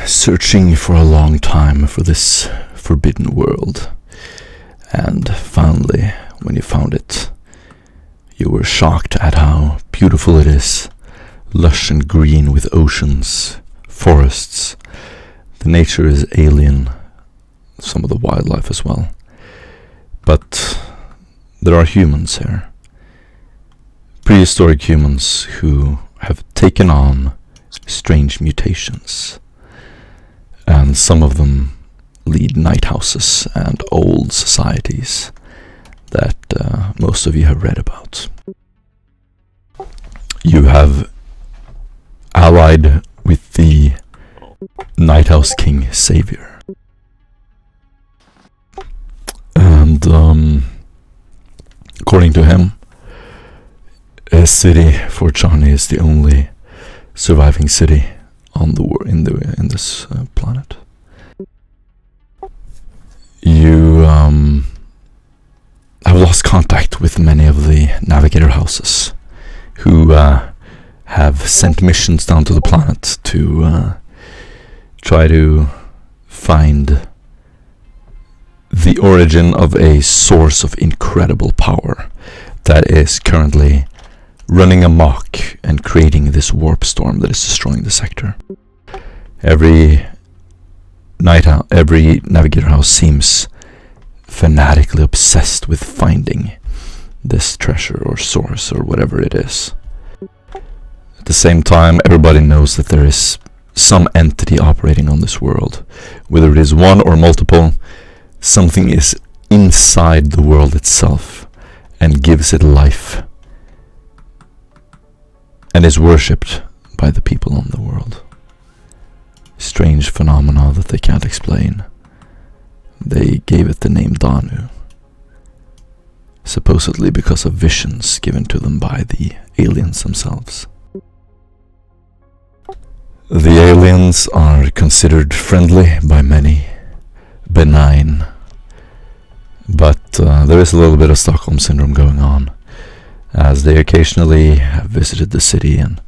searching for a long time for this forbidden world, and finally, when you found it, you were shocked at how beautiful it is, lush and green with oceans, forests. The nature is alien, some of the wildlife as well. But there are humans here. Prehistoric humans who have taken on strange mutations. And some of them lead night houses and old societies that most of you have read about. You have allied with the Night House King Savior. And according to him, his city, Fort Charney, is the only surviving city on the in this planet. You have lost contact with many of the navigator houses who have sent missions down to the planet to try to find the origin of a source of incredible power that is currently running amok and creating this warp storm that is destroying the sector. Every navigator house seems fanatically obsessed with finding this treasure or source or whatever it is. At the same time, everybody knows that there is some entity operating on this world. Whether it is one or multiple, something is inside the world itself and gives it life and is worshipped by the people on the world. Strange phenomena that they can't explain. They gave it the name Danu, supposedly because of visions given to them by the aliens themselves. The aliens are considered friendly by many, benign, but there is a little bit of Stockholm Syndrome going on, as they occasionally have visited the city and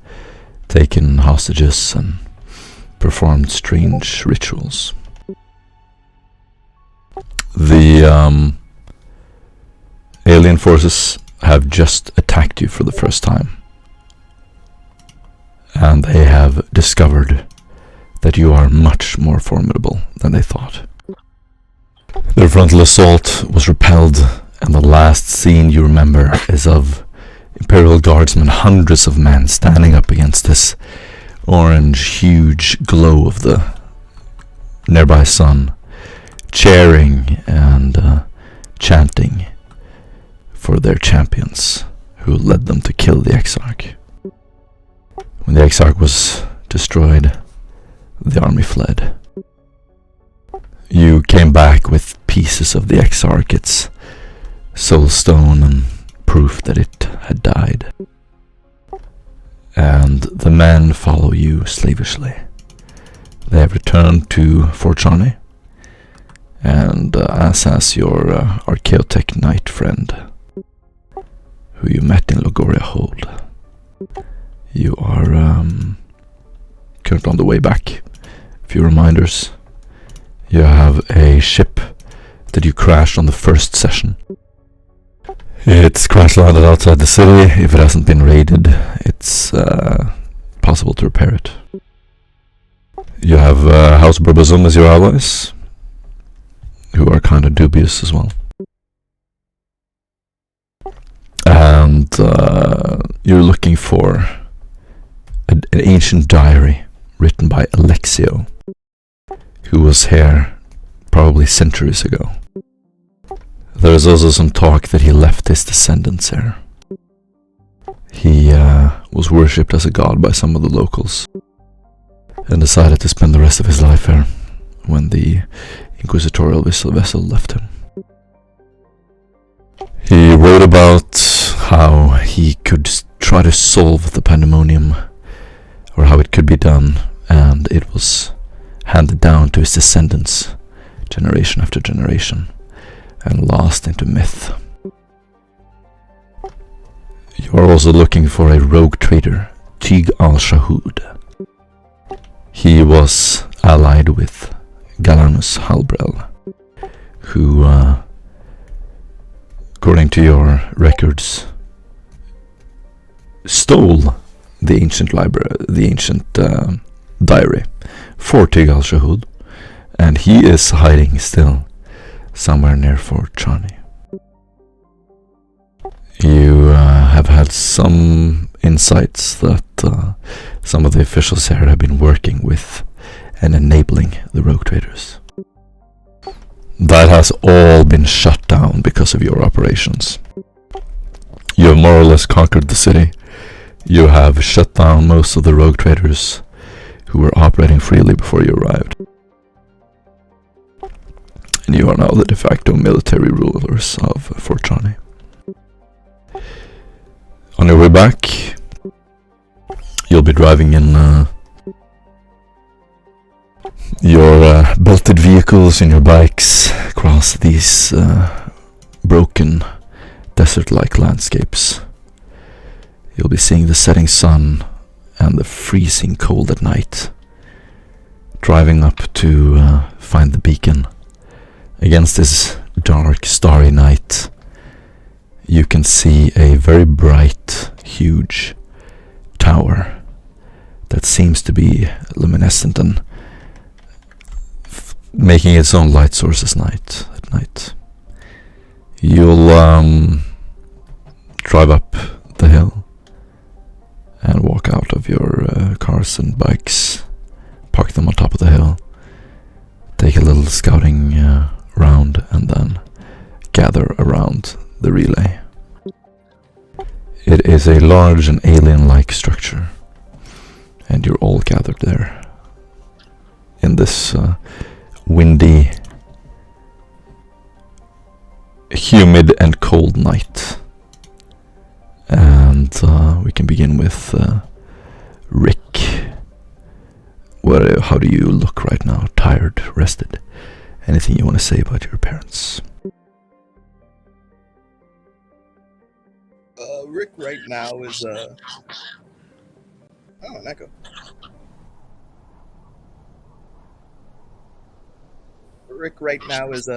taken hostages and performed strange rituals. The alien forces have just attacked you for the first time, and they have discovered that you are much more formidable than they thought. Their frontal assault was repelled, and the last scene you remember is of Imperial Guardsmen, hundreds of men standing up against this orange, huge glow of the nearby sun, cheering and chanting for their champions who led them to kill the Exarch. When the Exarch was destroyed, the army fled. You came back with pieces of the Exarch, its soul stone, and proof that it had died. And the men follow you slavishly. They have returned to Fort Charney, and as has your Archaeotech knight friend, who you met in Logoria Hold. You are currently on the way back. A few reminders. You have a ship that you crashed on the first session. It's crash landed outside the city. If it hasn't been raided, it's possible to repair it. You have House Burbazum as your allies, who are kind of dubious as well. And you're looking for an ancient diary written by Alexio, who was here probably centuries ago. There is also some talk that he left his descendants here. He was worshipped as a god by some of the locals, and decided to spend the rest of his life here when the inquisitorial vessel left him. He wrote about how he could try to solve the pandemonium, or how it could be done, and it was handed down to his descendants generation after generation, and lost into myth. You are also looking for a rogue trader, Tig al-Shahud. He was allied with Galanus Halbrel, who, according to your records, stole the ancient library, the ancient diary for Tegal Shahud, and he is hiding still somewhere near Fort Chani. You have had some insights that some of the officials here have been working with and enabling the rogue traders. That has all been shut down because of your operations. You have more or less conquered the city. You have shut down most of the rogue traders who were operating freely before you arrived. And you are now the de facto military rulers of Fort Chani. On your way back, you'll be driving in your belted vehicles and your bikes across these broken desert-like landscapes. You'll be seeing the setting sun and the freezing cold at night, driving up to find the beacon. Against this dark, starry night, you can see a very bright, huge tower that seems to be luminescent and making its own light source at night. You'll drive up the hill and walk out of your cars and bikes, park them on top of the hill, take a little scouting round, and then gather around the relay. It is a large and alien-like structure, and you're all gathered there in this windy, humid and cold night. And we can begin with Rick. How do you look right now? Tired? Rested? Anything you want to say about your appearance? Rick right now is oh, an echo. Rick right now is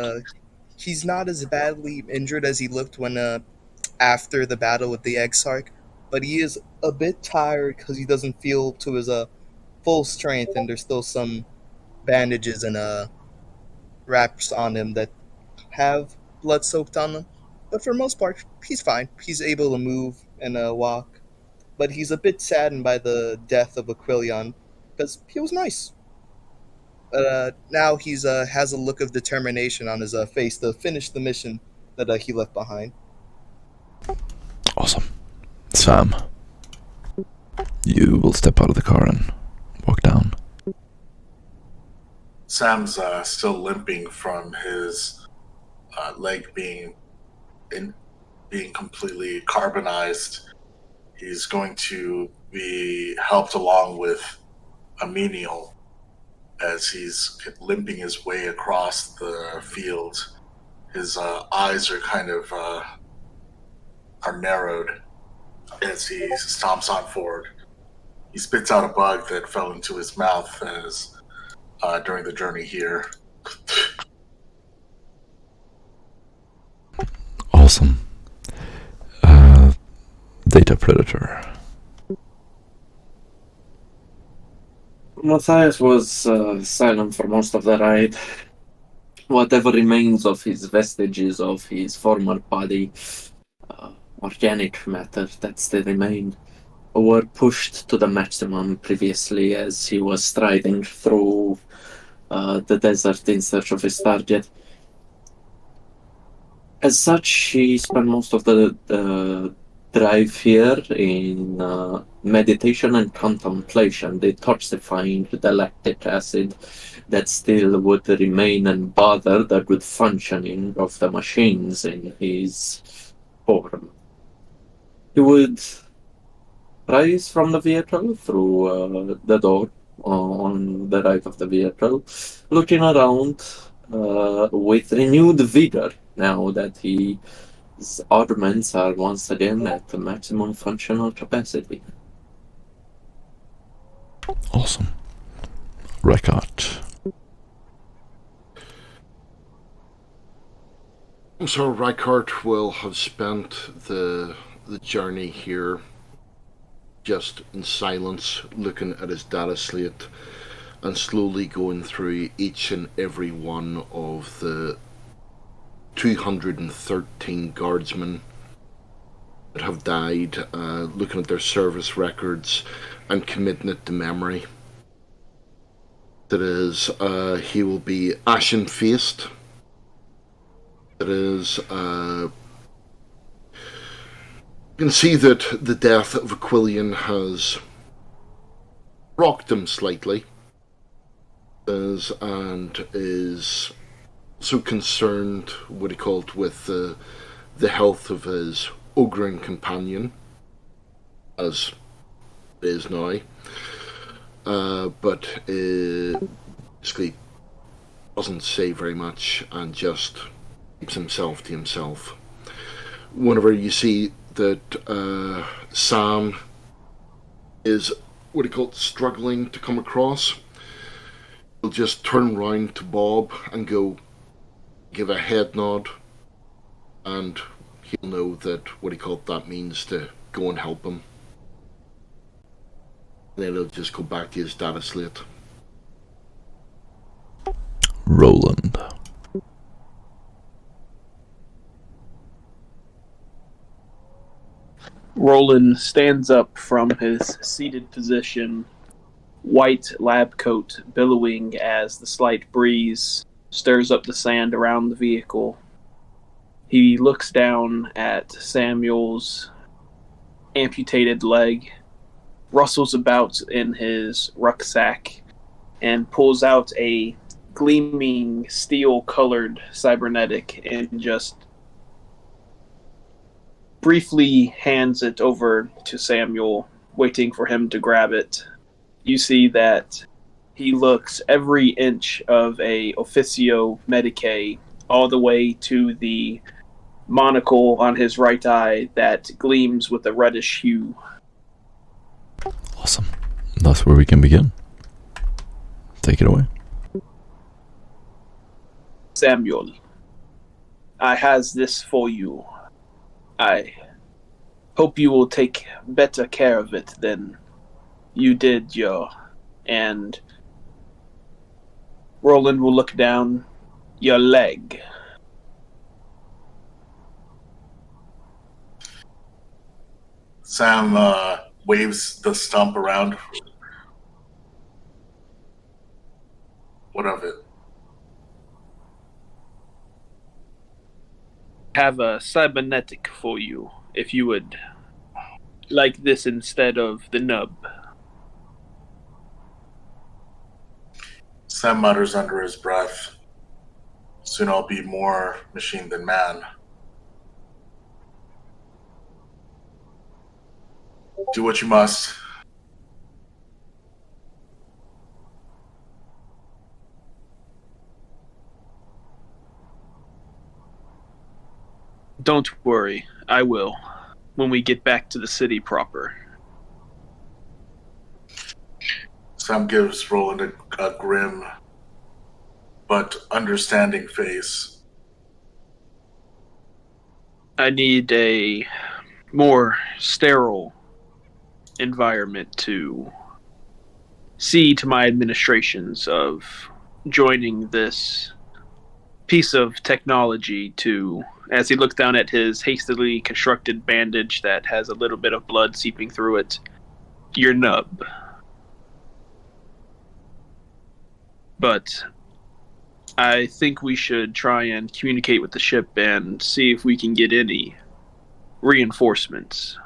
he's not as badly injured as he looked when after the battle with the Exarch, but he is a bit tired because he doesn't feel to his full strength, and there's still some bandages and wraps on him that have blood soaked on them. But for the most part, he's fine. He's able to move and walk. But he's a bit saddened by the death of Aquilion, because he was nice. But now he's has a look of determination on his face to finish the mission that he left behind. Awesome. Sam, you will step out of the car and walk down. Sam's still limping from his leg being completely carbonized. He's going to be helped along with a menial as he's limping his way across the field. His eyes are kind of are narrowed as he stomps on forward. He spits out a bug that fell into his mouth as during the journey here. Awesome. Data Predator. Matthias was silent for most of the ride. Whatever remains of his vestiges of his former body, organic matter that still remained, were pushed to the maximum previously as he was striding through the desert in search of his target. As such, he spent most of the drive here in meditation and contemplation, detoxifying the lactic acid that still would remain and bother the good functioning of the machines in his form. He would rise from the vehicle through the door on the right of the vehicle, looking around with renewed vigor now that his armaments are once again at the maximum functional capacity. Awesome. Ricart. So Ricart will have spent the journey here just in silence, looking at his data slate and slowly going through each and every one of the 213 guardsmen that have died, looking at their service records and committing it to memory. That is, he will be ashen-faced. That is, you can see that the death of Aquilian has rocked him slightly, and is so concerned, what he called, with the health of his ogren companion, as it is now, but basically doesn't say very much and just keeps himself to himself. Whenever you see that Sam is, what he called, struggling to come across, he'll just turn round to Bob and go, give a head nod, and he'll know that, what he called, that means to go and help him. And then he'll just go back to his data slate. Roland. Roland stands up from his seated position, white lab coat billowing as the slight breeze stirs up the sand around the vehicle. He looks down at Samuel's amputated leg, rustles about in his rucksack, and pulls out a gleaming steel-colored cybernetic and just briefly hands it over to Samuel, waiting for him to grab it. You see that he looks every inch of a Officio Medicae all the way to the monocle on his right eye that gleams with a reddish hue. Awesome. That's where we can begin. Take it away. Samuel, I has this for you. I hope you will take better care of it than you did your... And Roland will look down. Your leg. Sam waves the stump around. What of it? Have a cybernetic for you, if you would like this instead of the nub. Sam mutters under his breath. Soon I'll be more machine than man. Do what you must. Don't worry, I will, when we get back to the city proper. Sam gives Roland a grim but understanding face. I need a more sterile environment to see to my administrations of joining this piece of technology to, as he looks down at his hastily constructed bandage that has a little bit of blood seeping through it, your nub. But I think we should try and communicate with the ship and see if we can get any reinforcements.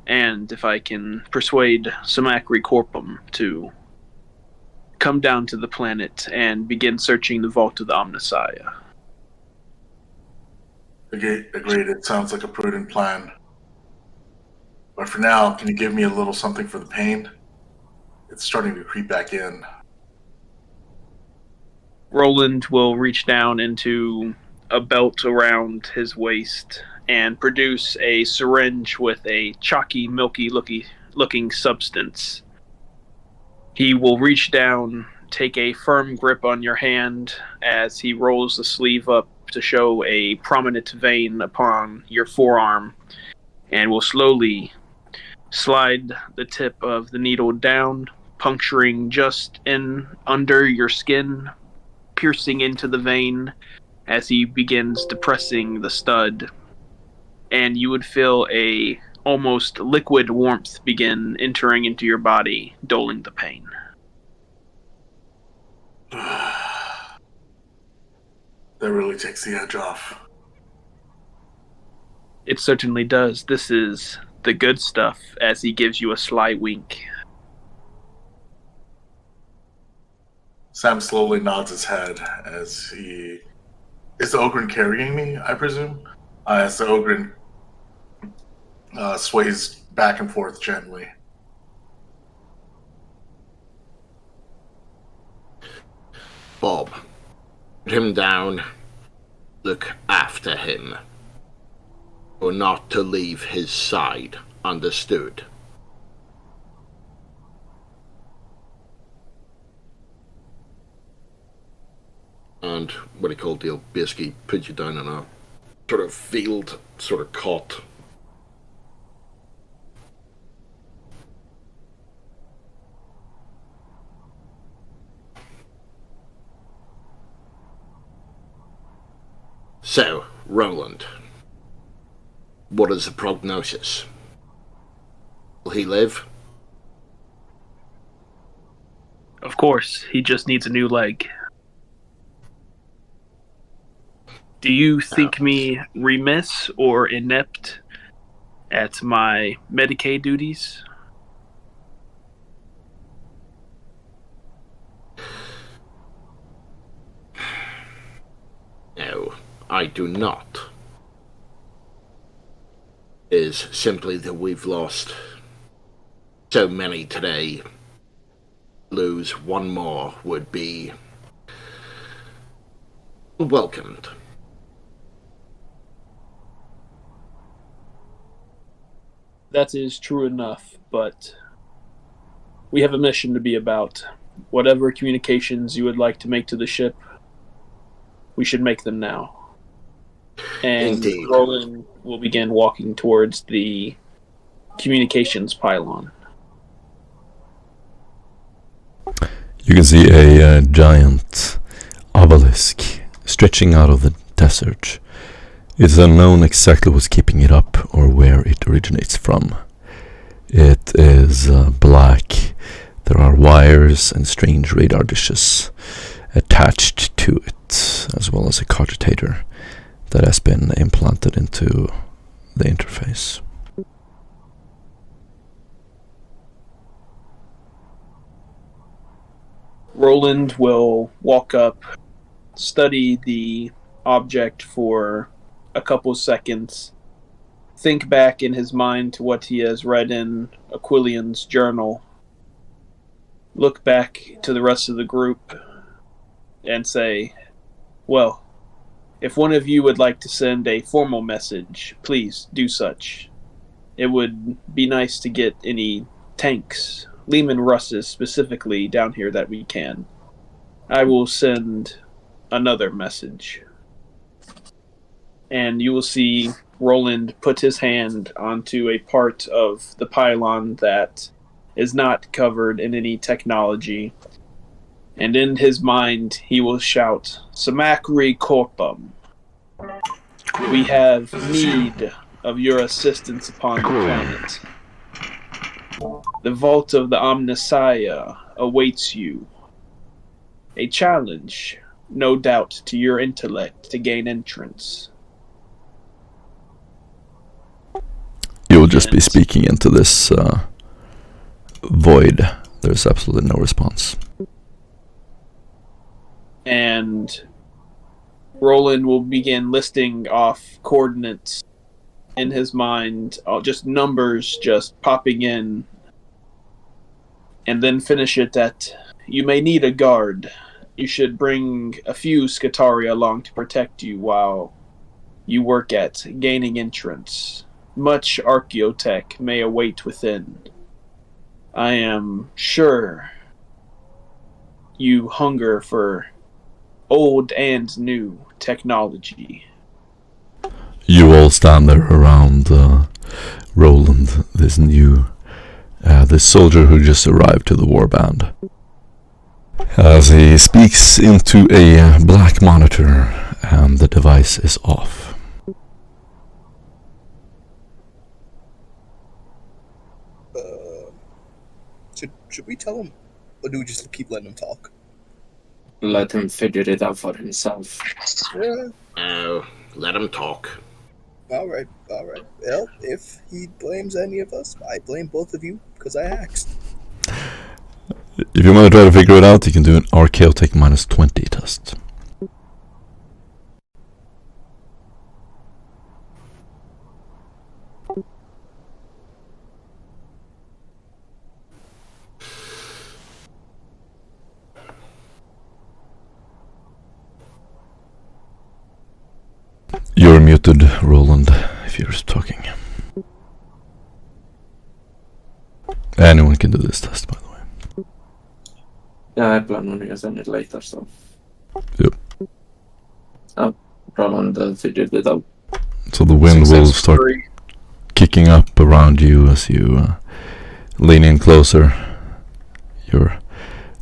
And if I can persuade Samacri Corpum to come down to the planet and begin searching the vault of the Omnissiah. Agreed. It sounds like a prudent plan. But for now, can you give me a little something for the pain? It's starting to creep back in. Roland will reach down into a belt around his waist and produce a syringe with a chalky, milky looking substance. He will reach down, take a firm grip on your hand as he rolls the sleeve up to show a prominent vein upon your forearm, and will slowly slide the tip of the needle down, puncturing just in under your skin, piercing into the vein as he begins depressing the stud. And you would feel a almost liquid warmth begin entering into your body, dulling the pain. That really takes the edge off. It certainly does. This is the good stuff, as he gives you a sly wink. Sam slowly nods his head as he... Is the Ogren carrying me, I presume? As the Ogren sways back and forth gently. Bob, put him down. Look after him. Or not to leave his side. Understood? And what do you call it? They'll basically put you down in a sort of field, sort of cot. So, Roland, what is the prognosis? Will he live? Of course, he just needs a new leg. Do you think me remiss or inept at my Medicaid duties? No, I do not. It is simply that we've lost so many today. Lose one more would be welcomed. That is true enough, but we have a mission to be about. Whatever communications you would like to make to the ship, we should make them now. And Indeed. Roland will begin walking towards the communications pylon. You can see a giant obelisk stretching out of the desert. It's unknown exactly what's keeping it up or where it originates from. It is black. There are wires and strange radar dishes attached to it, as well as a cogitator that has been implanted into the interface. Roland will walk up, study the object for a couple seconds, think back in his mind to what he has read in Aquilian's journal, look back to the rest of the group, and say, well, if one of you would like to send a formal message, please do such. It would be nice to get any tanks, Lehman Russes specifically, down here that we can. I will send another message. And you will see Roland put his hand onto a part of the pylon that is not covered in any technology. And in his mind, he will shout, Samacri Corpum. We have need of your assistance upon the planet. The vault of the Omnissiah awaits you. A challenge, no doubt, to your intellect to gain entrance. You will just be speaking into this void. There's absolutely no response. And Roland will begin listing off coordinates in his mind, just numbers just popping in, and then finish it at, you may need a guard. You should bring a few Scutari along to protect you while you work at gaining entrance. Much archaeotech may await within. I am sure you hunger for old and new technology. You all stand there around Roland, this soldier who just arrived to the warband. As he speaks into a black monitor, and the device is off. Should we tell him, or do we just keep letting him talk? Let him figure it out for himself. Yeah. Oh, let him talk. All right. Well, if he blames any of us, I blame both of you because I asked. If you want to try to figure it out, you can do an Archaeotech -20 test. You're muted, Roland, if you're talking. Anyone can do this test, by the way. Yeah, I plan on using it later, so. Yep. Roland figured it out. So the wind will start kicking up around you as you lean in closer. You're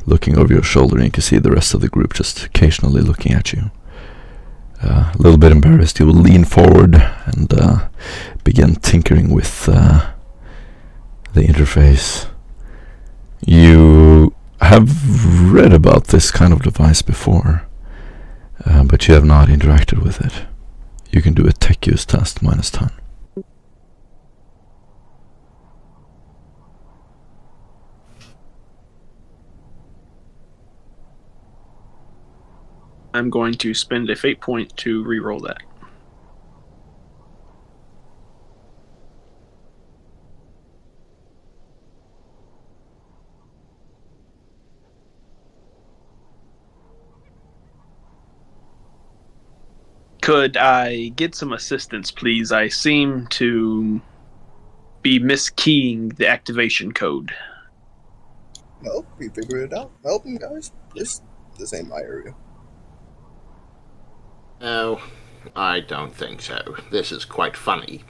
looking over your shoulder and you can see the rest of the group just occasionally looking at you. A little bit embarrassed, you will lean forward and begin tinkering with the interface. You have read about this kind of device before, but you have not interacted with it. You can do a tech use test -10. I'm going to spend a fate point to reroll that. Could I get some assistance, please? I seem to be miskeying the activation code. No, we figured it out. Help him, guys. This ain't my area. Oh, I don't think so. This is quite funny.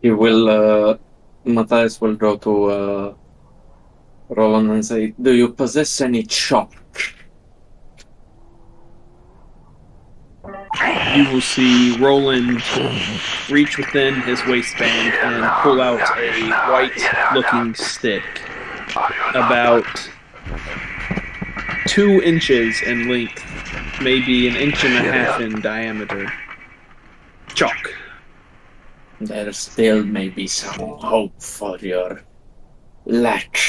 He will, Matthias will go to Roland and say, "Do you possess any chalk?" You will see Roland reach within his waistband and pull out a white-looking stick, about 2 inches in length, maybe 1.5 inches in diameter. Chalk. There still may be some hope for your lack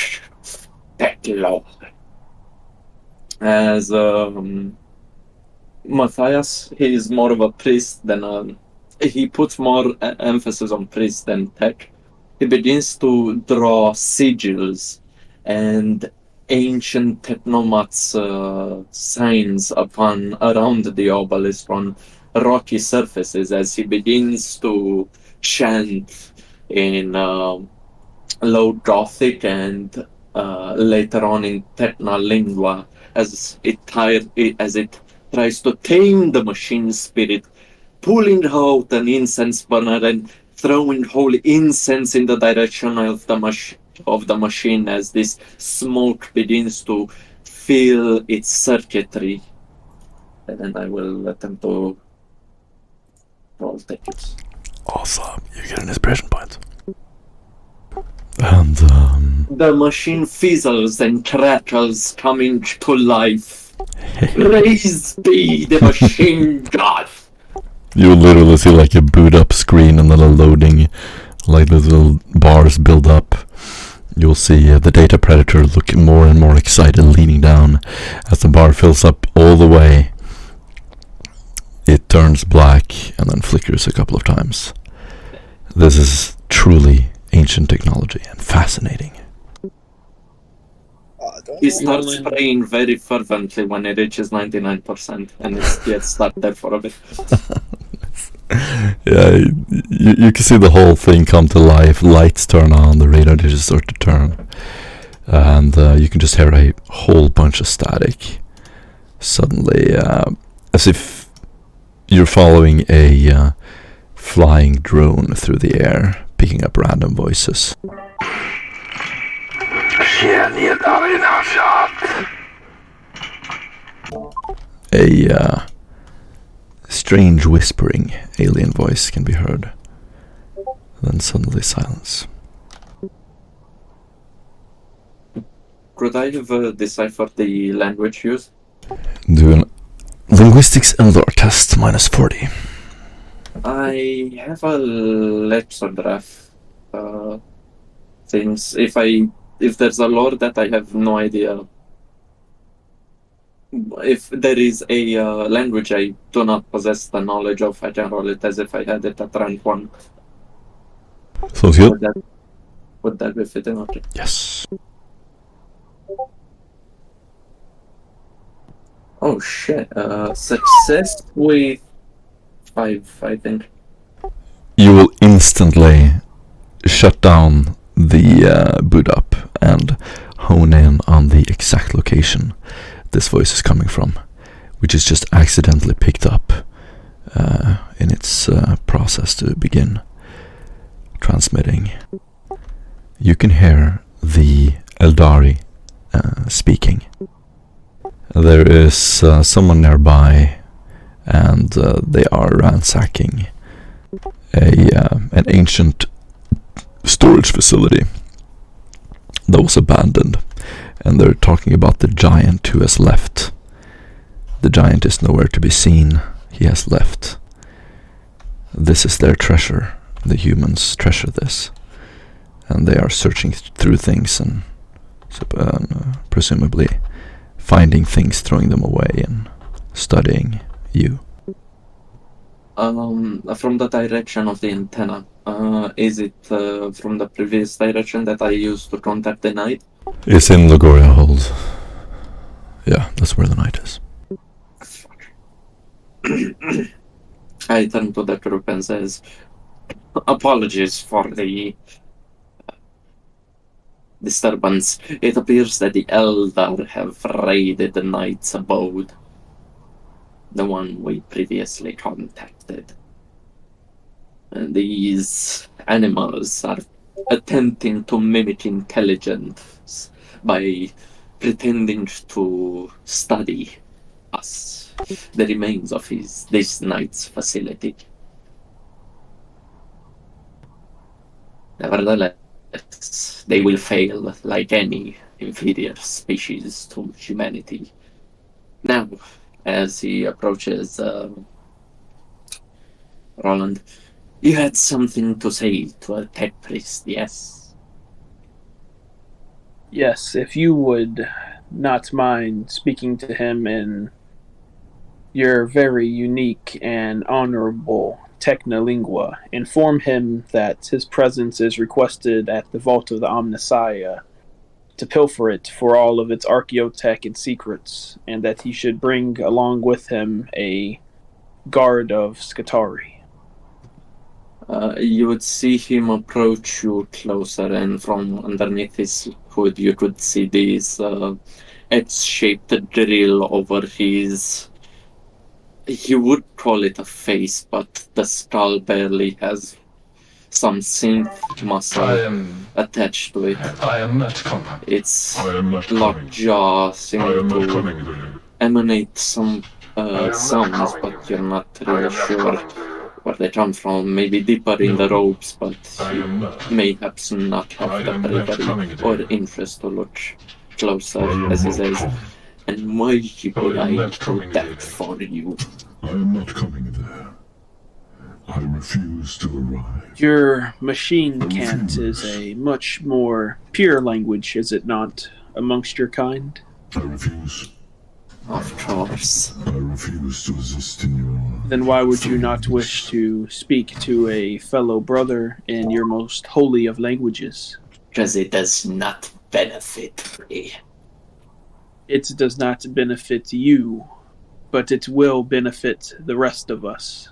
of technology. As Matthias, he is more of a priest than he puts more emphasis on priest than tech. He begins to draw sigils and ancient technomats signs around the obelisk on rocky surfaces as he begins to chant in low Gothic and later on in Technolingua as it tries to tame the machine spirit, pulling out an incense burner and throwing holy incense in the direction of the machine as this smoke begins to fill its circuitry. And then I will let them to roll tickets. Awesome, you get an inspiration point. And the machine fizzles and crackles, coming to life. Praise be the machine god! you will literally see like a boot up screen and then a loading, like the little bars build up. You'll see the data predator looking more and more excited, leaning down as the bar fills up all the way. It turns black and then flickers a couple of times. This is truly ancient technology and fascinating. He starts praying very fervently when it reaches 99% and it gets stuck there for a bit. Yeah, you can see the whole thing come to life. Lights turn on, the radar dishes start to turn. And you can just hear a whole bunch of static. Suddenly, as if you're following a flying drone through the air, picking up random voices. A strange whispering alien voice can be heard. Then suddenly silence. Could I have deciphered the language used? Do an linguistics and lore test, -40. I have a lexograph. Things. If there's a lore that I have no idea. If there is a language I do not possess the knowledge of, I can roll it as if I had it at rank 1. Sounds good. Would that be fitting? Okay. Yes. Oh shit. Success with 5, I think. You will instantly shut down the boot up and hone in on the exact location this voice is coming from, which is just accidentally picked up in its process to begin transmitting. You can hear the Eldari speaking. There is someone nearby, and they are ransacking an ancient storage facility that was abandoned, and they're talking about the giant who has left. The giant is nowhere to be seen. He has left. This is their treasure. The humans treasure this, and they are searching through things and presumably finding things, throwing them away, and studying you. From the direction of the antenna, is it from the previous direction that I used to contact the knight? It's in Lagoria Hold. Yeah, that's where the knight is. Fuck. I turn to the group and says, apologies for the disturbance. It appears that the Eldar have raided the knight's abode, the one we previously contacted. And these animals are attempting to mimic intelligence by pretending to study us, the remains of this knight's facility. Nevertheless, they will fail like any inferior species to humanity. Now, as he approaches Roland, you had something to say to a tech priest, yes? Yes, if you would not mind speaking to him in your very unique and honorable technolingua, inform him that his presence is requested at the Vault of the Omnissiah to pilfer it for all of its archaeotech and secrets, and that he should bring along with him a guard of Skatari. You would see him approach you closer, and from underneath his hood you could see this X-shaped drill over his... You would call it a face, but the skull barely has some synth muscle attached to it. I am not coming. Its I am not locked coming. jaw I seems am not to coming there. emanate some sounds, but you're not really sure where they come from. Maybe deeper in the ropes, but you mayhaps not have the bravery or interest to look closer, as he says. And why would I do that for you? I am not coming there. I refuse to arrive. Your machine cant is a much more pure language, is it not, amongst your kind? I refuse. Of course. I refuse to assist in your... Then why would you not wish to speak to a fellow brother in your most holy of languages? Because it does not benefit me. It does not benefit you, but it will benefit the rest of us.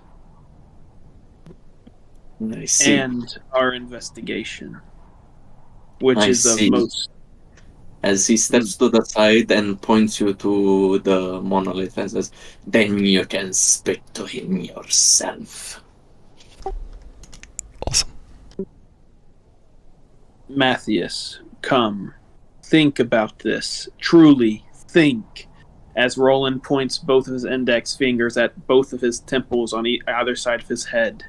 I see. And our investigation, which I is see. of most As he steps to the side and points you to the monolith and says, "Then you can speak to him yourself." Awesome. Matthias, come. Think about this. Truly think. As Roland points both of his index fingers at both of his temples on either side of his head.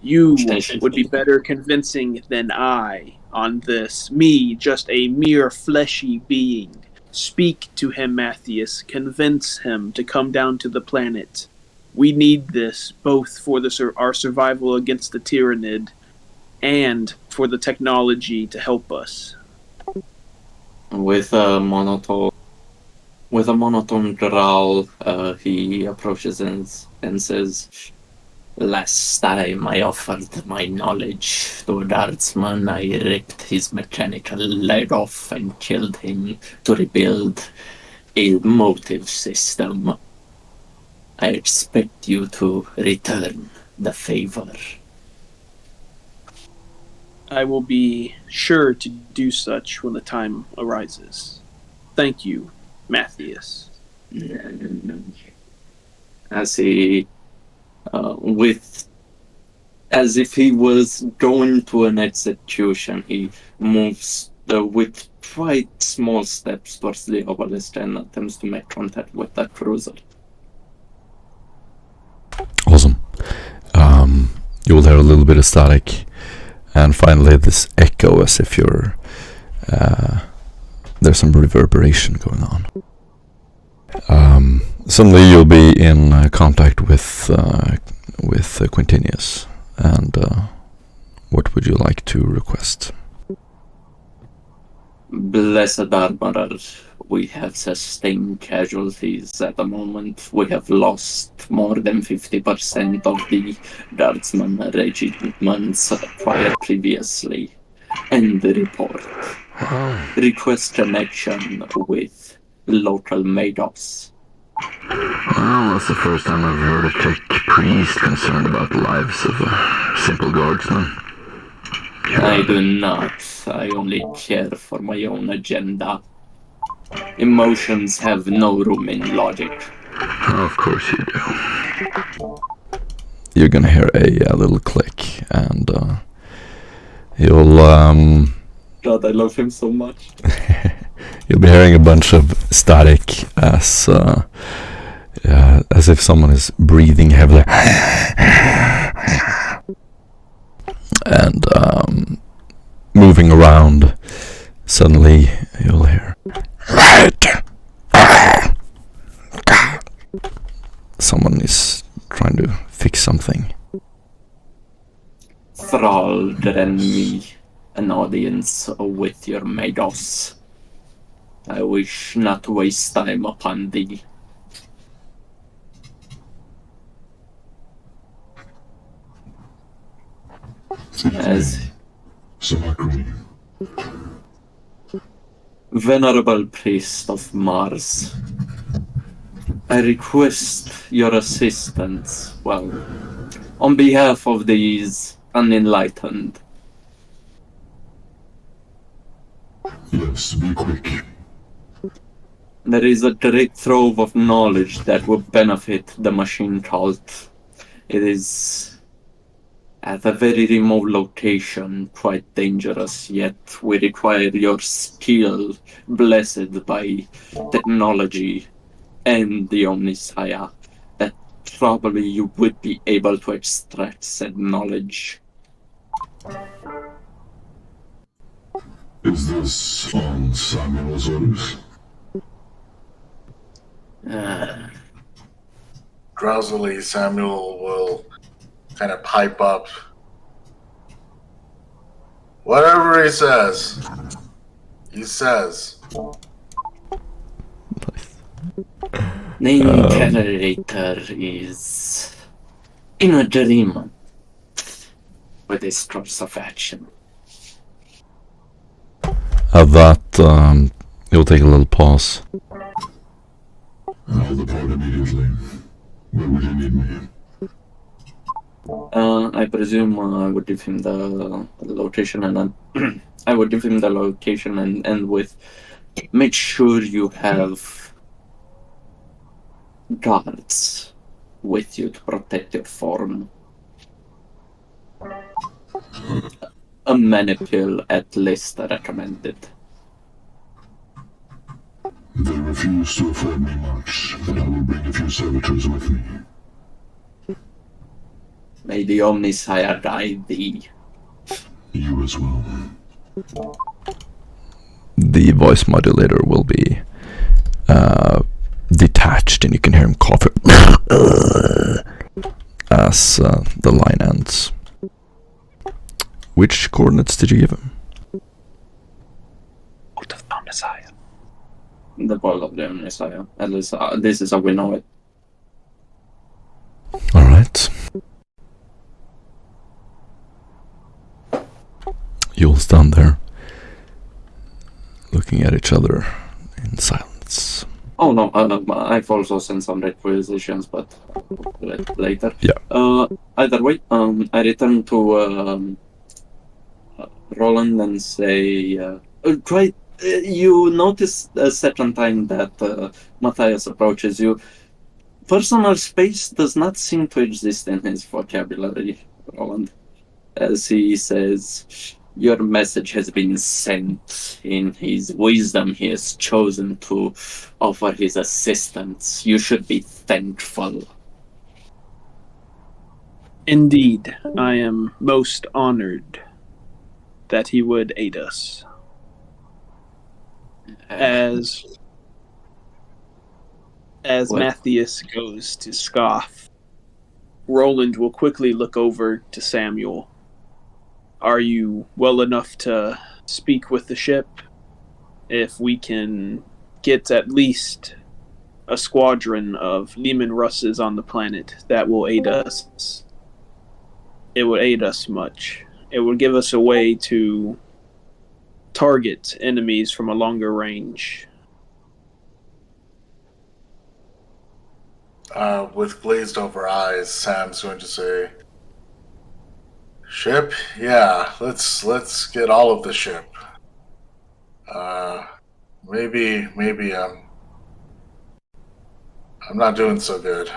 You would be better convincing than I on this. Me, just a mere fleshy being. Speak to him, Matthias. Convince him to come down to the planet. We need this, both for our survival against the Tyrannid, and for the technology to help us. With a monotone growl, he approaches and says, "Last time I offered my knowledge to a guardsman, I ripped his mechanical leg off and killed him to rebuild a motive system. I expect you to return the favor." I will be sure to do such when the time arises. Thank you, Matthias. As he, as if he was going to an execution, he moves with quite small steps towards the obelisk and attempts to make contact with that cruiser. Awesome. You will hear a little bit of static, and finally this echo as if you're there's some reverberation going on. Suddenly you'll be in contact with Quintinius, and what would you like to request? Blessed Armorer, we have sustained casualties at the moment. We have lost more than 50% of the guardsman regiments acquired previously. End the report. Request connection with local Mados. Well, that's the first time I've heard a tech priest concerned about the lives of a simple guardsman. I do not. I only care for my own agenda. Emotions have no room in logic. Of course you do. You're gonna hear a little click, and you'll God, I love him so much. you'll be hearing a bunch of static as if someone is breathing heavily, and moving around. Suddenly, you'll hear Rite. Someone is trying to fix something. Thrall, grant me an audience with your Mados. I wish not to waste time upon thee. As Samachrony. Venerable Priest of Mars, I request your assistance, well, on behalf of these unenlightened. Yes, be quick. There is a great trove of knowledge that will benefit the machine cult. It is at a very remote location, quite dangerous, yet we require your skill, blessed by technology and the Omnisaya, that probably you would be able to extract said knowledge. Is this on Samuel's orders? Drowsily, Samuel will kind of pipe up. Whatever he says. The Incinerator is in agreement with this course of action. At that, you'll take a little pause. I'll depart immediately. Where would you need me? I presume I would give him the location, and I would give him the location and with make sure you have guards with you to protect your form. A manipule at least recommended. They refuse to afford me much, but I will bring a few servitors with me. May the Omnisire guide thee. You as well. The voice modulator will be detached, and you can hear him coughing as the line ends. Which coordinates did you give him? The ball of the Omnisire. At least this is how we know it. Alright. You'll stand there, looking at each other in silence. Oh no, I've also sent some requisitions, but later. Yeah. Either way, I return to Roland and say, try. You notice a second time that Matthias approaches you. Personal space does not seem to exist in his vocabulary, Roland. As he says, your message has been sent. In his wisdom, he has chosen to offer his assistance. You should be thankful. Indeed, I am most honored that he would aid us. As What? Matthias goes to scoff, Roland will quickly look over to Samuel. Are you well enough to speak with the ship? If we can get at least a squadron of Lehman Russes on the planet, that will aid us. It will aid us much. It will give us a way to target enemies from a longer range. With glazed over eyes, Sam's going to say, "Ship? Yeah, let's get all of the ship. Maybe I'm not doing so good.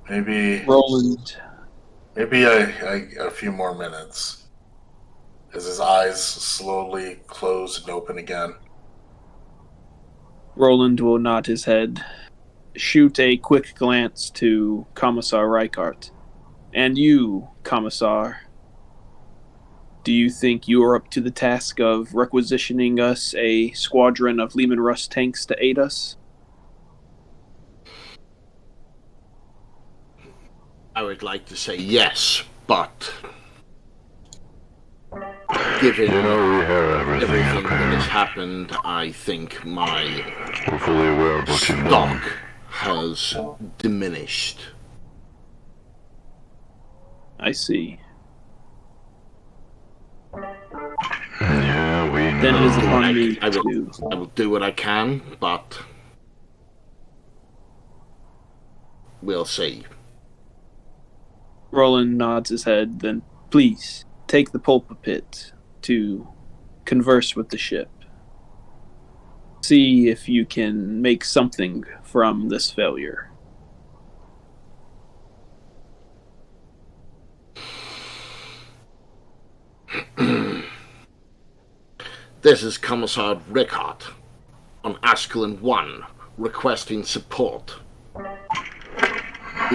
Maybe Roland, a few more minutes." As his eyes slowly close and open again. Roland will nod his head, shoot a quick glance to Commissar Rite. And you, Commissar, do you think you are up to the task of requisitioning us a squadron of Lehman Russ tanks to aid us? I would like to say yes, but given You know, we hear everything, everything that has okay? happened, I think my We're fully aware of what you've done. stock has diminished. I see. Yeah, we know. Then it is upon me I will, to... I will do what I can, but we'll see. Roland nods his head, then please take the pulpit to converse with the ship. See if you can make something from this failure. This is Commissar Rickard on Askellon 1 requesting support. We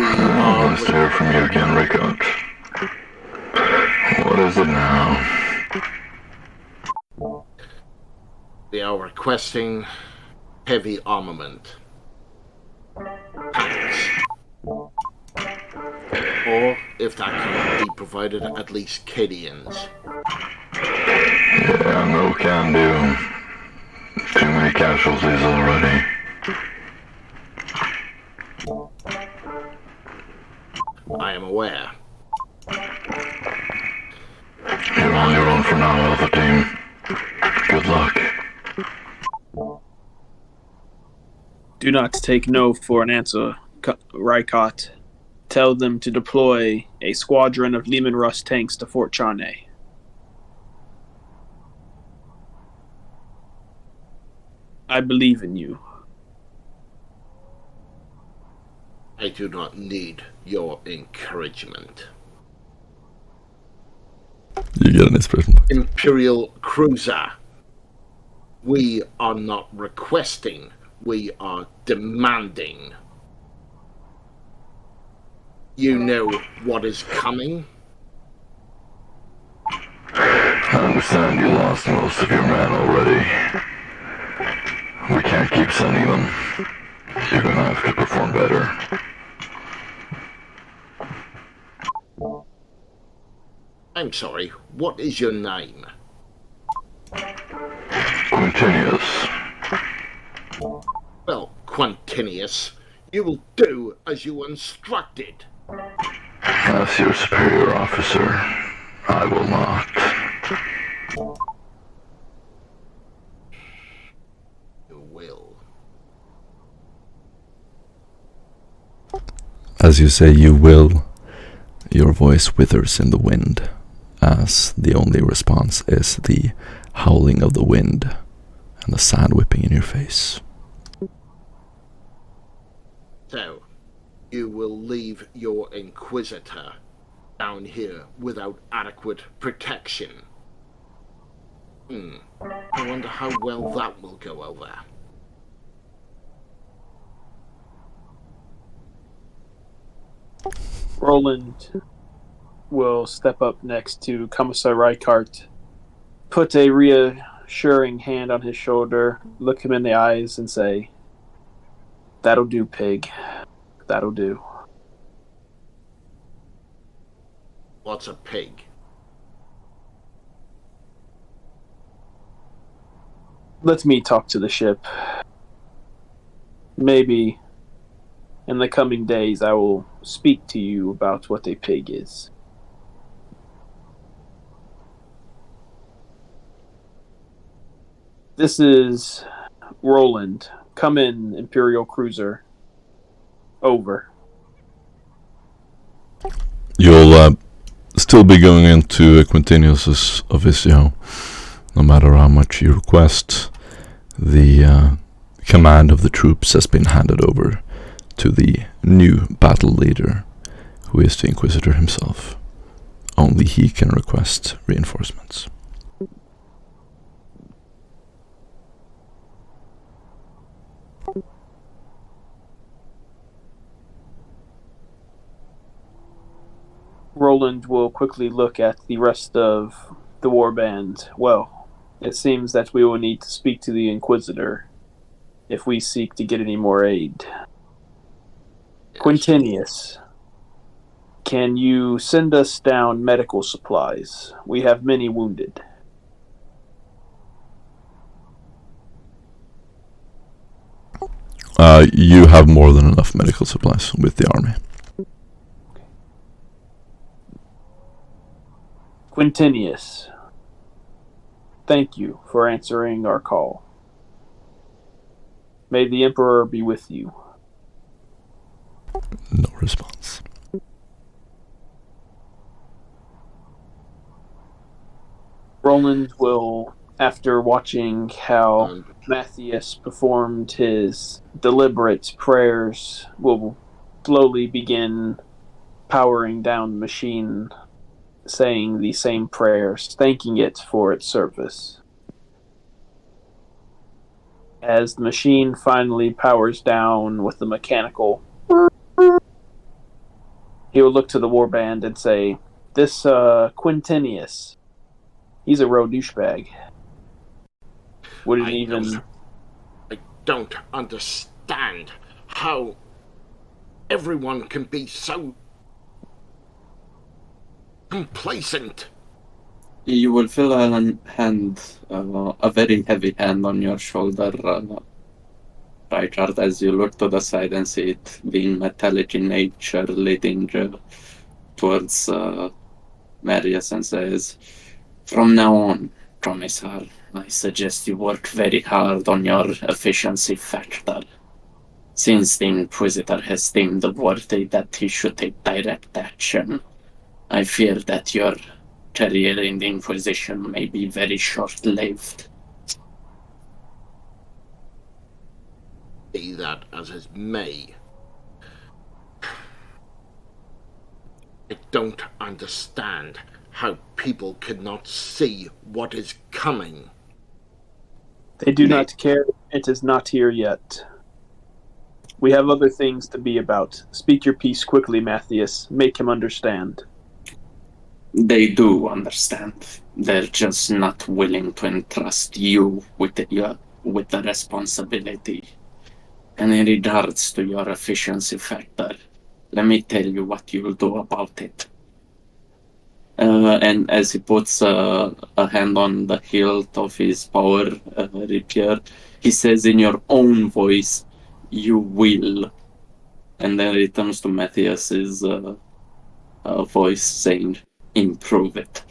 Nice to are hear from you again, Rickard. What is it now? requesting heavy armament. Tanks. Or, if that can be provided, at least Cadians. Yeah, no can do. Too many casualties already. I am aware. You're on your own for now, Alpha Team. Good luck. Do not take no for an answer, Rykot. Tell them to deploy a squadron of Lehman Russ tanks to Fort Charney. I believe in you. I do not need your encouragement. You get an inspiration point. Imperial Cruiser. We are not requesting, we are demanding. You know what is coming? I understand you lost most of your men already. We can't keep sending them. You're gonna have to perform better. I'm sorry, what is your name? Continuous. Well, Quintinius, you will do as you instructed. As your superior officer, I will not. You will. As you say you will, your voice withers in the wind, as the only response is the howling of the wind and the sand whipping in your face. So, you will leave your Inquisitor down here without adequate protection. I wonder how well that will go over. Roland will step up next to Commissar Rykart, put a reassuring hand on his shoulder, look him in the eyes, and say, "That'll do, pig. That'll do." What's a pig? Let me talk to the ship. Maybe in the coming days I will speak to you about what a pig is. This is Roland. Come in, Imperial Cruiser. Over. You'll still be going into Quintinius's officio, no matter how much you request. The command of the troops has been handed over to the new battle leader, who is the Inquisitor himself. Only he can request reinforcements. Roland will quickly look at the rest of the warband. Well, it seems that we will need to speak to the Inquisitor if we seek to get any more aid. Quintinius, can you send us down medical supplies? We have many wounded. You have more than enough medical supplies with the army. Quintinius, thank you for answering our call. May the Emperor be with you. No response. Roland will, after watching how Matthias performed his deliberate prayers, will slowly begin powering down the machine, saying the same prayers, thanking it for its service. As the machine finally powers down with the mechanical, he will look to the warband and say, "This Quintinius, he's a real douchebag. I don't understand how everyone can be so complacent." You will feel a very heavy hand on your shoulder, Richard, as you look to the side and see it being metallic in nature, leading towards Marius, and says, "From now on, Commissar, I suggest you work very hard on your efficiency factor. Since the Inquisitor has deemed worthy that he should take direct action, I fear that your career in the Inquisition may be very short-lived." be that as it may, I don't understand how people could not see what is coming. They do not care. It is not here yet. We have other things to be about. Speak your piece quickly, Matthias. Make him understand. They do understand. They're just not willing to entrust you with the responsibility. And in regards to your efficiency factor, let me tell you what you'll do about it. And as he puts a hand on the hilt of his power rapier, he says in your own voice, "You will." And then returns to Matthias's voice saying, "Improve it."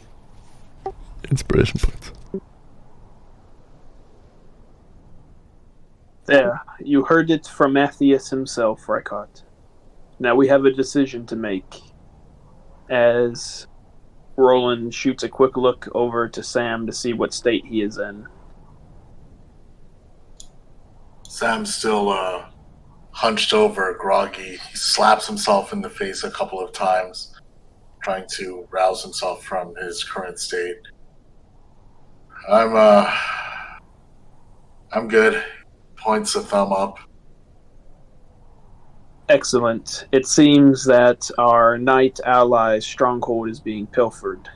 Inspiration points. There, you heard it from Matthias himself, Rykot. Now we have a decision to make. As Roland shoots a quick look over to Sam to see what state he is in. Sam's still hunched over, groggy. He slaps himself in the face a couple of times, trying to rouse himself from his current state. I'm good. Points a thumb up. Excellent. It seems that our knight ally's stronghold is being pilfered.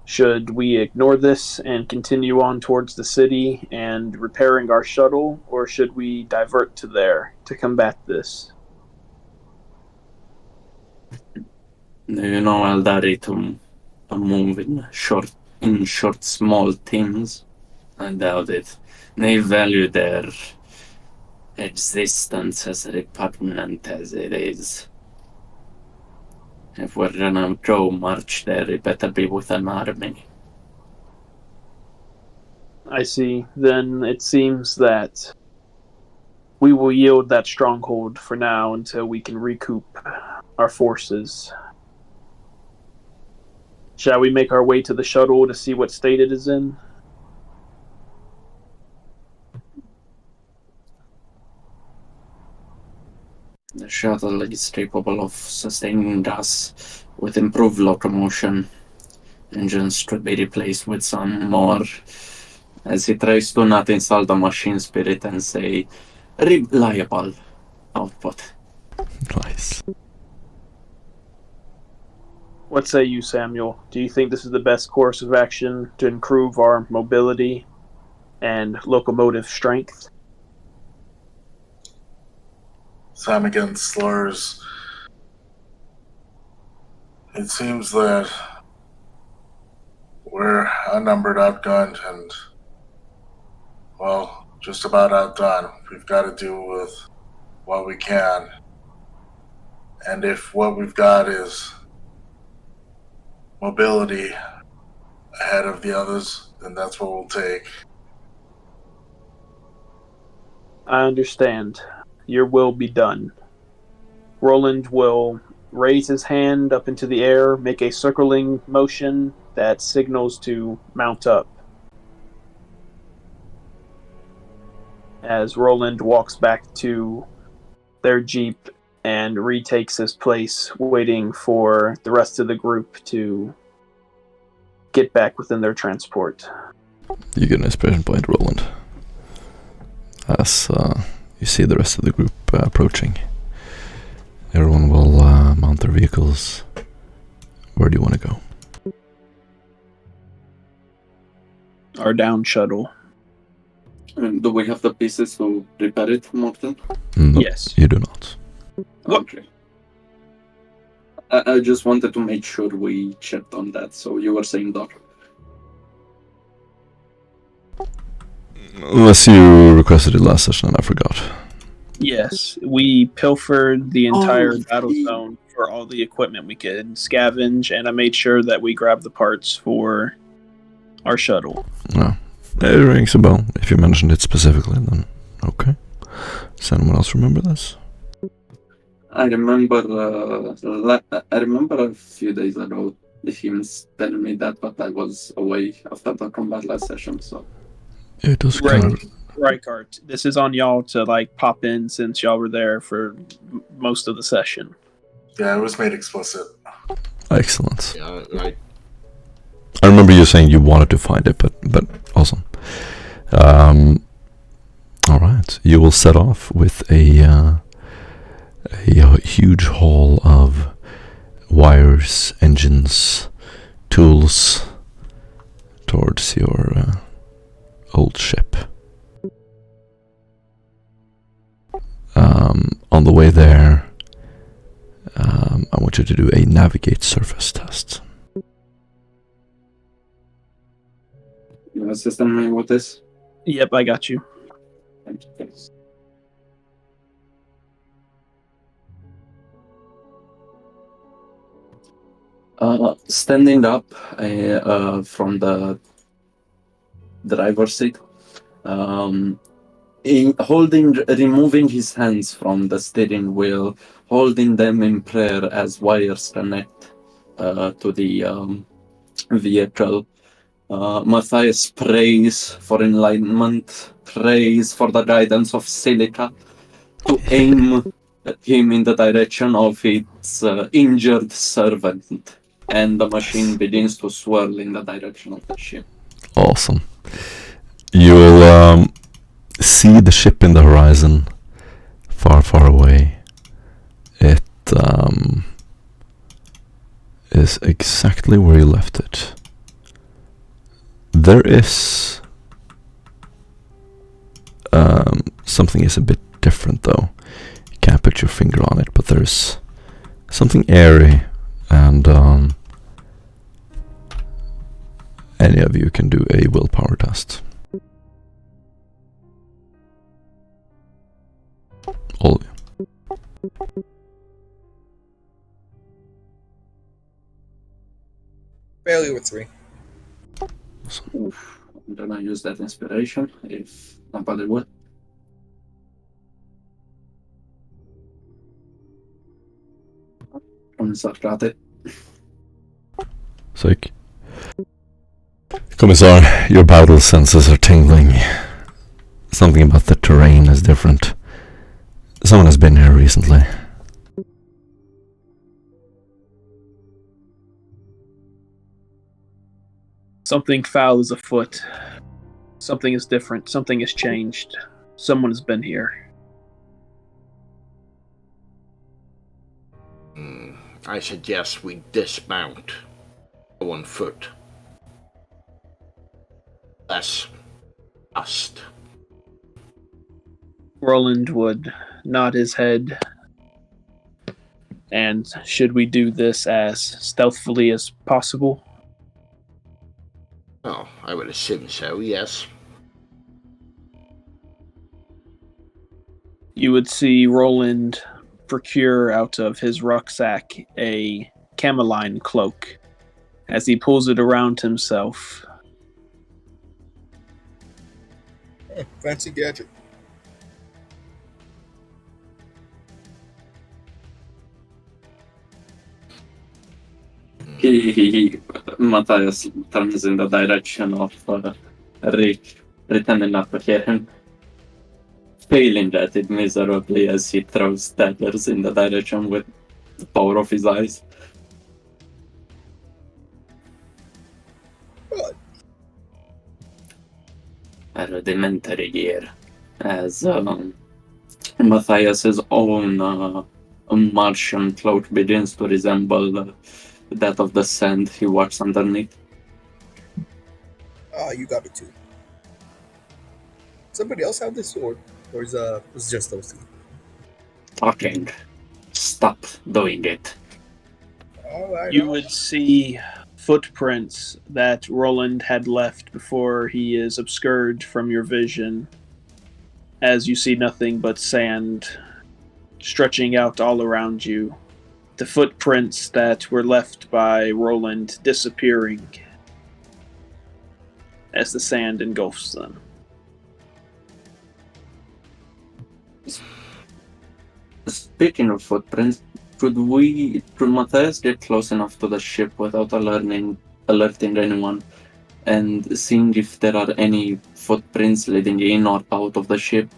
Should we ignore this and continue on towards the city and repairing our shuttle, or should we divert to there to combat this? You know, Eldari to move in short, small teams. I doubt it. They value their existence as repugnant as it is. If we're gonna go march there, it better be with an army. I see. Then it seems that we will yield that stronghold for now until we can recoup our forces. Shall we make our way to the shuttle to see what state it is in? The shuttle is capable of sustaining us with improved locomotion. Engines could be replaced with some more, as he tries to not insult the machine spirit and say, reliable output. Nice. What say you, Samuel? Do you think this is the best course of action to improve our mobility and locomotive strength? Sam again slurs. It seems that we're outnumbered, outgunned, and, well, just about outdone. We've got to do with what we can. And if what we've got is mobility ahead of the others, then that's what we'll take. I understand. Your will be done. Roland will raise his hand up into the air, make a circling motion that signals to mount up. As Roland walks back to their jeep and retakes his place, waiting for the rest of the group to get back within their transport. You get an inspiration point, Roland. As you see the rest of the group approaching. Everyone will mount their vehicles. Where do you want to go? Our down shuttle. Do we have the pieces to repair it, Morten? No, Yes. you do not. Okay. I just wanted to make sure we checked on that, so you were saying, Doc. Unless you requested it last session and I forgot. Yes, we pilfered the entire battle zone for all the equipment we could scavenge, and I made sure that we grabbed the parts for our shuttle. No. It rings a bell. If you mentioned it specifically, then okay. Does anyone else remember this? I remember a few days ago him telling me that, but I was away after the combat last session, so... It was Right. kind of Rykart, this is on y'all to like pop in since y'all were there for most of the session. Yeah, it was made explicit. Excellent. Yeah, right. I remember you saying you wanted to find it, but awesome. All right, you will set off with a huge haul of wires, engines, tools towards your old ship. On the way there, I want you to do a navigate surface test. You assist me with this? Yep, I got you. Thank you. Standing up from the driver's seat, removing his hands from the steering wheel, holding them in prayer as wires connect to the vehicle. Matthias prays for enlightenment, prays for the guidance of Silica to aim him in the direction of its injured servant, and the machine begins to swirl in the direction of the ship. Awesome. You'll see the ship in the horizon, far, far away. It is exactly where you left it. There is something is a bit different though. You can't put your finger on it, but there's something airy, and any of you can do a willpower test. All of you. Failure with 3. Oof. I'm gonna use that inspiration if nobody would. Got it. Sick. Commissar, your battle senses are tingling. Something about the terrain is different. Someone has been here recently. Something foul is afoot. Something is different. Something has changed. Someone has been here. I suggest we dismount. Go on foot. Less dust. Roland would nod his head. And should we do this as stealthily as possible? Oh, I would assume so, yes. You would see Roland procure out of his rucksack a cameline cloak. As he pulls it around himself, Fancy gadget. Matthias turns in the direction of Rich, pretending not to hear him, failing at it miserably as he throws daggers in the direction with the power of his eyes. What? A rudimentary gear, as Matthias's own Martian cloak begins to resemble that of the sand he walks underneath. Ah, you got it too. Somebody else have this sword? Or is it's just those two? Talking. Stop doing it. Alright. you would see footprints that Roland had left before he is obscured from your vision, as you see nothing but sand stretching out all around you. The footprints that were left by Roland disappearing as the sand engulfs them. Speaking of footprints, could Matthias get close enough to the ship without alerting anyone and seeing if there are any footprints leading in or out of the ship,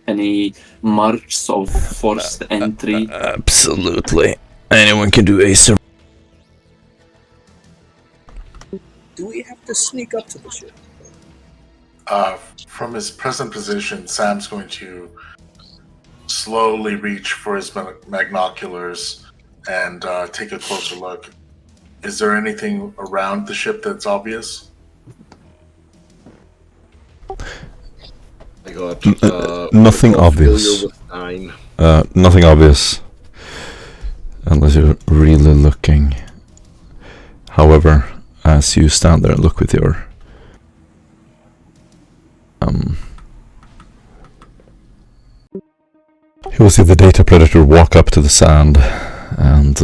any marks of forced entry. Absolutely. Anyone can do a survival. Do we have to sneak up to the ship? From his present position, Sam's going to slowly reach for his magnoculars and take a closer look. Is there anything around the ship that's obvious? I got Nothing I'm familiar obvious. with 9. Nothing obvious. Unless you're really looking. However, as you stand there and look with your you will see the data predator walk up to the sand, and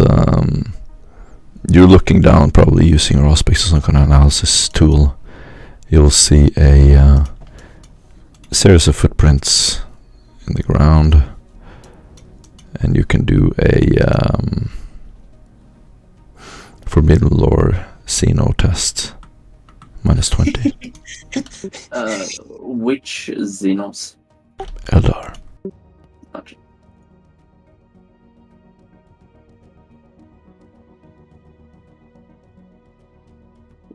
you're looking down, probably using your aspects as some kind of analysis tool. You will see a series of footprints in the ground, and you can do a forbidden lore Xeno test. -20. Which Xenos? Eldar. Okay.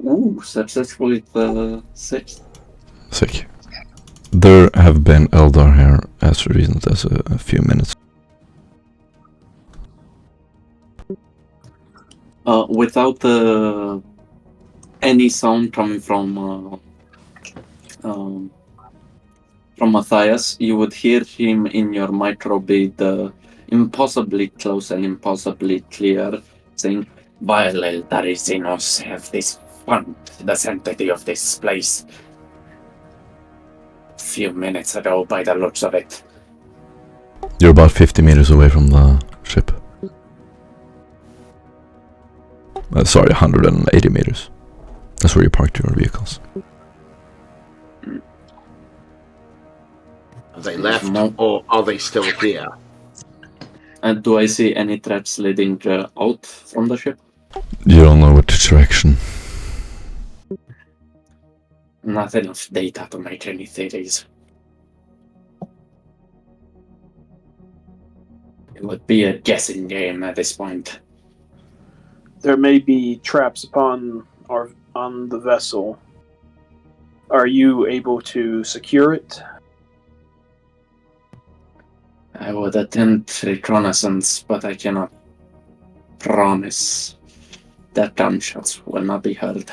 Ooh, successful with the 6th. Sick. There have been Eldar here as recent as a few minutes. Without any sound coming from Matthias, you would hear him in your microbit, impossibly close and impossibly clear, saying, "Vile Eldarisinos have this fun, the sanctity of this place. A few minutes ago, by the looks of it." You're about 50 meters away from the ship. Sorry, 180 meters. That's where you parked your vehicles. Have they left, or are they still here? And do I see any traps leading out from the ship? You don't know which direction. Not enough data to make any theories. It would be a guessing game at this point. There may be traps on the vessel. Are you able to secure it? I would attempt reconnaissance, but I cannot promise that gunshots will not be heard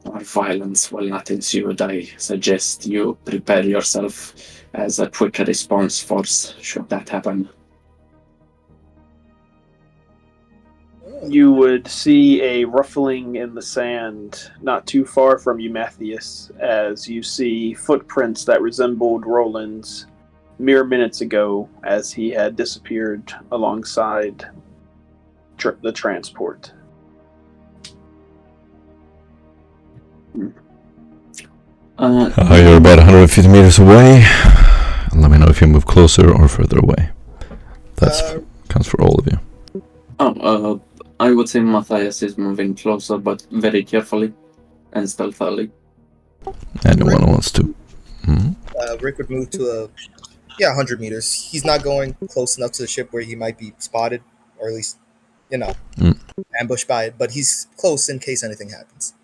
or violence will not ensue. I suggest you prepare yourself as a quick response force should that happen. You would see a ruffling in the sand not too far from you, Matthias, as you see footprints that resembled Roland's mere minutes ago as he had disappeared alongside the transport. You're about 150 meters away. Let me know if you move closer or further away. That counts for all of you. I would say Matthias is moving closer, but very carefully and stealthily. Anyone who wants to. Rick would move to 100 meters. He's not going close enough to the ship where he might be spotted, or at least, ambushed by it, but he's close in case anything happens.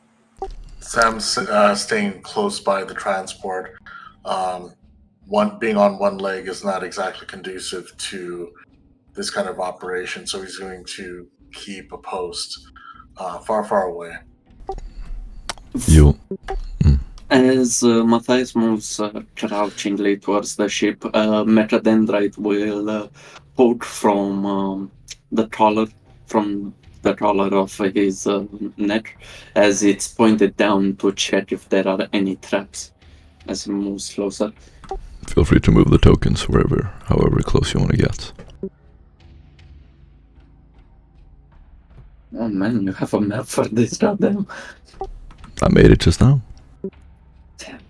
Sam's staying close by the transport. Being on one leg is not exactly conducive to this kind of operation, so he's going to keep a post far, far away. As Matthias moves crouchingly towards the ship, Metadendrite will poke from the collar of his neck as it's pointed down to check if there are any traps as he moves closer. Feel free to move the tokens however close you want to get. Oh man, you have a map for this, goddamn. I made it just now. Damn.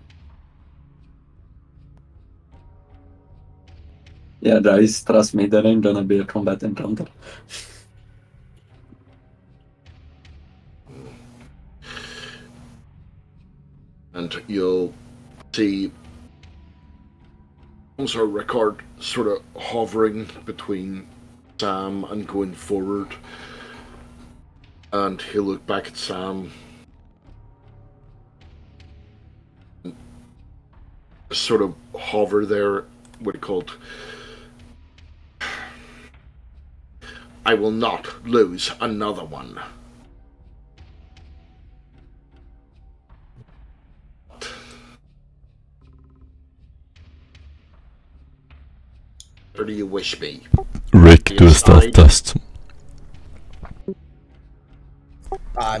Yeah, guys, trust me, there ain't gonna be a combat encounter. And you'll see our record sort of hovering between Sam and going forward. And he'll look back at Sam. Sort of hover there, what he called. I will not lose another one. Or do you wish me? Rick, do a stealth test.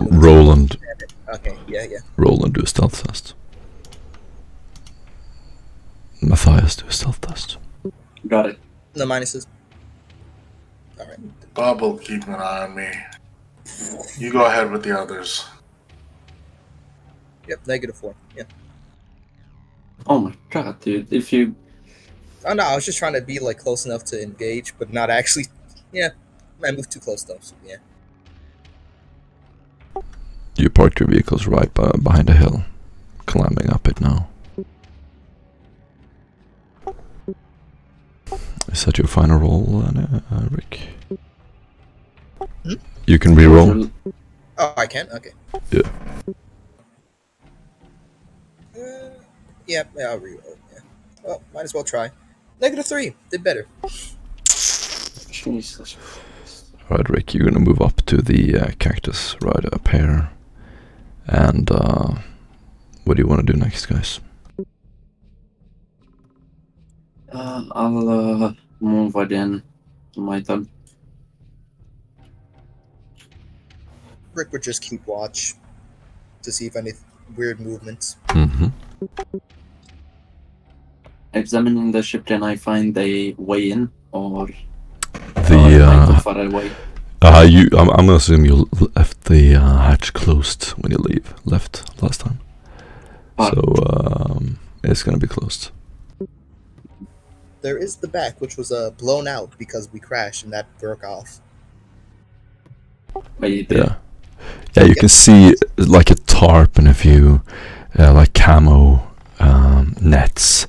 Roland. Okay, yeah. Roland, do a stealth test. Matthias, do a stealth test. Got it. No minuses. Alright. Bob will keep an eye on me. You go ahead with the others. Yep, -4. Yeah. Oh my god, dude. If you... Oh no, I was just trying to be like close enough to engage, but not actually. Yeah, I moved too close though. So yeah. You parked your vehicles right behind a hill, climbing up it now. Is that your final roll, Rick? You can re-roll. Oh, I can? Okay. Yeah. Yeah, I'll re-roll. Yeah. Well, might as well try. -3. Did better. Jesus. Alright, Rick, you're gonna move up to the cactus right up here. And what do you want to do next, guys? I'll move again to my turn. Rick would just keep watch to see if any weird movements. Mm-hmm. Examining the ship, can I find a way in, or The far away? I'm gonna assume you left the hatch closed when you left last time. So it's gonna be closed. There is the back, which was blown out because we crashed and that broke off. Yeah, you can see like a tarp and a few like camo nets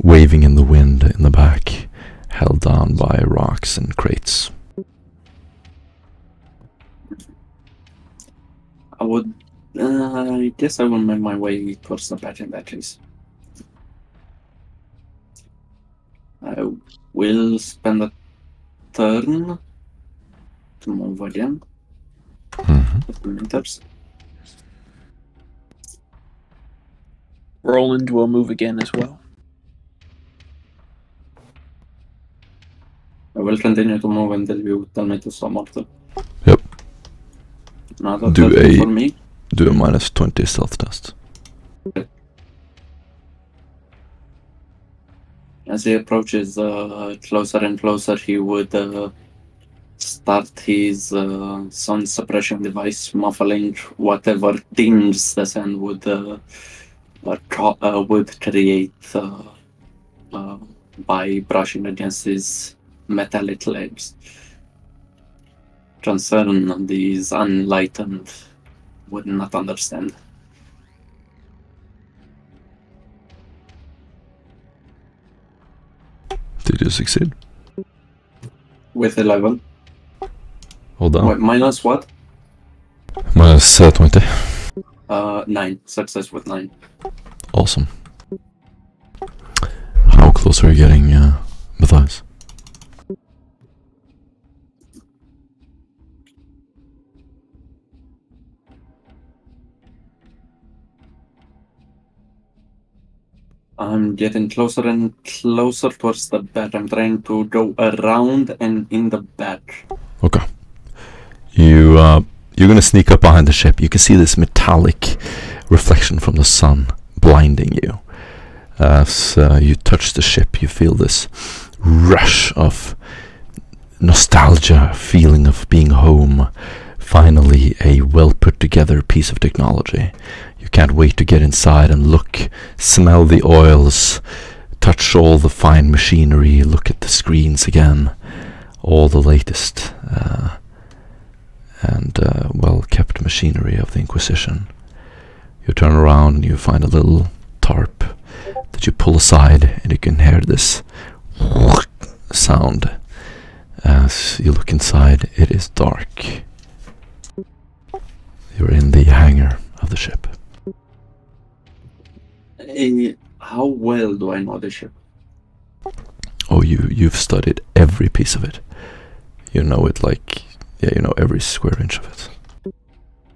waving in the wind in the back, held down by rocks and crates. I guess I will make my way towards the back in that case. I will spend a turn to move again. Meters. Roland will move again as well. I will continue to move until you tell me to stop after. Yep. Another Do turn for me. Do a -20 stealth test. As he approaches closer and closer, he would start his sound suppression device, muffling whatever dings the sound would create by brushing against his metallic legs. Concern these unenlightened would not understand. Did you succeed? With 11. Hold on. Wait, minus what? -20. 9. Success with 9. Awesome. How close are you getting, Matthias? I'm getting closer and closer towards the back. I'm trying to go around and in the back. Okay. You're gonna sneak up behind the ship. You can see this metallic reflection from the sun blinding you. As you touch the ship, you feel this rush of nostalgia, feeling of being home. Finally, a well put together piece of technology. You can't wait to get inside and look, smell the oils, touch all the fine machinery, look at the screens again, all the latest and well-kept machinery of the Inquisition. You turn around and you find a little tarp that you pull aside, and you can hear this sound. As you look inside, it is dark. You're in the hangar of the ship. How well do I know the ship? Oh, you've studied every piece of it. You know it like, yeah, you know every square inch of it.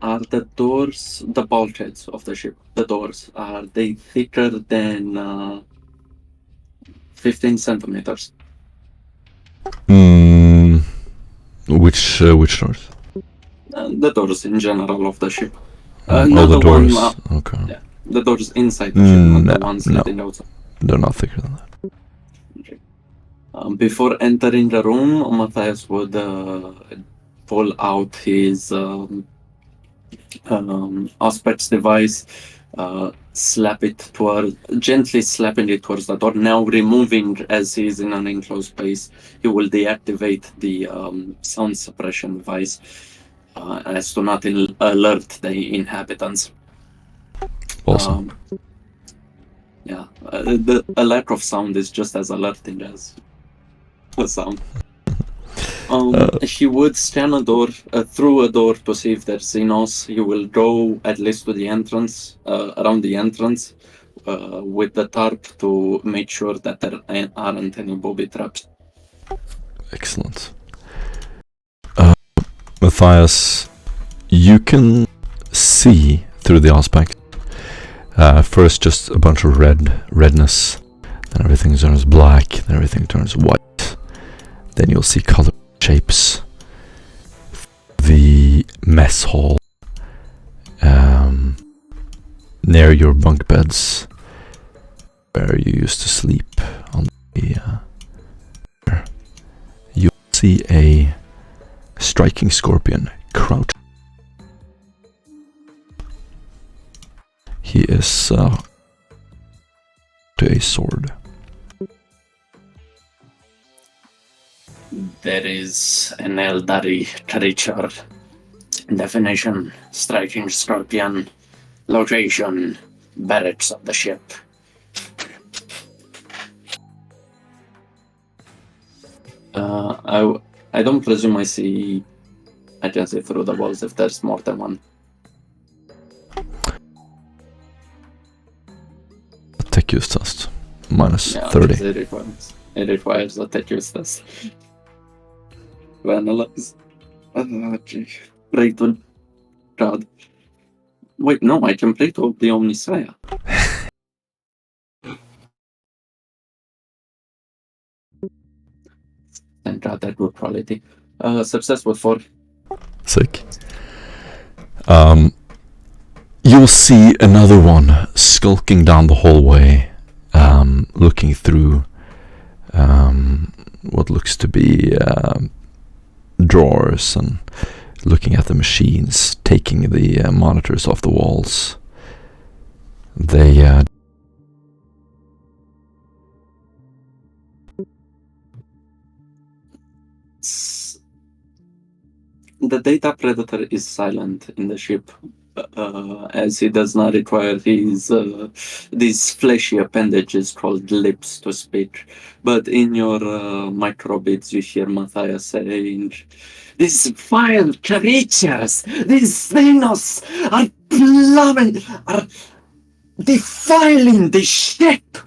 Are the doors, the bulkheads of the ship, the doors, are they thicker than 15 centimeters? Which doors? The doors in general of the ship. All Not the the doors. one, Okay. yeah, the doors inside the ship, not No, the ones no. leading outside. They're not thicker than that. Before entering the room, Matthias would pull out his Auspex device, gently slapping it towards the door. Now removing, as he is in an enclosed space, he will deactivate the sound suppression device as to not alert the inhabitants. Awesome. A lack of sound is just as alerting as the sound. He would scan a door, through a door, to see if there's Xenos. He will go at least to the entrance, around the entrance, with the tarp to make sure that there aren't any booby traps. Excellent. Matthias, you can see through the Auspex. First, just a bunch of redness. Then everything turns black. Then everything turns white. Then you'll see color shapes. The mess hall, near your bunk beds, where you used to sleep on the. You'll see a striking scorpion crouch. He is to a sword. There is an Eldari creature. Definition: striking scorpion. Location: barracks of the ship. I don't presume I can see through the walls if there's more than one. Tech use test. Minus 30. It requires a tech use test. To analyze. Pray to God. Wait, no, I can pray to the Omnisaya. Thank God, that good quality. Success with 4. Sick. You'll see another one skulking down the hallway, looking through what looks to be drawers and looking at the machines, taking the monitors off the walls. They the data predator is silent in the ship, as he does not require his these fleshy appendages called lips to speak. But in your microbits, you hear Matthias saying, "These vile creatures, these Xenos, are defiling the ship."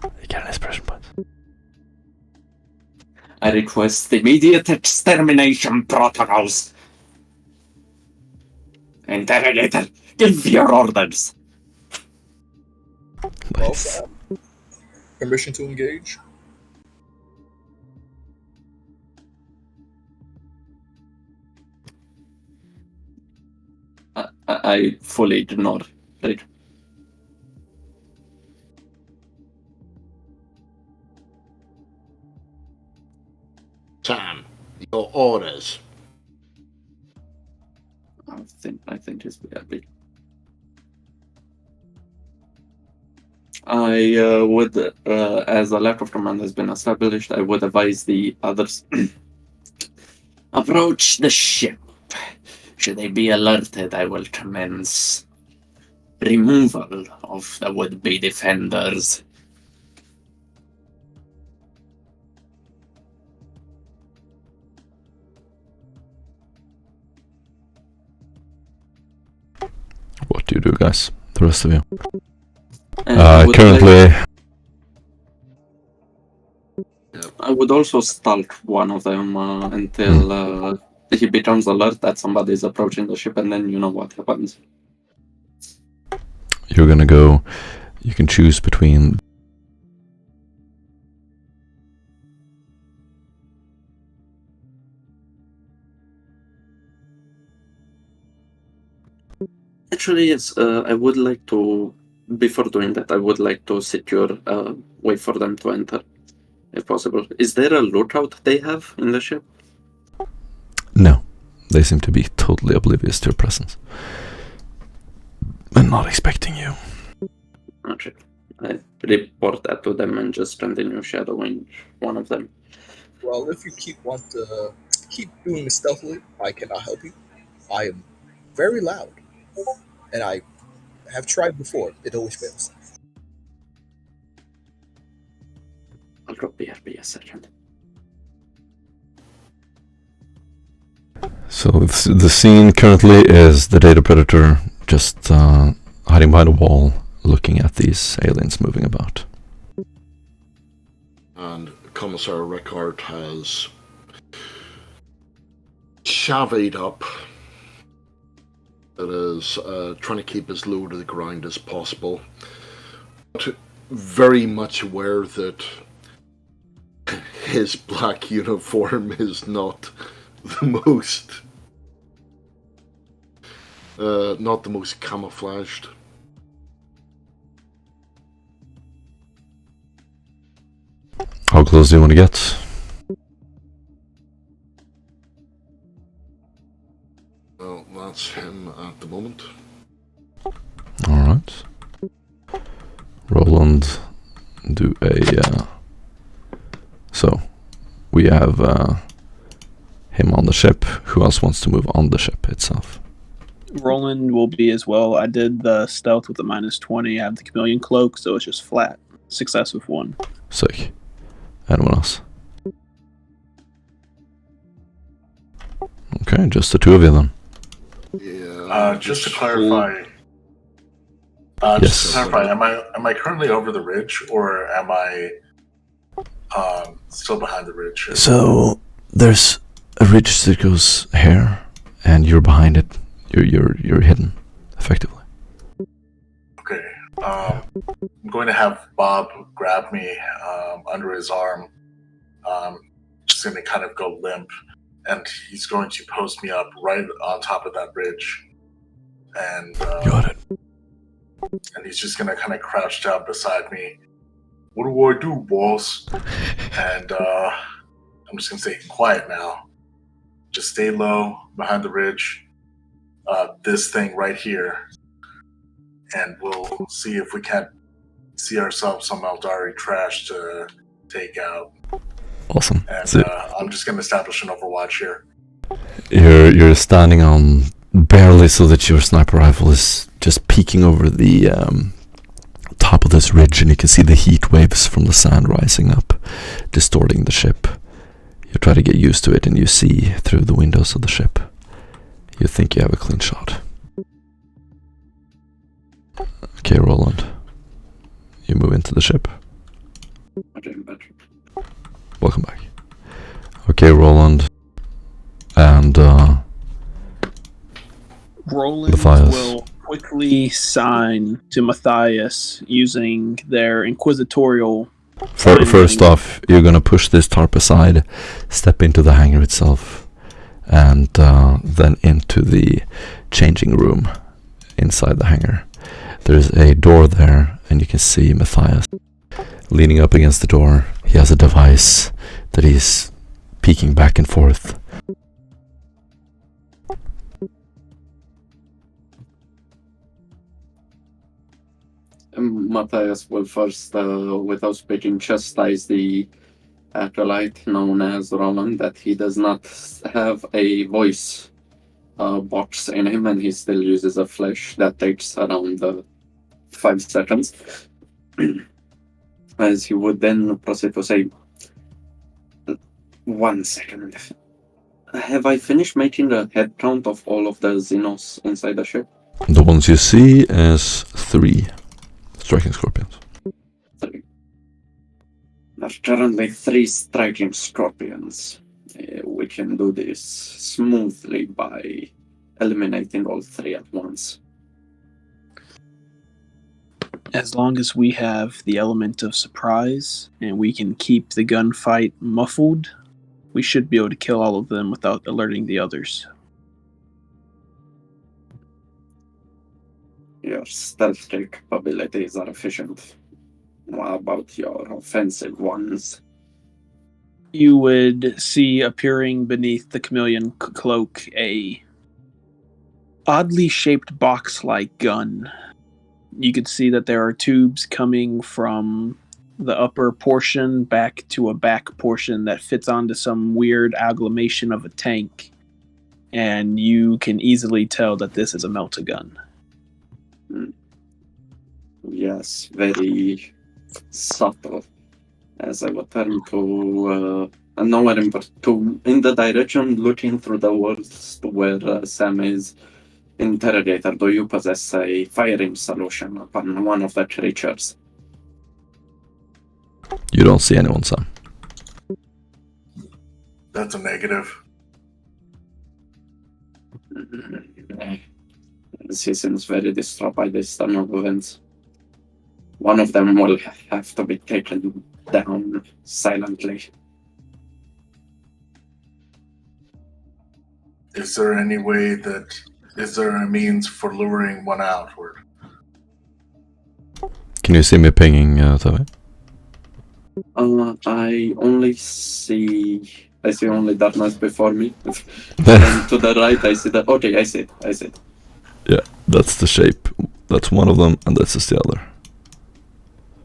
You get an expression point. I request immediate extermination protocols. Interrogator, give your orders. Nice. Permission to engage. I fully ignore it. Sam, your orders. I think it's happy. I would, as a lack of command has been established, I would advise the others approach the ship. Should they be alerted, I will commence removal of the would-be defenders. What do you do, guys? The rest of you. Currently, I would also start one of them until he becomes alert that somebody is approaching the ship, and then you know what happens. You're gonna go. You can choose between. Actually, yes, I would like to, before doing that, I would like to secure a way for them to enter, if possible. Is there a lookout they have in the ship? No, they seem to be totally oblivious to your presence. And not expecting you. Okay. I report that to them and just continue shadowing one of them. Well, if you want to keep doing this stealthily, I cannot help you. I am very loud, and I have tried before. It always fails. I'll drop BRB a second. So the scene currently is the data predator just hiding behind a wall, looking at these aliens moving about. And Commissar Rickard has chavied up. It is trying to keep as low to the ground as possible. But very much aware that his black uniform is not the most camouflaged. How close do you want to get? Well, that's him at the moment. Alright. Roland, do a... So, we have him on the ship. Who else wants to move on the ship itself? Roland will be as well. I did the stealth with the -20. I have the chameleon cloak, so it's just flat. Success with 1. Sick. Anyone else? Okay, just the two of you then. Yeah. Just to clarify. Yes. Just to clarify, am I currently over the ridge, or am I still behind the ridge? So there's a ridge that goes here, and you're behind it. You're hidden, effectively. Okay. I'm going to have Bob grab me under his arm. Just going to kind of go limp, and he's going to post me up right on top of that ridge. And Got it. And he's just going to kind of crouch down beside me. What do I do, boss? And I'm just going to say, quiet now. Just stay low behind the ridge. This thing right here. And we'll see if we can't see ourselves some Eldari trash to take out. Awesome. And So I'm just going to establish an overwatch here. you're standing on barely so that your sniper rifle is just peeking over the top of this ridge, and you can see the heat waves from the sand rising up, distorting the ship. You try to get used to it, and you see through the windows of the ship. You think you have a clean shot. Okay, Roland. You move into the ship. Welcome back. Okay, Roland. And Roland Matthias. will quickly sign to Matthias using their inquisitorial. First off, you're gonna push this tarp aside, step into the hangar itself, and then into the changing room inside the hangar. There's a door there, and you can see Matthias leaning up against the door. He has a device that he's peeking back and forth. Matthias will first, without speaking, chastise the acolyte known as Roland that he does not have a voice box in him, and he still uses a flash that takes around 5 seconds. As he would then proceed to say, 1 second. Have I finished making a head count of all of the Xenos inside the ship? The ones you see is 3 striking scorpions. 3. There's currently 3 striking scorpions. We can do this smoothly by eliminating all 3 at once. As long as we have the element of surprise and we can keep the gunfight muffled, we should be able to kill all of them without alerting the others. Your stealth capabilities are efficient. What about your offensive ones? You would see appearing beneath the chameleon cloak a oddly shaped box-like gun. You could see that there are tubes coming from the upper portion back to a back portion that fits onto some weird agglomeration of a tank, and you can easily tell that this is a melt-a-gun. Yes, very subtle. As I would turn to nowhere in the direction looking through the walls to where Sam is. Interrogator, do you possess a firing solution upon one of the creatures? You don't see anyone, Sam. That's a negative. He seems very distraught by this turn of events. One of them will have to be taken down silently. Is there a means for luring one outward? Can you see me pinging, Tove? I see only darkness before me. And to the right, I see that. Okay, I see it. Yeah, that's the shape. That's one of them, and that's just the other.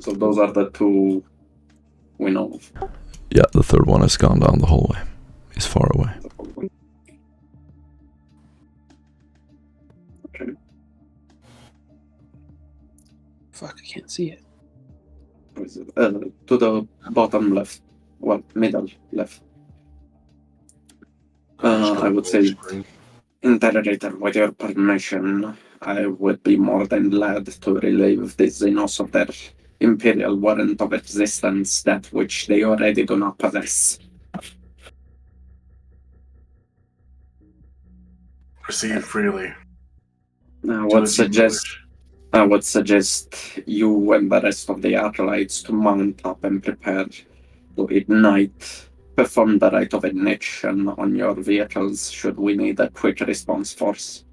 So those are the 2 we know of. Yeah, the third one has gone down the hallway. He's far away. Okay. Fuck, I can't see it. To the bottom left. Well, middle left. I would say, Interrogator, with your permission, I would be more than glad to relieve the Xenos of their Imperial warrant of existence, that which they already do not possess. Proceed freely. I would suggest you and the rest of the acolytes to mount up and prepare to ignite. Perform the rite of ignition on your vehicles should we need a quick response force.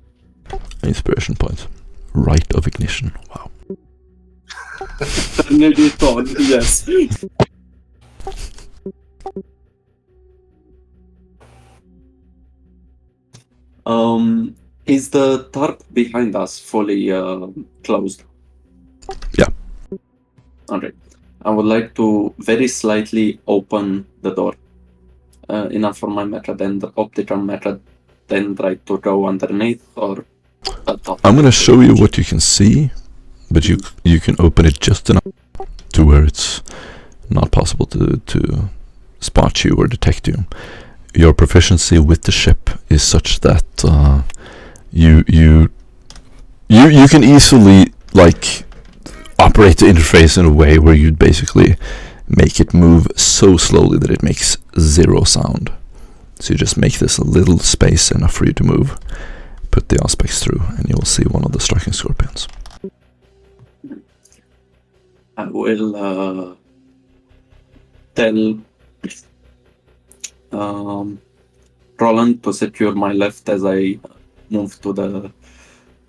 Inspiration point. Rite of ignition. Wow. Maybe thought, yes. Is the tarp behind us fully closed? Yeah. Okay. I would like to very slightly open the door. Enough for my method and optical method, then try to go underneath or atop. I'm gonna show you what you can see, but you can open it just enough to where it's not possible to spot you or detect you. Your proficiency with the ship is such that you can easily operate the interface in a way where you'd basically make it move so slowly that it makes 0 sound. So you just make this a little space enough for you to move, put the aspects through, and you will see one of the striking scorpions. I will tell Roland to secure my left as I move to the...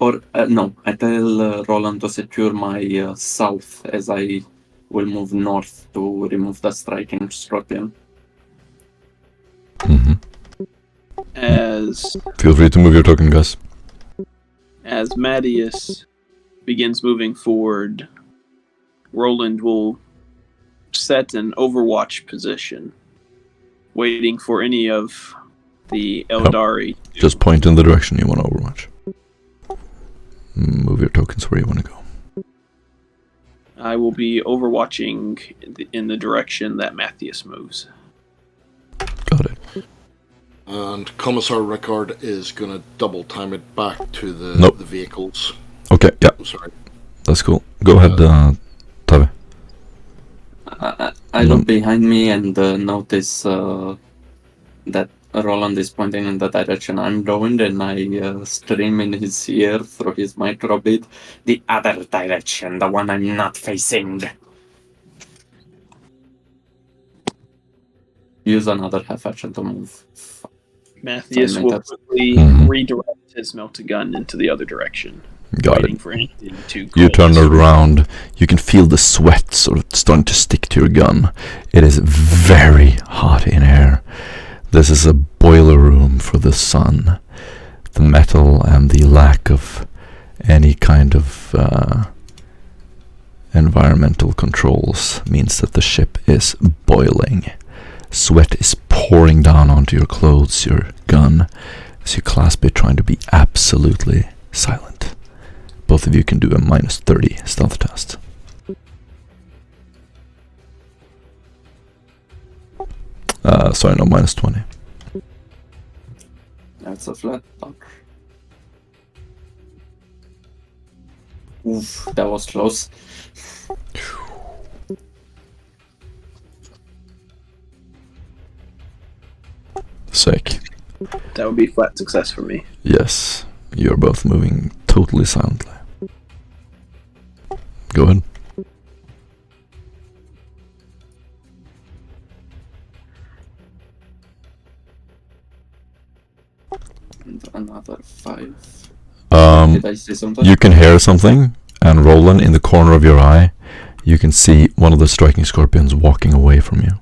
I tell Roland to secure my south as I will move north to remove the striking scorpion. Feel free to move your token, guys. As Mattias begins moving forward, Roland will set an overwatch position, waiting for any of the Eldari. Just point in the direction you want to overwatch. Move your tokens where you want to go. I will be overwatching in the direction that Matthias moves. Got it. And Commissar Rickard is going to double time it back to the, Nope. the vehicles. Okay, yeah, Oh, sorry. that's cool. Go ahead, Tavi. I look behind me and notice that Roland is pointing in the direction I'm going, and I scream in his ear through his microbit, "The other direction, the one I'm not facing." Use another half action to move. Matthias will quickly Mhm. redirect his melted gun into the other direction, Got waiting it. for anything to You cold. turn around. You can feel the sweat sort of starting to stick to your gun. It is very hot in here. This is a boiler room for the sun. The metal and the lack of any kind of environmental controls means that the ship is boiling. Sweat is pouring down onto your clothes, your gun, as you clasp it, trying to be absolutely silent. Both of you can do a -30 stealth test. Sorry, no, -20. That's a flat talk. Oof, that was close. Sick. That would be flat success for me. Yes, you're both moving totally silently. Go ahead. And another 5. Um, Did I see something? You can hear something, and Roland, in the corner of your eye, you can see one of the striking scorpions walking away from you.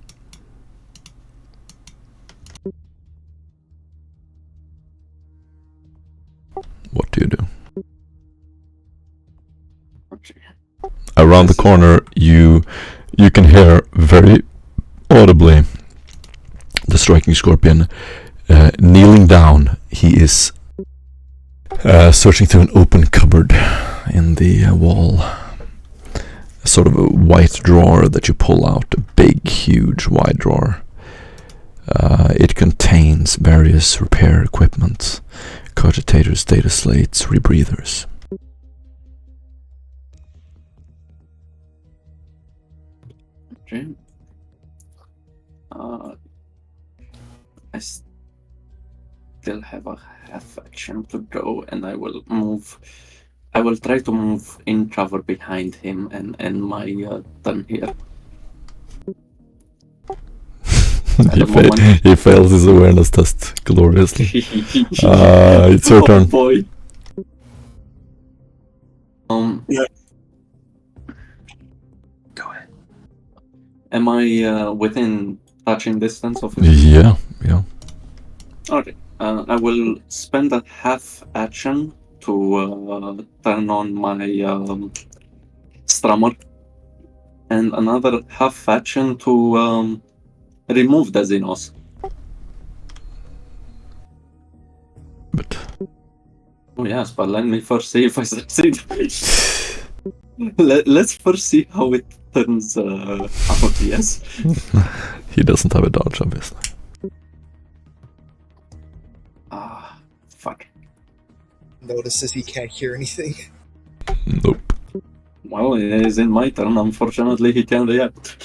What do you do? Okay. Around the corner, you can hear very audibly the striking scorpion kneeling down. He is searching through an open cupboard in the wall. Sort of a white drawer that you pull out, a big, huge, wide drawer. It contains various repair equipment, cogitators, data slates, rebreathers. Okay. I still have a half action to go, and I will move. I will try to move in cover behind him and end my turn here. He fails his awareness test gloriously. It's your turn. Boy. Yeah. Go ahead. Am I within touching distance of him? Yeah. Okay. I will spend a half action to turn on my strummer, and another half action to remove the Xenos. But Oh yes, but let me first see if I succeed. Let's first see how it turns out, yes? he doesn't have a dodge, obviously. Ah, fuck. Notices he can't hear anything. Nope. Well, it is in my turn. Unfortunately, he can't react.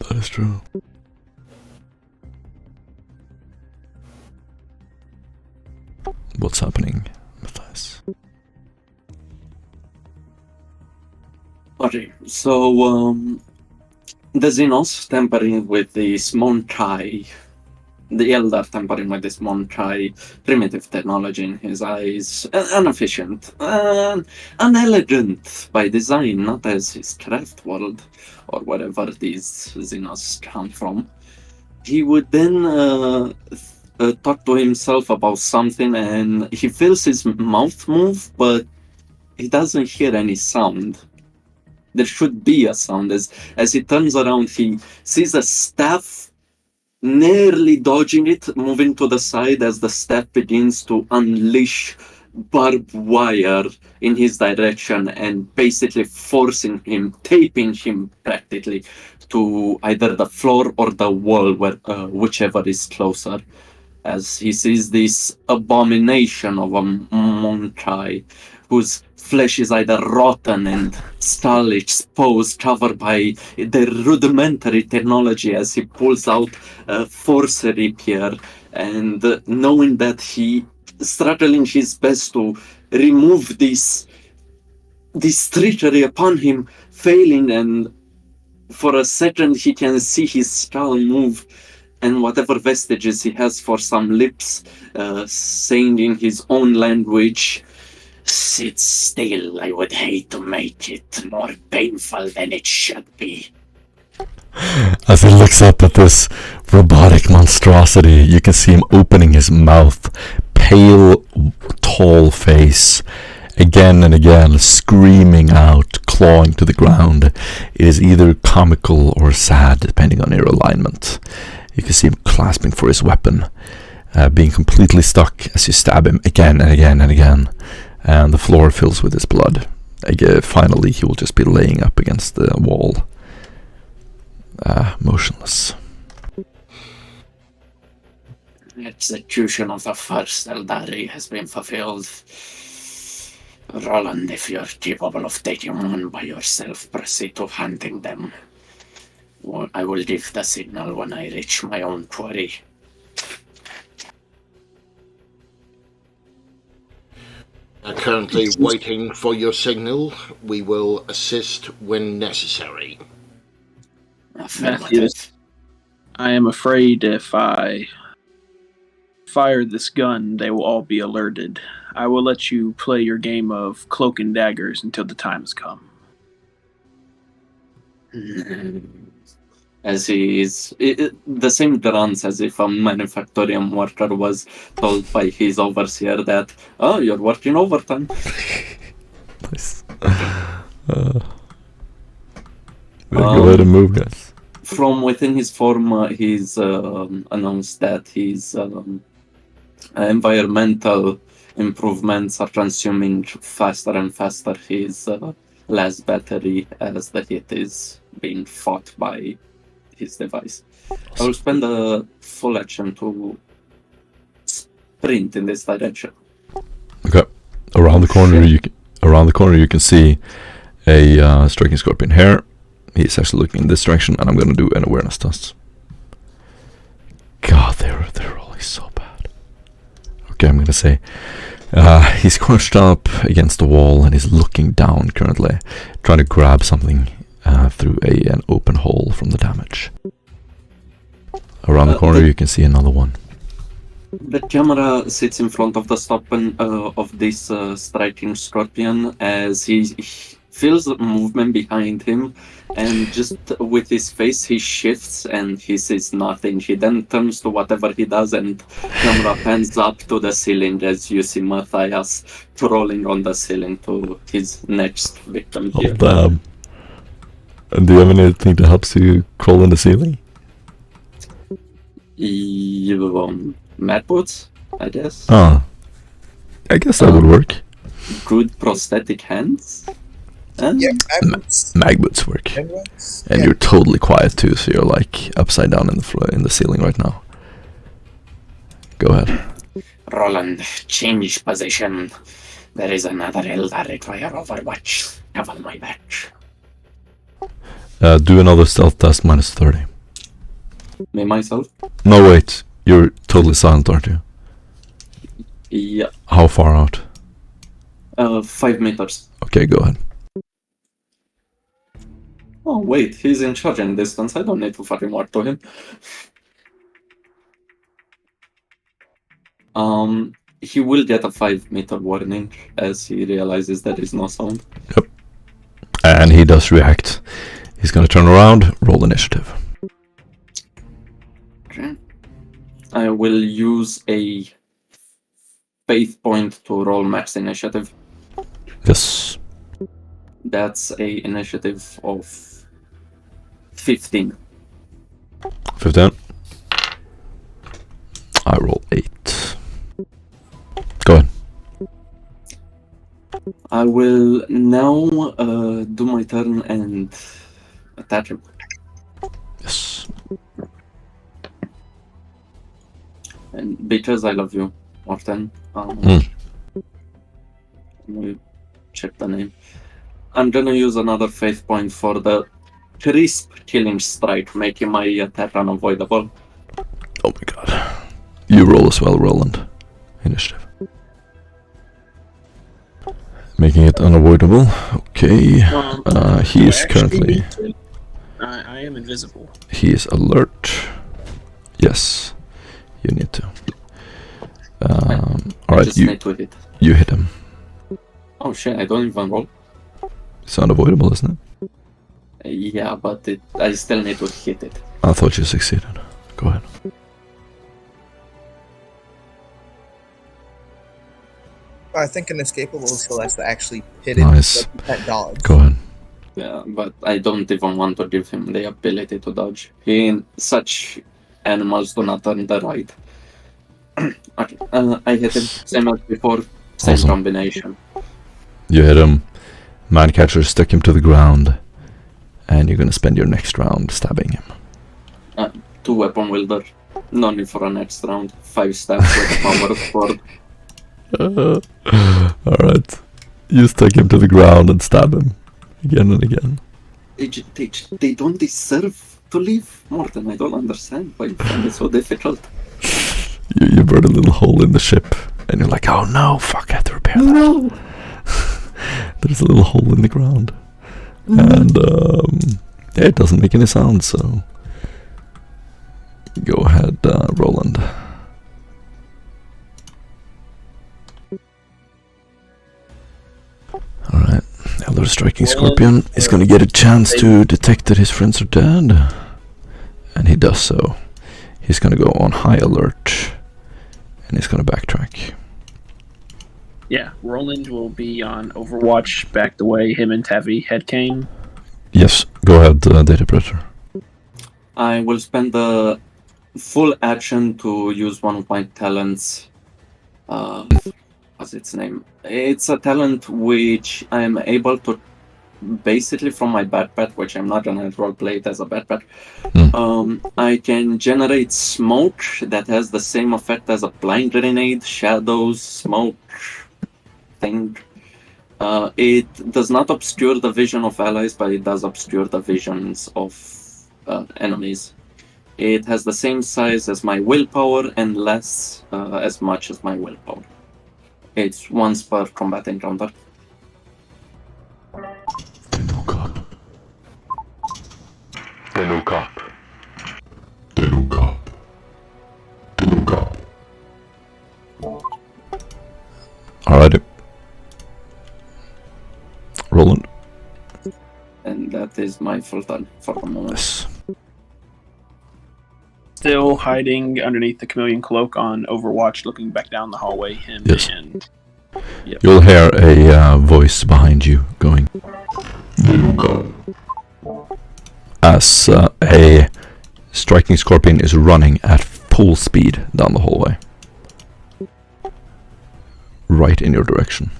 That is true. What's happening, Matthias? Okay, so the Xenos tampering with the Smonkai, the Eldar tampering with the Smonkai, primitive technology in his eyes, inefficient, unelegant by design, not as his craft world or wherever these Xenos come from. He would then talk to himself about something, and he feels his mouth move, but he doesn't hear any sound. There should be a sound. As he turns around, he sees a staff nearly dodging it, moving to the side as the step begins to unleash barbed wire in his direction and basically forcing him, taping him practically to either the floor or the wall, whichever is closer. As he sees this abomination of a Monkai, whose flesh is either rotten and skull exposed, covered by the rudimentary technology, as he pulls out a force rapier, and knowing that he struggling his best to remove this treachery upon him, failing, and for a second he can see his skull move and whatever vestiges he has for some lips, saying in his own language, "Sit still, I would hate to make it more painful than it should be." As he looks up at this robotic monstrosity, you can see him opening his mouth, pale, tall face, again and again, screaming out, clawing to the ground. It is either comical or sad, depending on your alignment. You can see him clasping for his weapon, being completely stuck as you stab him again and again and again, and the floor fills with his blood. Finally, he will just be laying up against the wall, motionless. Execution of the first Eldari has been fulfilled. Roland, if you're capable of taking one by yourself, proceed to hunting them. I will give the signal when I reach my own quarry. Currently waiting for your signal. We will assist when necessary. Matthews, I am afraid if I fire this gun, they will all be alerted. I will let you play your game of cloak and daggers until the time has come. As he is the same grunts as if a manufacturing worker was told by his overseer that, "Oh, you're working overtime." Nice. Go ahead and move, guys. From within his form, he's announced that his environmental improvements are consuming faster and faster his last battery as the heat is being fought by his device. I will spend a full action to sprint in this direction. Okay. Around the corner, you can see a striking scorpion here. He's actually looking in this direction, and I'm going to do an awareness test. God, they're rolling so bad. Okay, I'm going to say he's crouched up against the wall, and he's looking down currently, trying to grab something through an open hole from the damage. Around the corner, you can see another one. The camera sits in front of the stopper of this striking scorpion as he feels movement behind him, and just with his face he shifts and he sees nothing. He then turns to whatever he does, and camera pans up to the ceiling as you see Matthias crawling on the ceiling to his next victim here. Oh, damn. And do you have anything that helps you crawl in the ceiling? Mad boots, I guess. Oh. I guess that would work. Good prosthetic hands. And Yeah, magboots. Mag boots work. And And you're totally quiet too, so you're like upside down in the floor, in the ceiling right now. Go ahead. Roland, change position. There is another Eldar require Overwatch. Cover my back. Do another stealth test minus 30. Me, myself? No, wait. You're totally silent, aren't you? Yeah. How far out? 5 meters. Okay, go ahead. Oh, wait, he's in charging distance. I don't need to fucking walk to him. He will get a 5-meter warning as he realizes there is no sound. Yep. And he does react. He's gonna turn around, roll initiative. Okay. I will use a faith point to roll max initiative. Yes. That's a initiative of 15. 15. I roll 8. Go ahead. I will now do my turn and attack him. Yes. And because I love you, Morten, Mm. let me check the name. I'm gonna use another faith point for the crisp killing strike, making my attack unavoidable. Oh my god. You roll as well, Roland. Initiative. Making it unavoidable. Okay. He is currently... I am invisible. He is alert. Yes. You need to. Alright, Need to hit. you hit him. Oh shit, I don't even roll. It's unavoidable, isn't it? Yeah, but I still need to hit it. I thought you succeeded. Go ahead. I think an escapable skill has to actually hit it. Nice. That dodge. Go ahead. Yeah, but I don't even want to give him the ability to dodge. Such animals do not earn the right. Okay, I hit him, same as before, same Awesome. combination. You hit him. Mancatcher stuck him to the ground. And you're gonna spend your next round stabbing him. 2 weapon wielder, no need for a next round. 5 stabs with power sword. Alright. You stuck him to the ground and stab him. Again and again. They don't deserve to live more than I don't understand why you find it so difficult. You burn a little hole in the ship. And you're like, oh no, fuck, I have to repair that. No! There's a little hole in the ground. And yeah, it doesn't make any sound, so go ahead, Roland. Alright, Elder Striking Scorpion is gonna get a chance to detect that his friends are dead. And he does so. He's gonna go on high alert. And he's gonna backtrack. Yeah, Roland will be on Overwatch, backed away. Him and Tavi head cane. Yes, go ahead, Data Predator. I will spend the full action to use one of my talents. What's its name? It's a talent which I am able to, basically from my backpack, which I'm not gonna roleplay it as a backpack. I can generate smoke that has the same effect as a blind grenade, shadows, smoke thing. It does not obscure the vision of allies, but it does obscure the visions of enemies. It has the same size as my willpower and less as much as my willpower. It's once per combat encounter. The new cop. The new cop. The new cop. The new cop. Alrighty. Roland. And that is my full turn for the moment. Yes. Still hiding underneath the chameleon cloak on Overwatch, looking back down the hallway. Him Yes. and You'll hear a voice behind you going. The new cop. As a striking scorpion is running at full speed down the hallway. Right in your direction.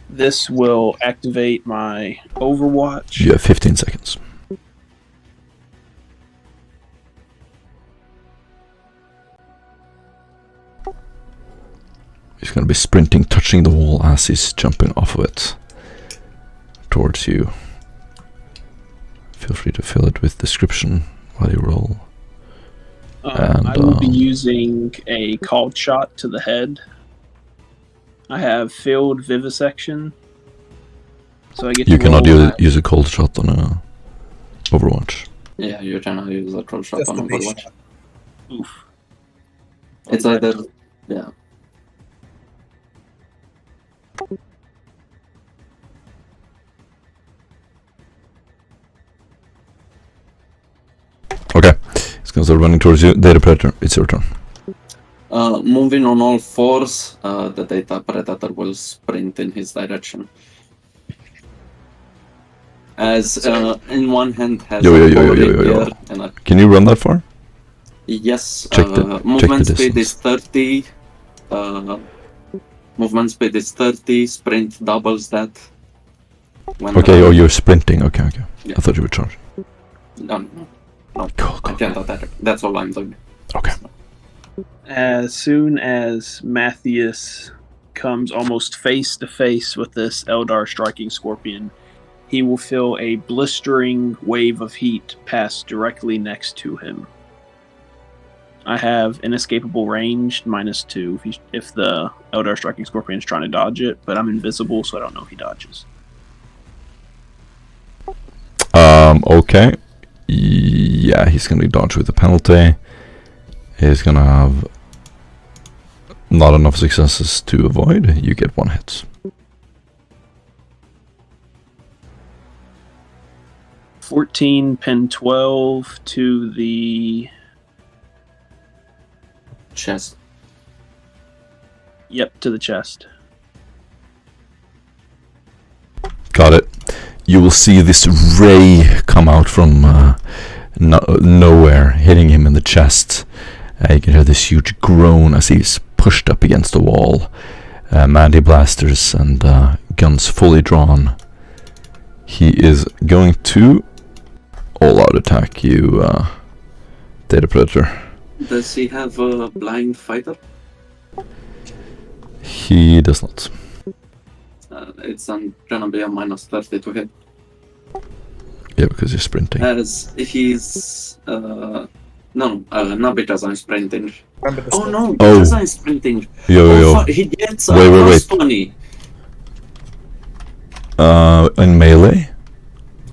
this will activate my Overwatch. You have 15 seconds. He's gonna be sprinting, touching the wall as he's jumping off of it towards you. Feel free to fill it with description while you roll. I will be using a called shot to the head. I have filled vivisection, so I get. You to cannot roll use a cold shot on a Overwatch. Yeah, you cannot use a cold shot Just on the base Overwatch. shot. Oof. It's either, yeah. Okay, he's gonna start running towards you. Data Predator, it's your turn. Moving on all fours, the Data Predator will sprint in his direction. As in one hand has Yo. here, and Can you run that far? yes, Check the movement speed is distance. 30. Movement speed is 30. Sprint doubles that. When Okay, you're sprinting. Okay. Yeah. I thought you were charging. No. Cool. I can't attack. That's all I'm doing. Okay. As soon as Matthias comes almost face to face with this Eldar striking scorpion, he will feel a blistering wave of heat pass directly next to him. I have inescapable range -2 if the Eldar striking scorpion is trying to dodge it, but I'm invisible, so I don't know if he dodges. Okay. Yeah, he's gonna dodge with a penalty. He's gonna have not enough successes to avoid. You get 1 hit. 14, pin 12 to the... Chest. Yep, to the chest. Got it. You will see this ray come out from nowhere, hitting him in the chest. You can hear this huge groan as he's pushed up against the wall. Mandy blasters and guns fully drawn. He is going to all-out attack you, Data Predator. Does he have a blind fighter? He does not. It's gonna be a -30 to hit. Yeah, because you're sprinting. As he's not because I'm sprinting. Remember the Oh no, Oh. because I'm sprinting. Yo. He gets Wait. +20. In melee?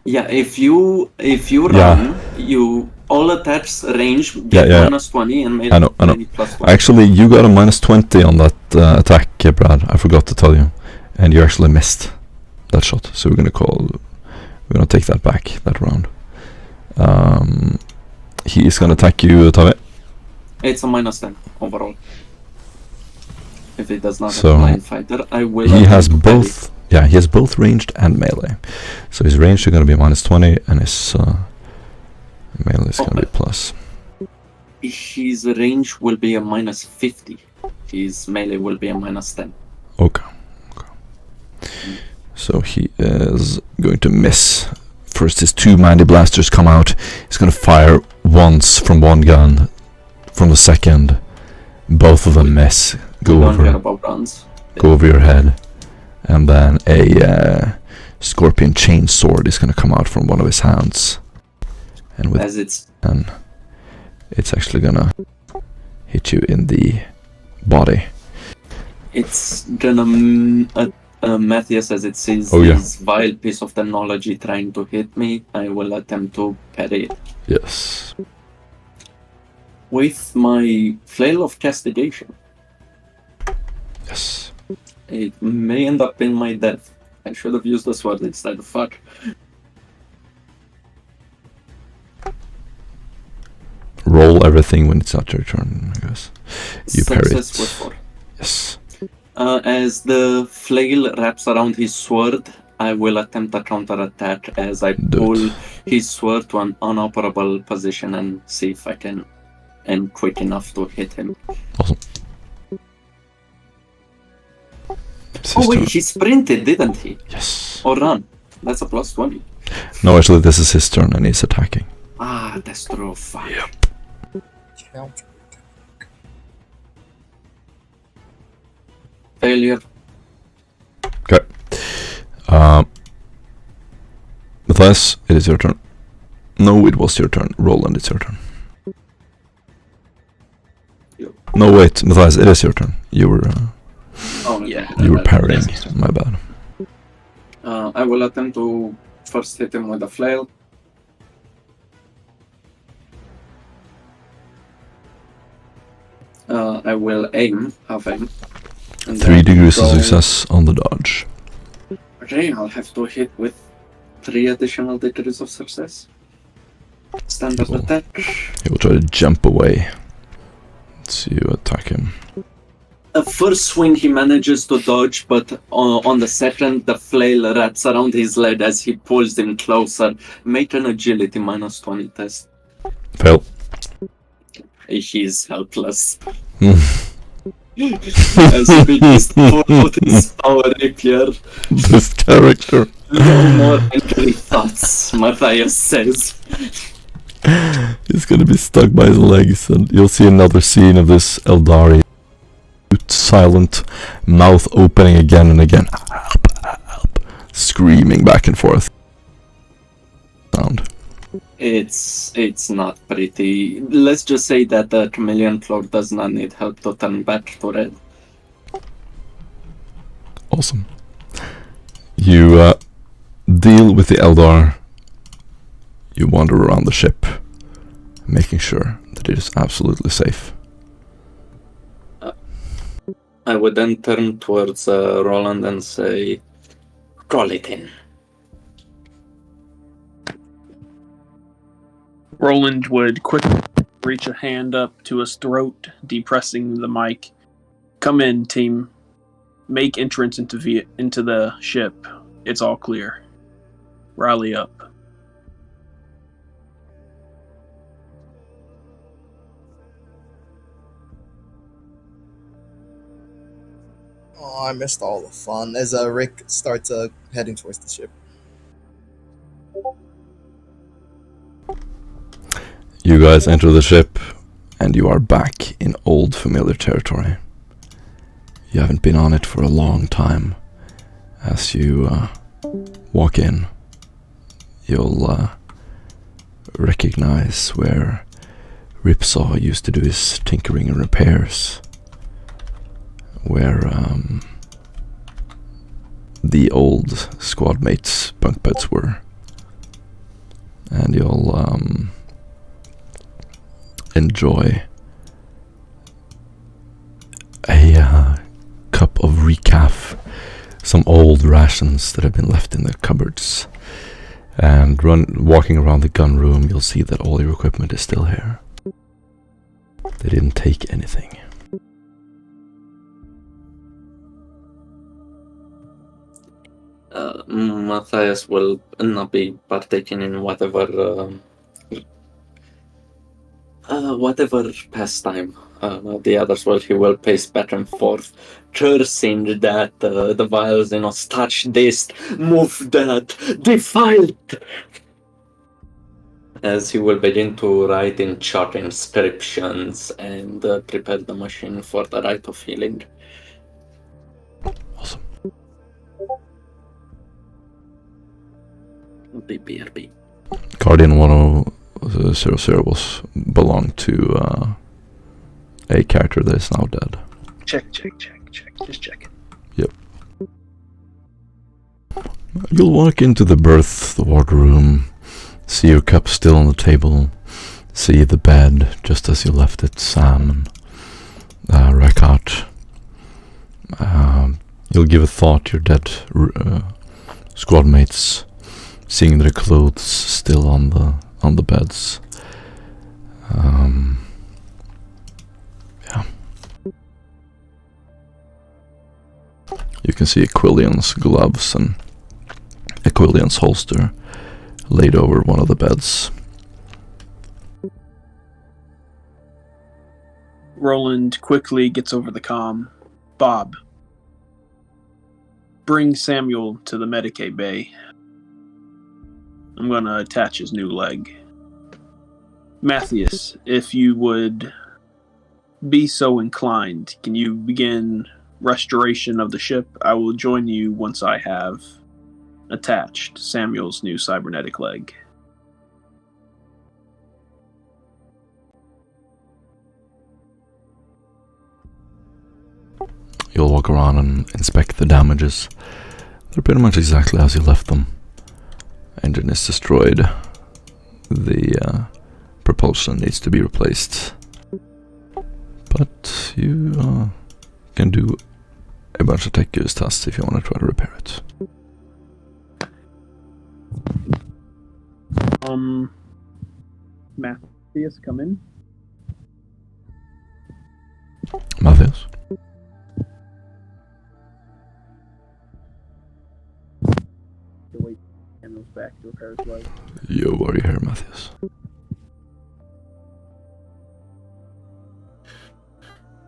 Yeah, if you Yeah. run, you all attacks range get Yeah. -20 and melee I know. +20. Actually, you got a -20 on that attack, Brad. I forgot to tell you, and you actually missed that shot. So we're gonna take that back that round. He is gonna attack you, Tave. It's a -10 overall. If he does not So, have blind fighter, I will. He has attempt to both. Yeah, he has both ranged and melee. So his ranged are gonna be -20, and his melee is gonna be plus. His range will be a -50. His melee will be a -10. Okay. So he is going to miss. First, his 2 Mandy blasters come out. He's gonna fire once from one gun. From the second, both of them miss. Go Don't care over. about guns. Go over your head. And then a scorpion chain sword is gonna come out from one of his hands. And with As it's it's actually gonna hit you in the body. gonna Matthias, as it sees Oh, yeah. this vile piece of technology trying to hit me, I will attempt to parry it Yes. with my flail of castigation. Yes. It may end up in my death. I should have used the sword instead. Fuck. Roll everything when it's not your turn, I guess. You parry Success it. with 4. Yes. As the flail wraps around his sword, I will attempt a counterattack as I Do pull it. his sword to an unoperable position and see if I can am quick enough to hit him. Awesome. It's Oh his wait, turn. he sprinted, didn't he? Yes. Or run. That's a +20. No, actually, this is his turn and he's attacking. Ah, that's true. Fuck. Count. Failure. Okay. Matthias, it is your turn. No, it was your turn. Roland, it's your turn. Yep. No, wait, Matthias, it is your turn. You were Yeah. parrying. My bad. I will attempt to first hit him with a flail. I will half aim. And 3 then degrees of go- success on the dodge. Okay, I'll have to hit with 3 additional degrees of success. Standard Cool. attack. He will try to jump away. So you attack him. First swing he manages to dodge, but on the second, the flail wraps around his leg as he pulls him closer. Make an agility -20 test. Fail. He's helpless. As he begins to pull out his power rapier. This character. No more angry thoughts, Matthias says. He's gonna be stuck by his legs, and you'll see another scene of this Eldari silent mouth opening again and again, help, help, screaming back and forth. Sound. It's not pretty. Let's just say that the chameleon cloak does not need help to turn back to red. Awesome. You deal with the Eldar. You wander around the ship, making sure that it is absolutely safe. I would then turn towards Roland and say, "Call it in." Roland would quickly reach a hand up to his throat, depressing the mic. "Come in, team. Make entrance into the ship. It's all clear. Rally up." Oh, I missed all the fun as Rick starts heading towards the ship. You guys enter the ship, and you are back in old familiar territory. You haven't been on it for a long time. As you walk in, you'll recognize where Ripsaw used to do his tinkering and repairs, where the old squad mates' bunk beds were. And you'll enjoy a cup of recaf, some old rations that have been left in the cupboards, and walking around the gun room, you'll see that all your equipment is still here. They didn't take anything. Matthias will not be partaking in whatever pastime the others will. He will pace back and forth, cursing that the vials touch this, move that, defiled. As he will begin to write in chalk inscriptions and prepare the machine for the rite of healing. Awesome. BRB. Guardian 1000 belonged to a character that is now dead. Check. Just check it. Yep. You'll walk into the berth, the wardroom, see your cup still on the table, see the bed just as you left it, Sam and Rakat. You'll give a thought to your dead squad mates, seeing their clothes still on the beds. Yeah. You can see Aquilion's gloves and Aquilion's holster laid over one of the beds. Roland quickly gets over the comm. "Bob, bring Samuel to the Medicaid bay. I'm going to attach his new leg. Matthias, if you would be so inclined, can you begin restoration of the ship? I will join you once I have attached Samuel's new cybernetic leg." You'll walk around and inspect the damages. They're pretty much exactly as you left them. Engine is destroyed. The propulsion needs to be replaced. But you can do a bunch of tech use tests if you want to try to repair it. Matthias, come in. Matthias? And goes back to her as well. Yo, are you here, Matthias?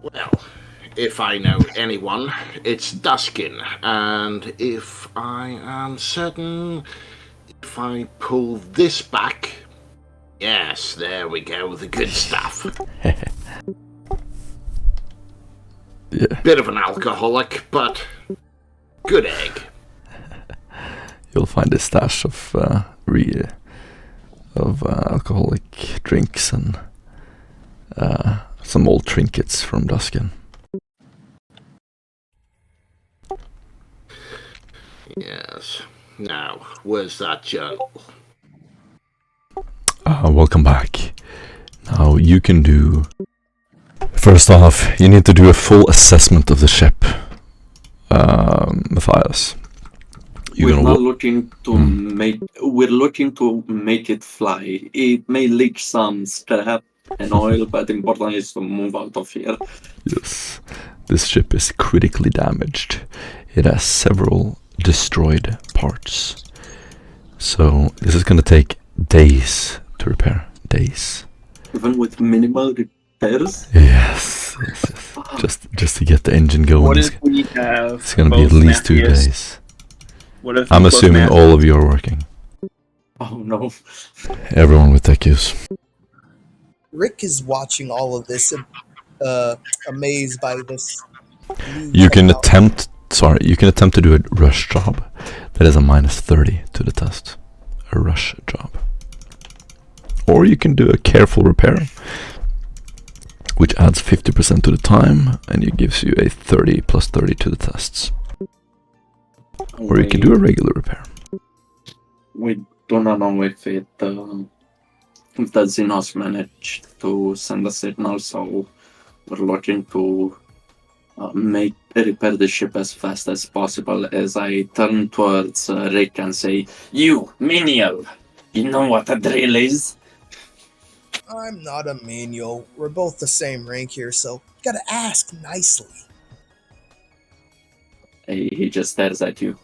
Well, if I know anyone, it's Duskin, and if I am certain, if I pull this back, yes, there we go, the good stuff. Yeah. Bit of an alcoholic, but good egg. You'll find a stash of alcoholic drinks and some old trinkets from Duskin. Yes. Now, where's that journal? Welcome back. Now you can do... First off, you need to do a full assessment of the ship, Matthias. We're looking to make it fly. It may leak some scrap and oil, but important is to move out of here. Yes, this ship is critically damaged. It has several destroyed parts. So this is going to take days to repair. Days. Even with minimal repairs? Yes. Just to get the engine going. What if we have It's going to be at least 2 days. What if I'm assuming all of you are working. Oh no. Everyone with tech use. Rick is watching all of this, amazed by this. You can attempt to do a rush job. That is a -30 to the test. A rush job. Or you can do a careful repair, which adds 50% to the time, and it gives you a 30 plus 30 to the tests. Or you can do a regular repair. We do not know if the Xenos managed to send a signal, so we're looking to repair the ship as fast as possible. As I turn towards Rick and say, "You, menial, you know what a drill is?" I'm not a menial. We're both the same rank here, so you gotta ask nicely. He just stares at you.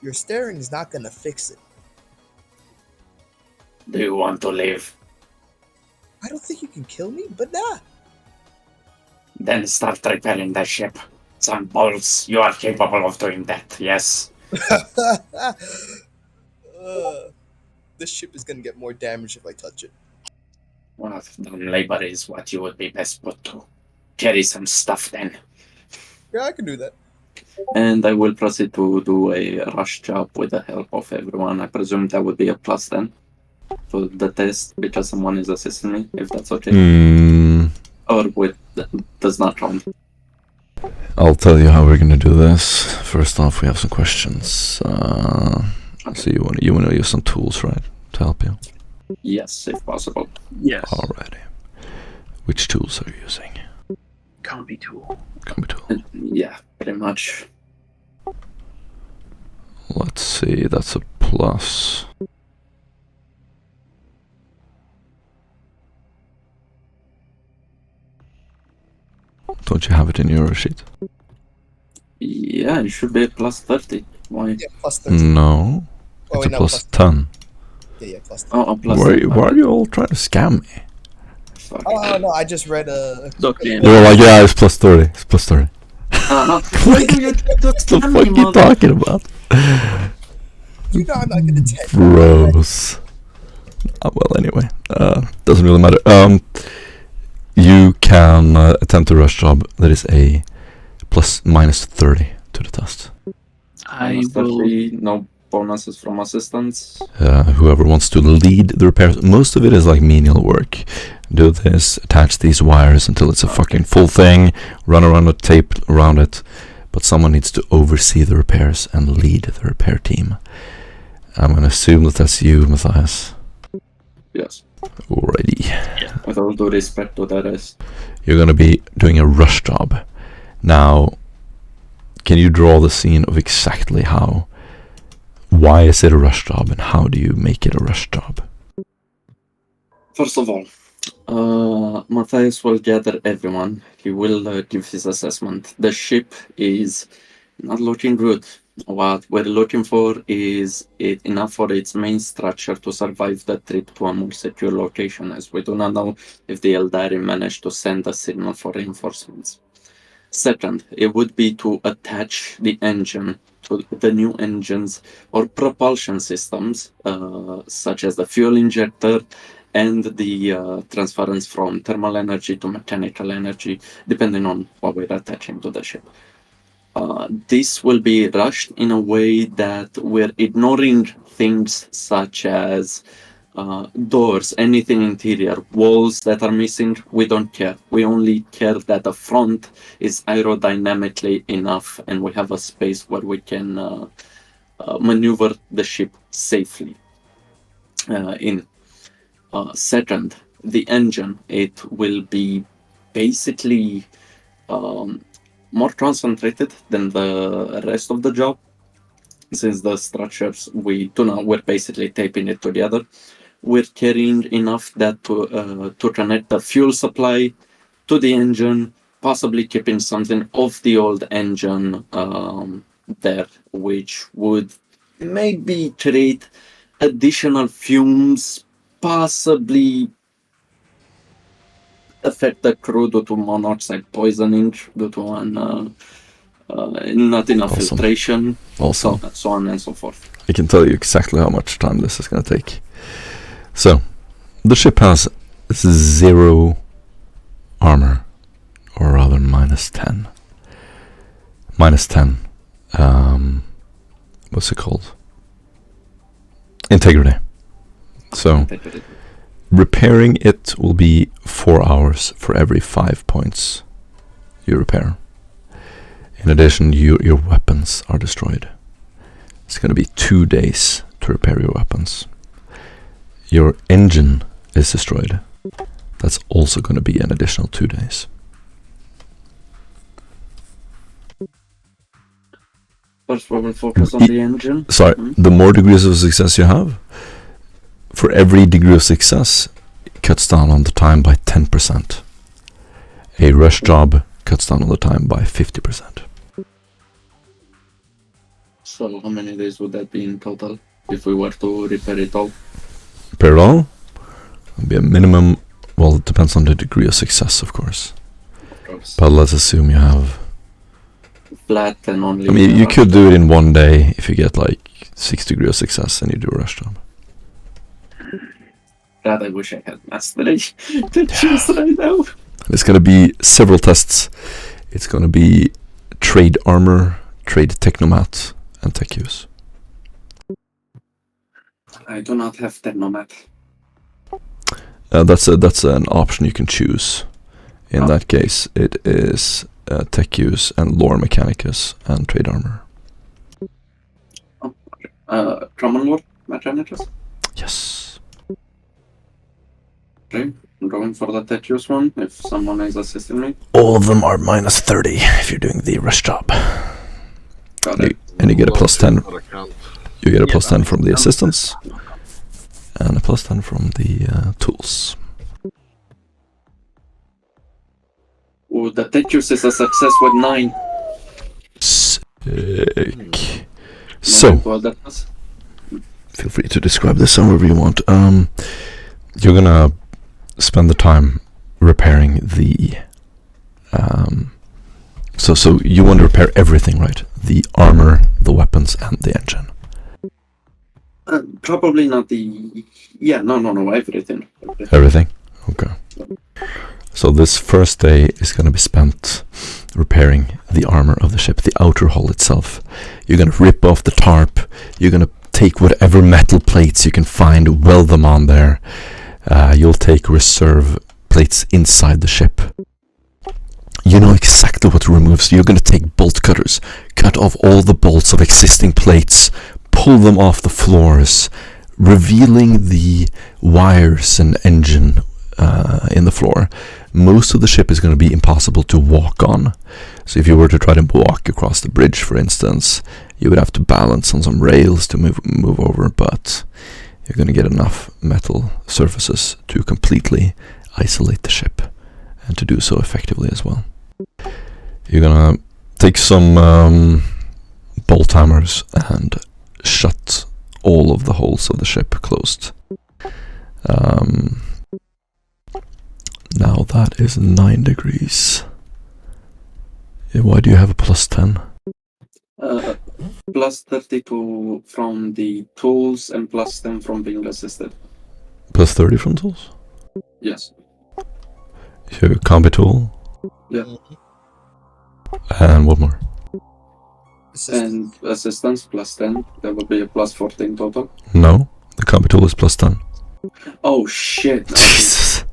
Your staring is not gonna fix it. Do you want to live? I don't think you can kill me, but nah. Then start repairing the ship. Some bolts. You are capable of doing that, yes? This ship is gonna get more damage if I touch it. Well, dumb labor is what you would be best put to. Carry some stuff then. Yeah, I can do that. And I will proceed to do a rush job with the help of everyone. I presume that would be a plus then for the test because someone is assisting me, if that's okay. Or with does not count. I'll tell you how we're gonna do this. First off, we have some questions. So you want to use some tools, right, to help you? Yes, if possible. Yes. Alrighty. Which tools are you using? Combi tool. Combi tool. Yeah, pretty much. Let's see. That's a plus. Don't you have it in your sheet? Yeah, it should be a plus 30. Why? Yeah, plus 30. No. It's a plus 10. Yeah, plus 10. Oh, a plus Why 10. are you all trying to scam me? Fuck. Oh, no, I just read a... Okay. They were like, yeah, it's plus 30. It's plus 30. Why do you What the fuck are you talking about? You know I'm not gonna tell you. Gross. Well, anyway. Doesn't really matter. You can attempt a rush job that is a -30 to the test. I will... No bonuses from assistants. Whoever wants to lead the repairs, most of it is like menial work. Do this, attach these wires until it's a fucking full thing, run around with tape around it, but someone needs to oversee the repairs and lead the repair team. I'm gonna assume that that's you, Matthias. Yes. Alrighty. With all due respect to the rest. You're gonna be doing a rush job. Now, can you draw the scene of exactly why is it a rush job and how do you make it a rush job? First of all, Matthias will gather everyone. He will give his assessment. The ship is not looking good. What we're looking for is enough for its main structure to survive the trip to a more secure location, as we do not know if the Eldari managed to send a signal for reinforcements. Second, it would be to attach the engine to the new engines or propulsion systems, such as the fuel injector and the transference from thermal energy to mechanical energy, depending on what we're attaching to the ship. This will be rushed in a way that we're ignoring things such as doors, anything interior, walls that are missing. We don't care. We only care that the front is aerodynamically enough and we have a space where we can maneuver the ship safely in. Second, the engine, it will be basically more concentrated than the rest of the job, since the structures we're basically taping it together. We're carrying enough that to connect the fuel supply to the engine, possibly keeping something of the old engine there, which would maybe create additional fumes, possibly affect the crew due to monoxide poisoning, due to not enough Awesome. filtration, Awesome. so on and so forth. I can tell you exactly how much time this is going to take. So, the ship has 0 armor, or rather -10. -10. What's it called? Integrity. So, repairing it will be 4 hours for every 5 points you repair. In addition, your weapons are destroyed. It's going to be 2 days to repair your weapons. Your engine is destroyed. That's also going to be an additional 2 days. First, we will focus on the engine. Sorry, the more degrees of success you have, for every degree of success, it cuts down on the time by 10%. A rush job cuts down on the time by 50%. So how many days would that be in total if we were to repair it all? Repair it all? It'll be a minimum, well, it depends on the degree of success, of course. But let's assume you have... Flat and only... I mean, you could do it in 1 day if you get like 6 degrees of success and you do a rush job. God, I wish I had mastery to choose right now. It's going to be several tests. It's going to be trade armor, trade technomat, and tech use. I do not have Technomat. That's an option you can choose. In that case, it is tech use and lore mechanicus and trade armor. Common lore mechanicus? Yes. Okay, I'm going for the tech use one if someone is assisting me. All of them are -30 if you're doing the rush job. Got it. And you get a +10. But I can't. You get a +10 from the assistance and a +10 from the tools. Ooh, the tech use is a success with 9. Sick. So, Well, that was... feel free to describe this however you want. You're gonna spend the time repairing the... So you want to repair everything, right? The armor, the weapons, and the engine. Probably not the... Yeah, no, everything. Everything? Okay. So this first day is going to be spent repairing the armor of the ship, the outer hull itself. You're going to rip off the tarp. You're going to take whatever metal plates you can find, weld them on there. You'll take reserve plates inside the ship. You know exactly what to remove, so you're going to take bolt cutters, cut off all the bolts of existing plates, pull them off the floors, revealing the wires and engine in the floor. Most of the ship is going to be impossible to walk on. So if you were to try to walk across the bridge, for instance, you would have to balance on some rails to move over, but you're going to get enough metal surfaces to completely isolate the ship, and to do so effectively as well. You're going to take some bolt hammers and shut all of the holes of the ship closed. Now that is 9 degrees. Why do you have a +10? Plus 32 from the tools and plus 10 from being assisted. +30 from tools? Yes. Your combi tool? Yeah. And what more? And assistance plus 10. That would be a plus 14 total. No, the combi tool is +10. Oh shit. Jesus.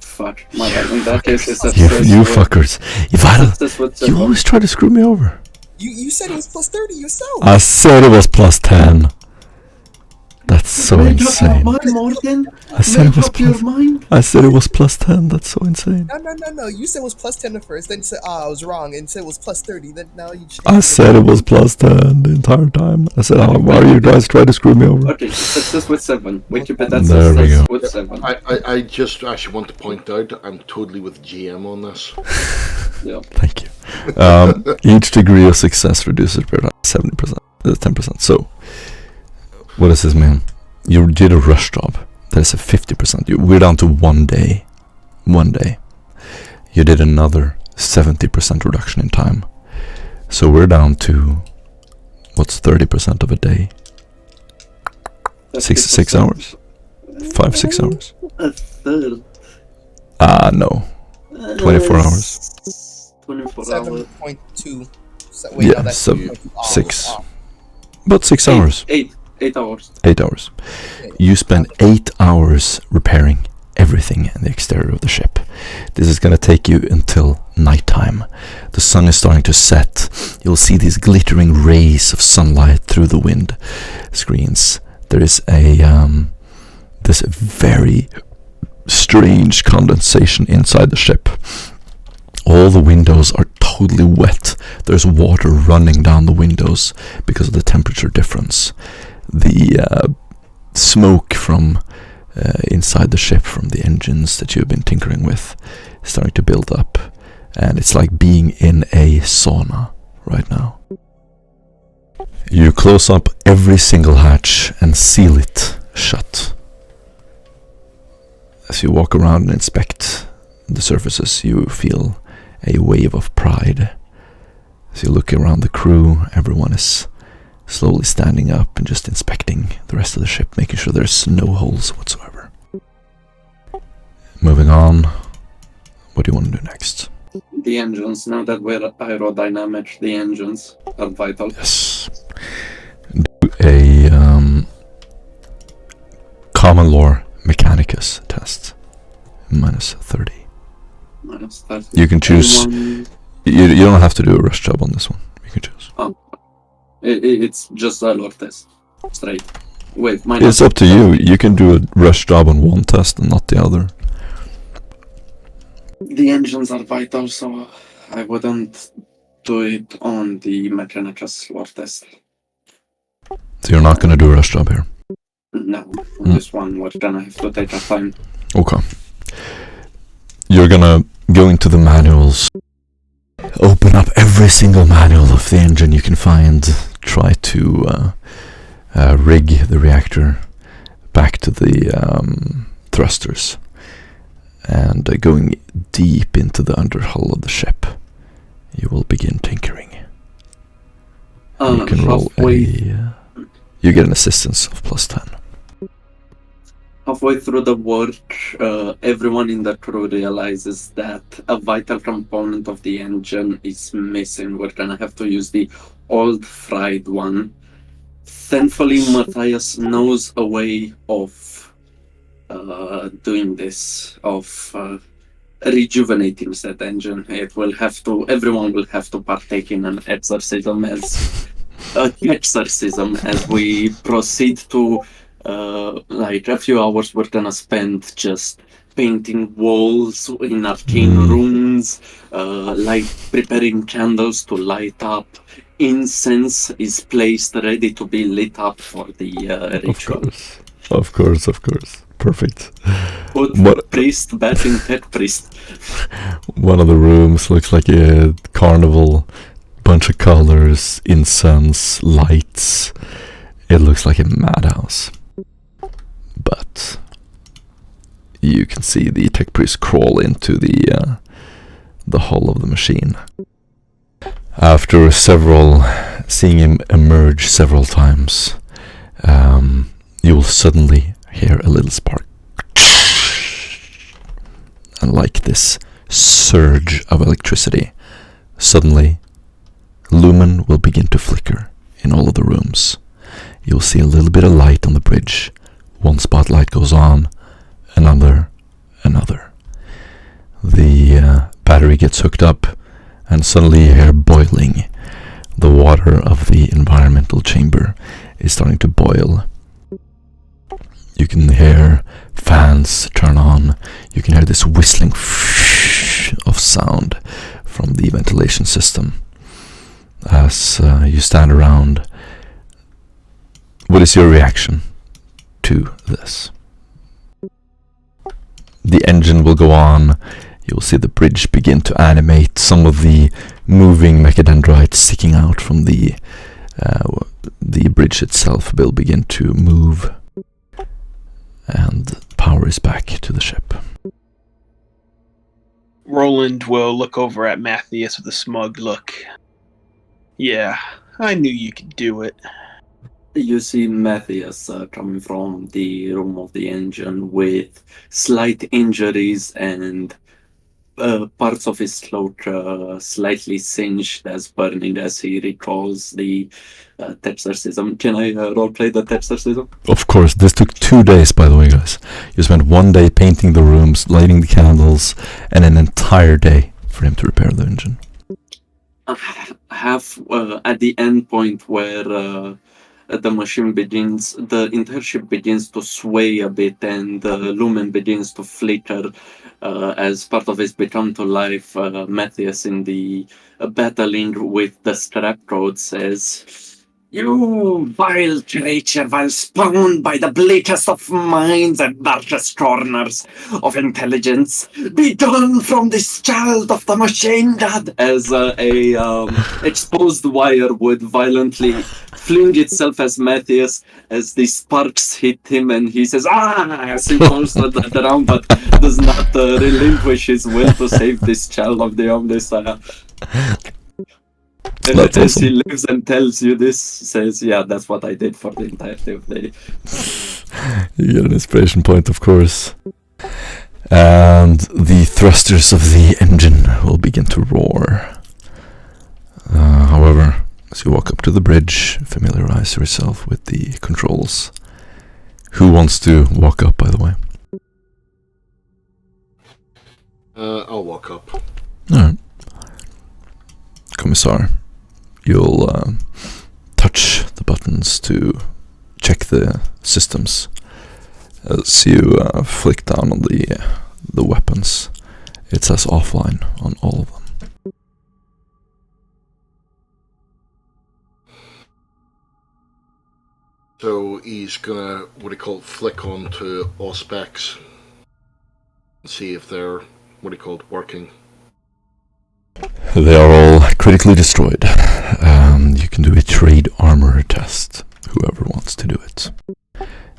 Fuck. My bad. In that case, it's You fuckers. You always try to screw me over. You said it was +30 yourself. I said it was +10. That's so insane. I said it was I said it was +10. That's so insane. No. You said it was +10 at first, then said, I was wrong, and said it was +30. Then now you changed. I said it was +10 the entire time. I said, why are you guys trying to screw me over? Okay, success with 7. Wikipedia There we success go. with 7. I just actually want to point out I'm totally with GM on this. Yeah. Thank you. Each degree of success reduces per 70%, 10%. So, what does this mean? You did a rush job. That is a 50%. We're down to 1 day. 1 day. You did another 70% reduction in time. So we're down to, what's 30% of a day? 6 hours? 5-6 hours? A third. No. 24 hours. 24 hours. 7.2. So, Yeah, that's so 7.2 6. hours. About 6 hours. 8 hours. 8 hours. You spend 8 hours repairing everything in the exterior of the ship. This is going to take you until nighttime. The sun is starting to set. You'll see these glittering rays of sunlight through the wind screens. There is this very strange condensation inside the ship. All the windows are totally wet. There's water running down the windows because of the temperature difference. The smoke from inside the ship, from the engines that you've been tinkering with, is starting to build up. And it's like being in a sauna right now. You close up every single hatch and seal it shut. As you walk around and inspect the surfaces, you feel a wave of pride. As you look around the crew, everyone is slowly standing up and just inspecting the rest of the ship, making sure there's no holes whatsoever. Moving on, what do you want to do next? The engines, now that we're aerodynamic, the engines are vital. Yes. Do a common lore Mechanicus test. -30. -30. You can choose. You don't have to do a rush job on this one. You can choose. It's just a lore test. Straight. Wait, it's up to you. You can do a rush job on one test and not the other. The engines are vital, so I wouldn't do it on the Mechanicus lore test. So you're not going to do a rush job here? No, on this one we're gonna have to take our time. Okay. You're gonna go into the manuals, open up every single manual of the engine you can find, try to rig the reactor back to the thrusters, and going deep into the underhull of the ship, you will begin tinkering. You can roll you get an assistance of +10. Halfway through the work, everyone in the crew realizes that a vital component of the engine is missing. We're gonna have to use the old fried one. Thankfully, Matthias knows a way of doing this, of rejuvenating that engine. Everyone will have to partake in an exorcism as we proceed to like a few hours. We're gonna spend just painting walls in arcane rooms, preparing candles to light up. Incense is placed ready to be lit up for the ritual. Of course. Perfect. Put priest back in pet priest. One of the rooms looks like a carnival bunch of colors, incense, lights. It looks like a madhouse. But you can see the tech priest crawl into the hull of the machine. After seeing him emerge several times, you will suddenly hear a little spark. And like this surge of electricity, suddenly lumen will begin to flicker in all of the rooms. You'll see a little bit of light on the bridge. One spotlight goes on, another. The battery gets hooked up, and suddenly you hear boiling. The water of the environmental chamber is starting to boil. You can hear fans turn on. You can hear this whistling of sound from the ventilation system. As you stand around, what is your reaction to this? The engine will go on. You'll see the bridge begin to animate. Some of the moving mechadendrites sticking out from the bridge itself will begin to move. And power is back to the ship. Roland will look over at Matthias with a smug look. Yeah, I knew you could do it. You see Matthias coming from the room of the engine with slight injuries and parts of his cloak slightly singed as burning as he recalls the exorcism. Can I roleplay the exorcism? Of course, this took 2 days, by the way, guys. You spent 1 day painting the rooms, lighting the candles, and an entire day for him to repair the engine. At the end point where the machine begins, the entire ship begins to sway a bit, and the lumen begins to flicker as part of his become to life. Matthias, in the battling with the strap code, says, "You vile creature, while spawned by the bleakest of minds and darkest corners of intelligence, be gone from this child of the machine god," as exposed wire would violently fling itself as Matthias, as the sparks hit him, and he says, as he falls to the ground, but does not relinquish his will to save this child of the Omnissiah. And That's as he awesome. lives and tells you this, says, yeah, that's what I did for the entirety of the day. You get an inspiration point, of course. And the thrusters of the engine will begin to roar. However, as you walk up to the bridge, familiarize yourself with the controls. Who wants to walk up, by the way? I'll walk up. Alright. Commissar, you'll touch the buttons to check the systems. As you flick down on the weapons, it says offline on all of them. So he's gonna, flick on to all specs and see if they're, working. They are all critically destroyed. You can do a trade armor test, whoever wants to do it.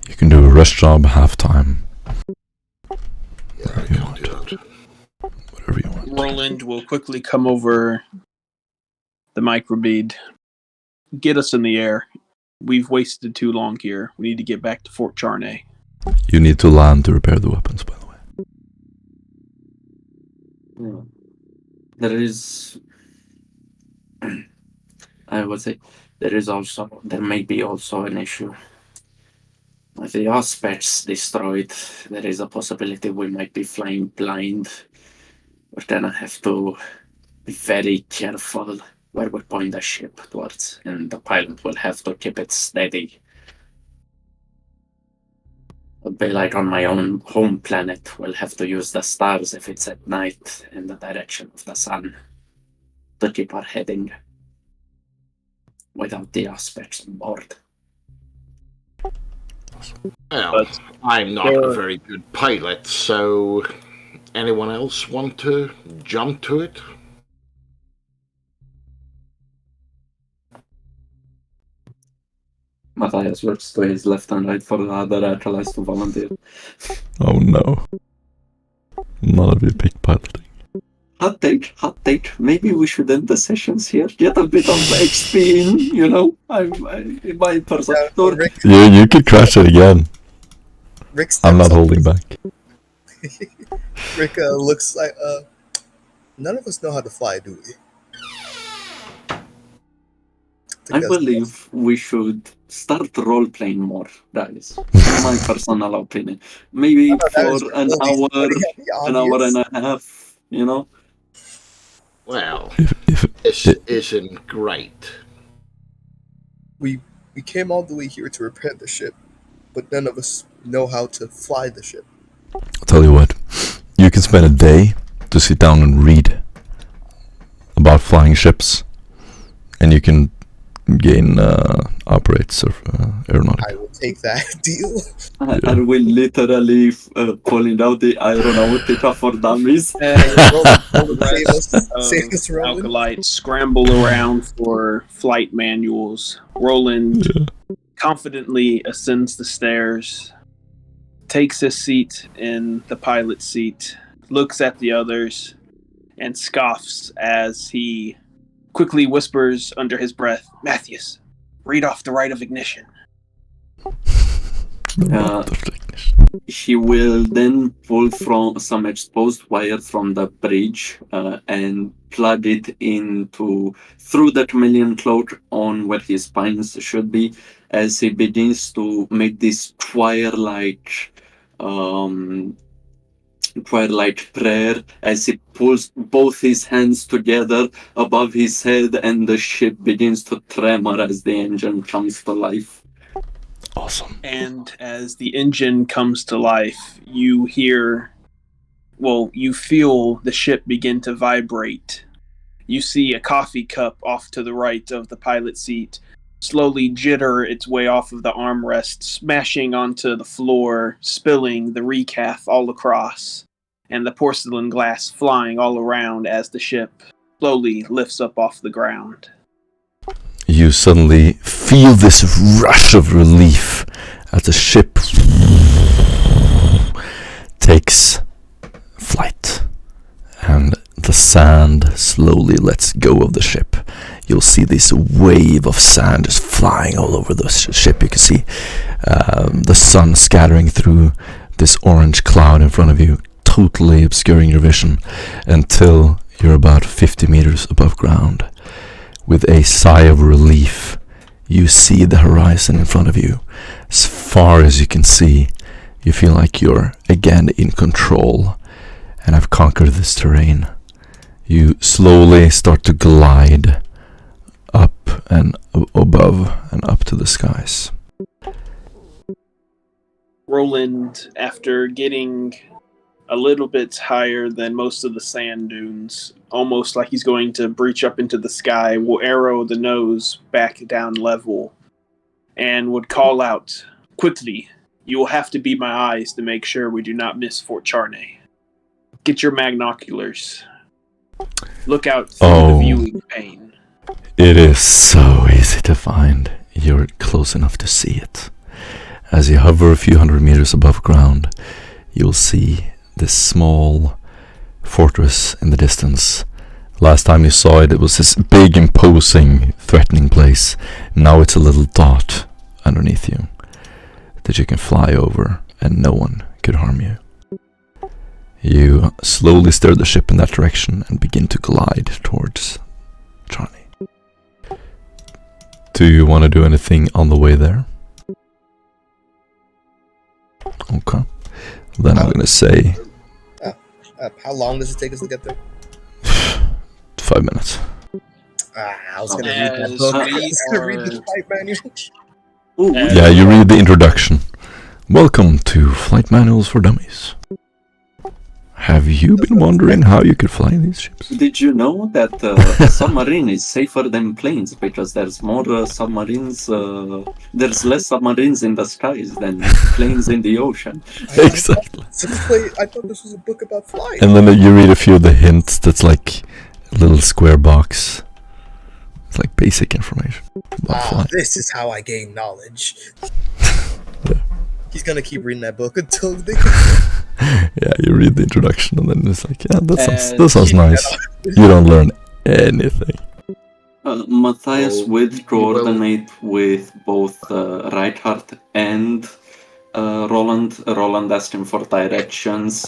You can do a rush job half-time. Yeah, I can do that. Whatever you want. Roland will quickly come over the microbead. Get us in the air. We've wasted too long here. We need to get back to Fort Charney. You need to land to repair the weapons, by the way. There is, I would say, there may be also an issue. With the aspects destroyed, there is a possibility we might be flying blind. We're gonna have to be very careful where we point the ship towards, and the pilot will have to keep it steady. It'll be like on my own home planet, we'll have to use the stars if it's at night in the direction of the sun to keep our heading without the aspects on board. Well, But I'm not a very good pilot, so anyone else want to jump to it? Matthias looks to his left and right for the other allies to volunteer. Oh no. None of you picked piloting. Hot take. Maybe we should end the sessions here. Get a bit of XP in, you know. My person. Rick, You could crash it again. Rick I'm not steps up. holding back. Rick looks like none of us know how to fly, do we? I that's believe we should start role playing more, guys. My personal opinion. Maybe that for is an really hour, funny, an hour obvious. and a half, you know. Well, If this isn't great. We came all the way here to repair the ship, but none of us know how to fly the ship. I'll tell you what, you can spend a day to sit down and read about flying ships, and you can gain operates of aeronautic. I will take that deal. Are we literally pulling out the Aeronautica for dummies? Save us, Roland. Alkalites scramble around for flight manuals. Roland confidently ascends the stairs, takes his seat in the pilot's seat, looks at the others, and scoffs as he quickly whispers under his breath, "Matthias, read off the rite of ignition." He will then pull from some exposed wire from the bridge and plug it through the chameleon cloak on where his spines should be, as he begins to make this choir-like prayer, as he pulls both his hands together above his head, and the ship begins to tremor as the engine comes to life. Awesome. And as the engine comes to life, you feel the ship begin to vibrate. You see a coffee cup off to the right of the pilot seat slowly jitter its way off of the armrest, smashing onto the floor, spilling the recaf all across, and the porcelain glass flying all around as the ship slowly lifts up off the ground. You suddenly feel this rush of relief as the ship takes flight, and the sand slowly lets go of the ship. You'll see this wave of sand just flying all over the ship. You can see the sun scattering through this orange cloud in front of you, totally obscuring your vision until you're about 50 meters above ground. With a sigh of relief, you see the horizon in front of you. As far as you can see, you feel like you're again in control and have conquered this terrain. You slowly start to glide up and above and up to the skies. Roland, after getting a little bit higher than most of the sand dunes, almost like he's going to breach up into the sky, will arrow the nose back down level and would call out, "Quickly, you will have to be my eyes to make sure we do not miss Fort Charney. Get your magnoculars. Look out through the viewing pane." It is so easy to find. You're close enough to see it. As you hover a few hundred meters above ground, you'll see this small fortress in the distance. Last time you saw it, it was this big, imposing, threatening place. Now it's a little dot underneath you that you can fly over and no one could harm you. You slowly steer the ship in that direction and begin to glide towards Charney. Do you want to do anything on the way there? Okay. Then I'm gonna say... how long does it take us to get there? 5 minutes. I was gonna read that book. I was gonna read the flight manual. Yeah, you read the introduction. Welcome to Flight Manuals for Dummies. Have you been wondering how you could fly these ships? Did you know that a submarine is safer than planes because there's more submarines, there's less submarines in the skies than planes in the ocean? Exactly. I thought this was a book about flying. And then you read a few of the hints. That's like a little square box It's like basic information about flying. This is how I gain knowledge. Yeah. He's gonna keep reading that book until they. Yeah, you read the introduction and then it's like, yeah, that Uh, sounds nice. You don't learn anything. Matthias Oh, would you will- coordinate with both Reinhardt and Roland. Roland asked him for directions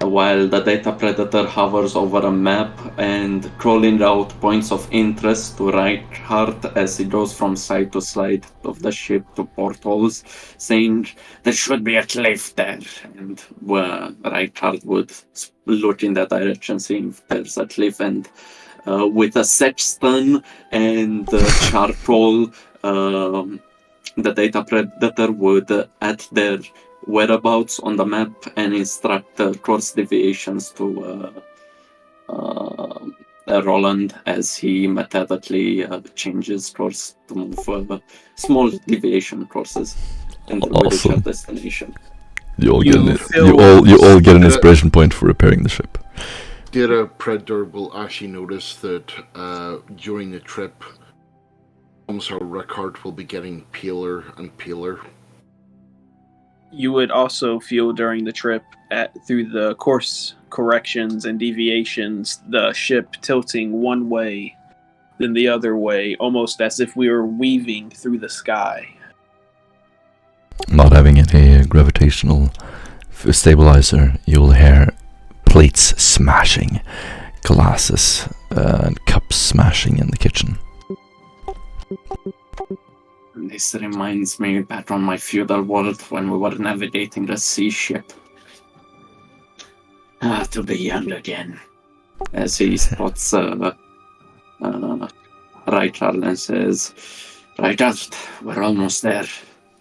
while the data predator hovers over a map and calling out points of interest to Reinhardt as he goes from side to side of the ship to portholes, saying there should be a cliff there. And Reinhardt would look in that direction, seeing if there's a cliff, and with a sextant and charcoal, the data predator would add their whereabouts on the map and instruct course deviations to Roland as he methodically changes course to move small deviation courses and reach Awesome. our destination. You all feel- get an inspiration point for repairing the ship. Data Predator will actually notice that during the trip, our record will be getting paler and paler. You would also feel during the trip, through the course corrections and deviations, the ship tilting one way, then the other way, almost as if we were weaving through the sky. Not having any gravitational stabilizer, you'll hear plates smashing, glasses and cups smashing in the kitchen. This reminds me back on my feudal world when we were navigating a sea ship. To be young again. As he spots Reinhardt and says, Reinhardt, we're almost there.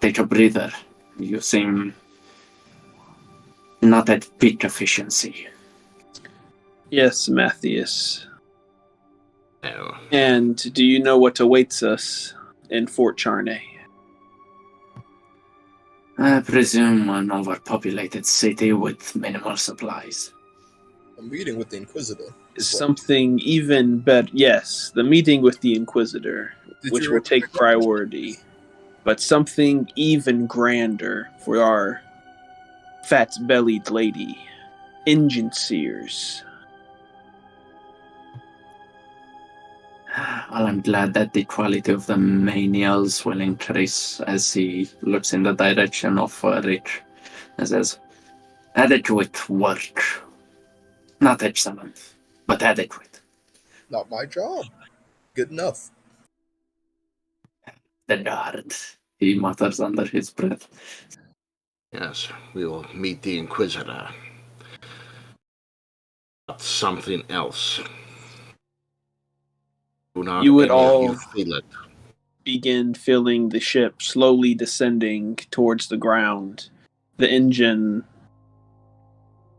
Take a breather. You seem not at peak efficiency. Yes, Matthias. No. And do you know what awaits us in Fort Charney? I presume an overpopulated city with minimal supplies. A meeting with the Inquisitor. Something even better. Yes, the meeting with the Inquisitor, Did which you will take recommend that? priority. But something even grander for our fat-bellied lady, engine seers. Well, I'm glad that the quality of the menials will increase as he looks in the direction of Rich and says, adequate work. Not excellent, but adequate. Not my job. Good enough. The guard, he mutters under his breath. Yes, we will meet the Inquisitor. But something else. Do not You would any of all you feel it. begin feeling the ship slowly descending towards the ground. The engine,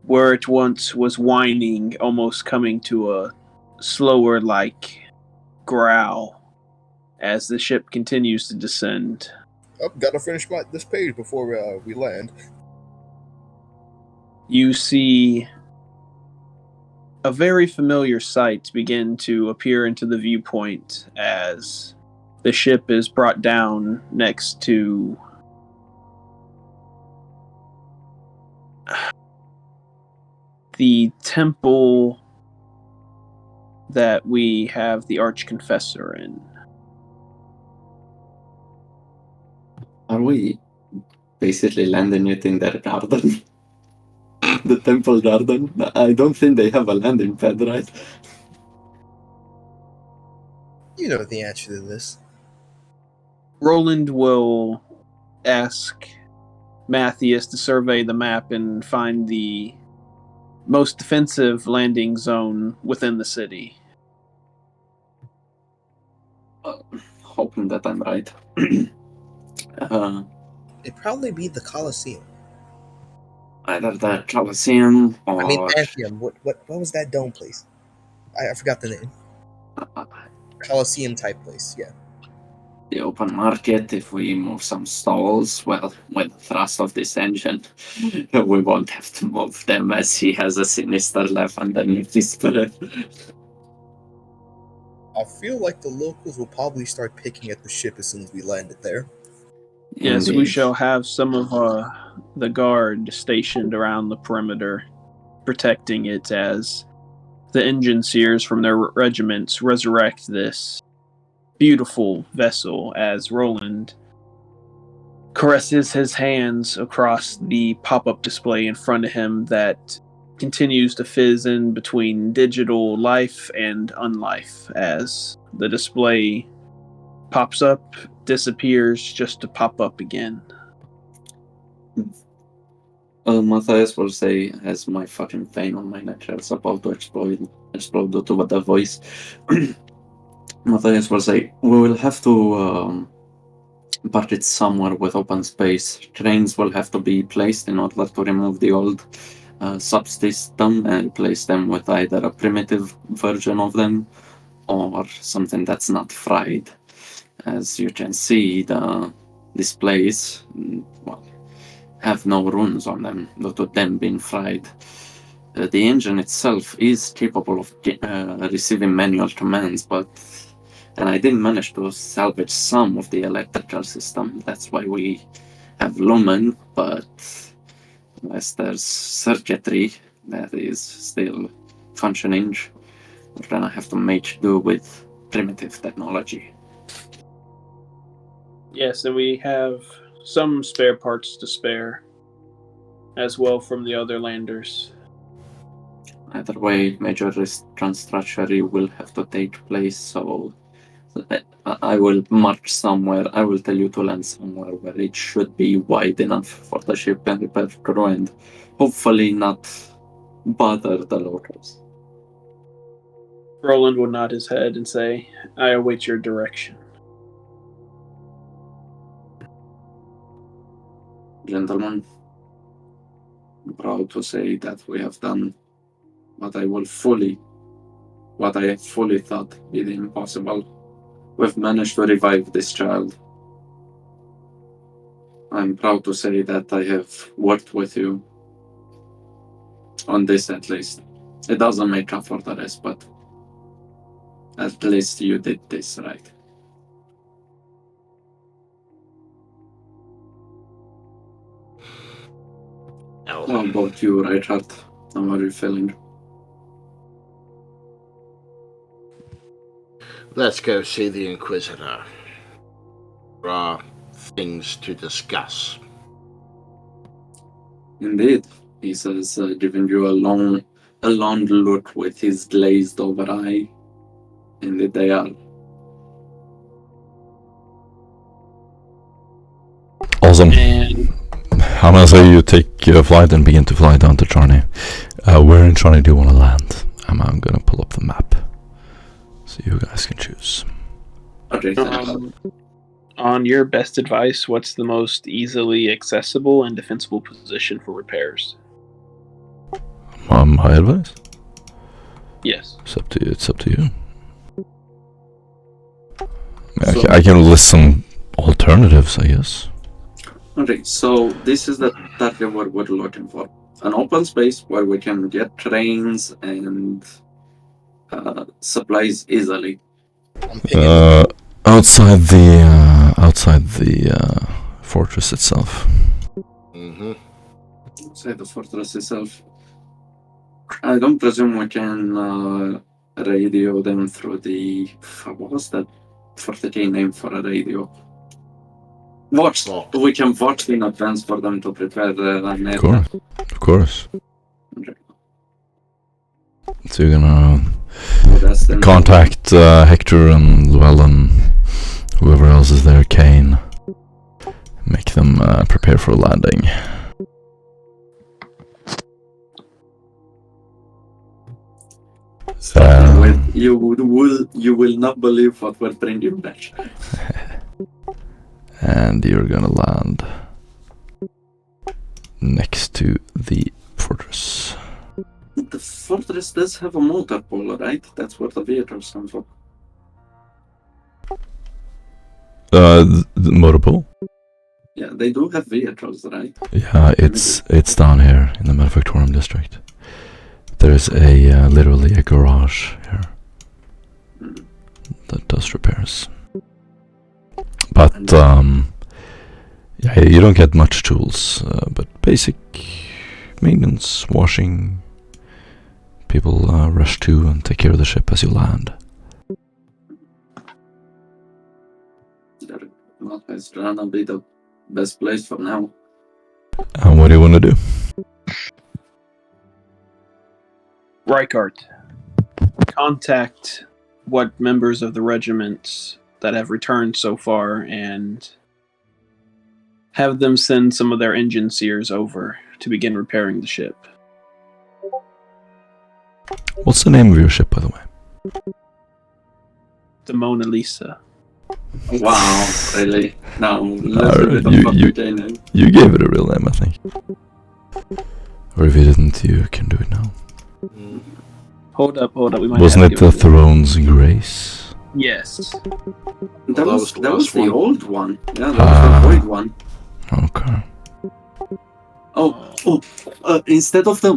where it once was whining, almost coming to a slower like growl as the ship continues to descend. Oh, gotta finish this page before we land. You see a very familiar sight begin to appear into the viewpoint as the ship is brought down next to the temple that we have the Archconfessor in. Are we basically landing it in their garden? The temple garden? I don't think they have a landing pad, right? You know the answer to this. Roland will ask Matthias to survey the map and find the most defensive landing zone within the city. Hoping that I'm right. It'd probably be the Colosseum. Either the Colosseum or I mean, Pantheon. What was that dome place? I forgot the name. Colosseum type place, yeah. the open market. If we move some stalls, well, with the thrust of this engine, we won't have to move them as he has a sinister laugh underneath his breath. I feel like the locals will probably start picking at the ship as soon as we land it there. Yes, we Indeed. shall have some of the guard stationed around the perimeter, protecting it as the engine seers from their regiments resurrect this beautiful vessel as Roland caresses his hands across the pop-up display in front of him that continues to fizz in between digital life and unlife as the display pops up, disappears, just to pop up again. Matthias will say, as my fucking vein on my neck is about to explode due to the voice. Matthias will say, we will have to park it somewhere with open space. Trains will have to be placed in order to remove the old subsystem and replace them with either a primitive version of them or something that's not fried. As you can see, the displays, well, have no runes on them due to them being fried. The engine itself is capable of receiving manual commands, and I did manage to salvage some of the electrical system. That's why we have Lumen, but unless there's circuitry that is still functioning, we're gonna have to make do with primitive technology. Yes, and we have some spare parts to spare as well from the other landers. Either way, major restructuring will have to take place, so I will march somewhere. I will tell you to land somewhere where it should be wide enough for the ship and repair crew and hopefully not bother the locals. Roland will nod his head and say, I await your direction. Gentlemen, I'm proud to say that we have done what I fully thought be the impossible. We've managed to revive this child. I'm proud to say that I have worked with you on this at least. It doesn't make up for the rest, but at least you did this right. How about you, Richard? How are you feeling? Let's go see the Inquisitor. There are things to discuss. Indeed, he says, giving you a long look with his glazed over eye. Indeed, they are. Awesome. And I'm gonna say you take a flight and begin to fly down to Charney. Where in Charney do you want to land? I'm gonna pull up the map so you guys can choose. Okay, on your best advice, what's the most easily accessible and defensible position for repairs? My advice? Yes. It's up to you. I can list some alternatives, I guess. Okay, so this is the target what we're looking for. An open space where we can get trains and supplies easily. I'm pinging. Outside the fortress itself. Mm-hmm. Say the fortress itself. I don't presume we can radio them through the... What was that 40k name for a radio? Watch. We can watch in advance for them to prepare the network. Of course. Okay. So you're gonna That's the contact Hector and Llewellyn, whoever else is there, Kane. Make them prepare for landing. You will not believe what we're bringing back. And you're gonna land next to the fortress. The fortress does have a motor pool, right? That's where the vehicles come from. The motor pool? Yeah, they do have vehicles, right? Yeah, it's down here in the Manufactorum district. There's literally a garage here. that does repairs. But yeah, you don't get much tools, but basic maintenance, washing. People rush to and take care of the ship as you land. Well, it's gonna be the best place for now. And what do you want to do? Rykart, contact what members of the regiment that have returned so far and have them send some of their engine seers over to begin repairing the ship. What's the name of your ship, by the way? The Mona Lisa. Wow, really? No, let's give it a fucking name. You gave it a real name, I think. Or if you didn't, you can do it now. Hold up. We might Wasn't have it to the give Throne's Grace? Yes. That was the old one. Yeah, that was the void one. Okay. Instead of the,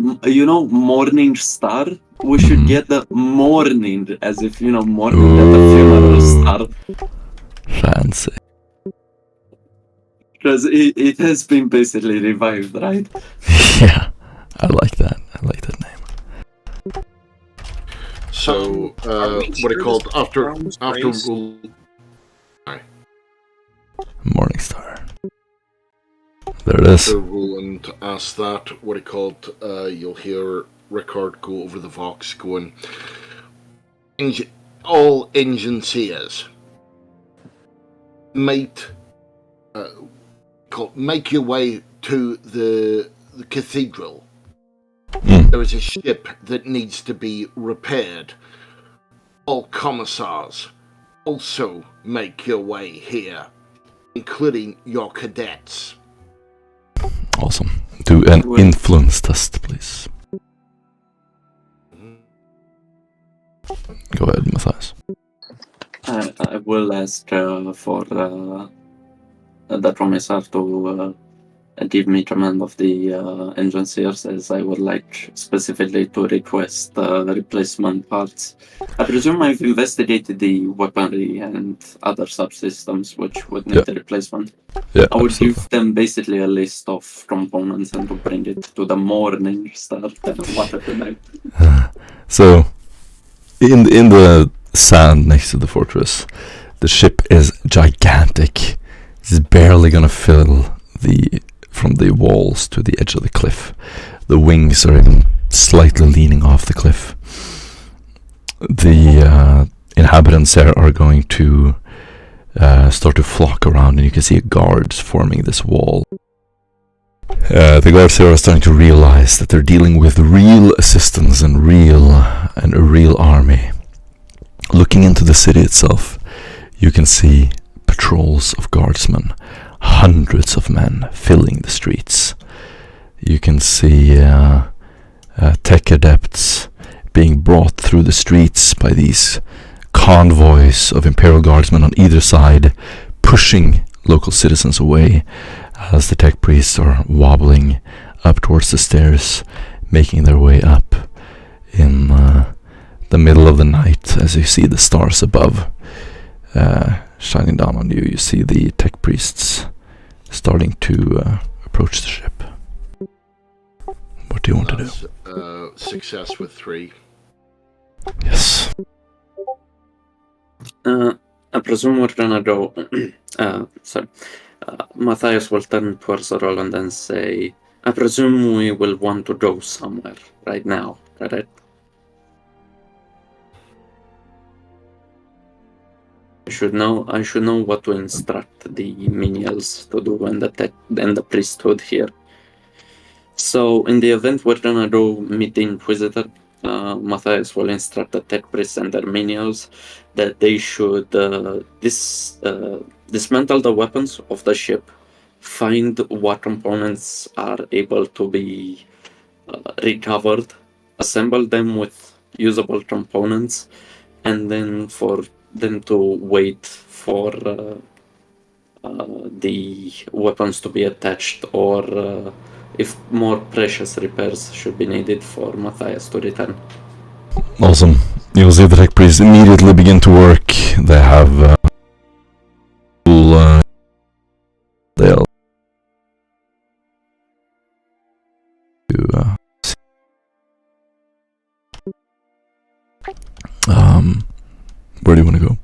morning star, we should get the morning, as if, morning at the funeral star. Fancy. Because it has been basically revived, right? Yeah, I like that. I like that name. So, what it called after rule. Morningstar. There it is. After Roland asked that, what it called, you'll hear Rickard go over the Vox going, all engine seers, make your way to the cathedral. There is a ship that needs to be repaired. All commissars also make your way here, including your cadets. Awesome. Do an influence test, please. Go ahead, Matthias. I will ask for the Commissar to give me command of the engine seers, as I would like specifically to request replacement parts. I presume I've investigated the weaponry and other subsystems which would need the replacement. Yeah, I would absolutely. give them basically a list of components and to bring it to the morning star. So, in the sand next to the fortress, the ship is gigantic. It's barely gonna fill from the walls to the edge of the cliff. The wings are even slightly leaning off the cliff. The inhabitants there are going to start to flock around, and you can see guards forming this wall. The guards here are starting to realize that they're dealing with real assistance and a real army. Looking into the city itself, you can see patrols of guardsmen, hundreds of men filling the streets. You can see tech adepts being brought through the streets by these convoys of Imperial Guardsmen on either side, pushing local citizens away as the tech priests are wobbling up towards the stairs, making their way up in the middle of the night. As you see the stars above shining down on you, you see the tech priests starting to approach the ship. What do you want to do? Success with 3. Yes. I presume we're gonna go. Matthias will turn towards Roland and say, I presume we will want to go somewhere right now, correct? I should know what to instruct the menials to do and the priesthood here. So in the event we're gonna go meet the Inquisitor, Matthias will instruct the tech priests and their menials that they should dismantle the weapons of the ship, find what components are able to be recovered, assemble them with usable components, and then for them to wait for the weapons to be attached, or if more precious repairs should be needed for Matthias to return. Awesome. You'll see the tech priests immediately begin to work. they have they'll where do you want to go?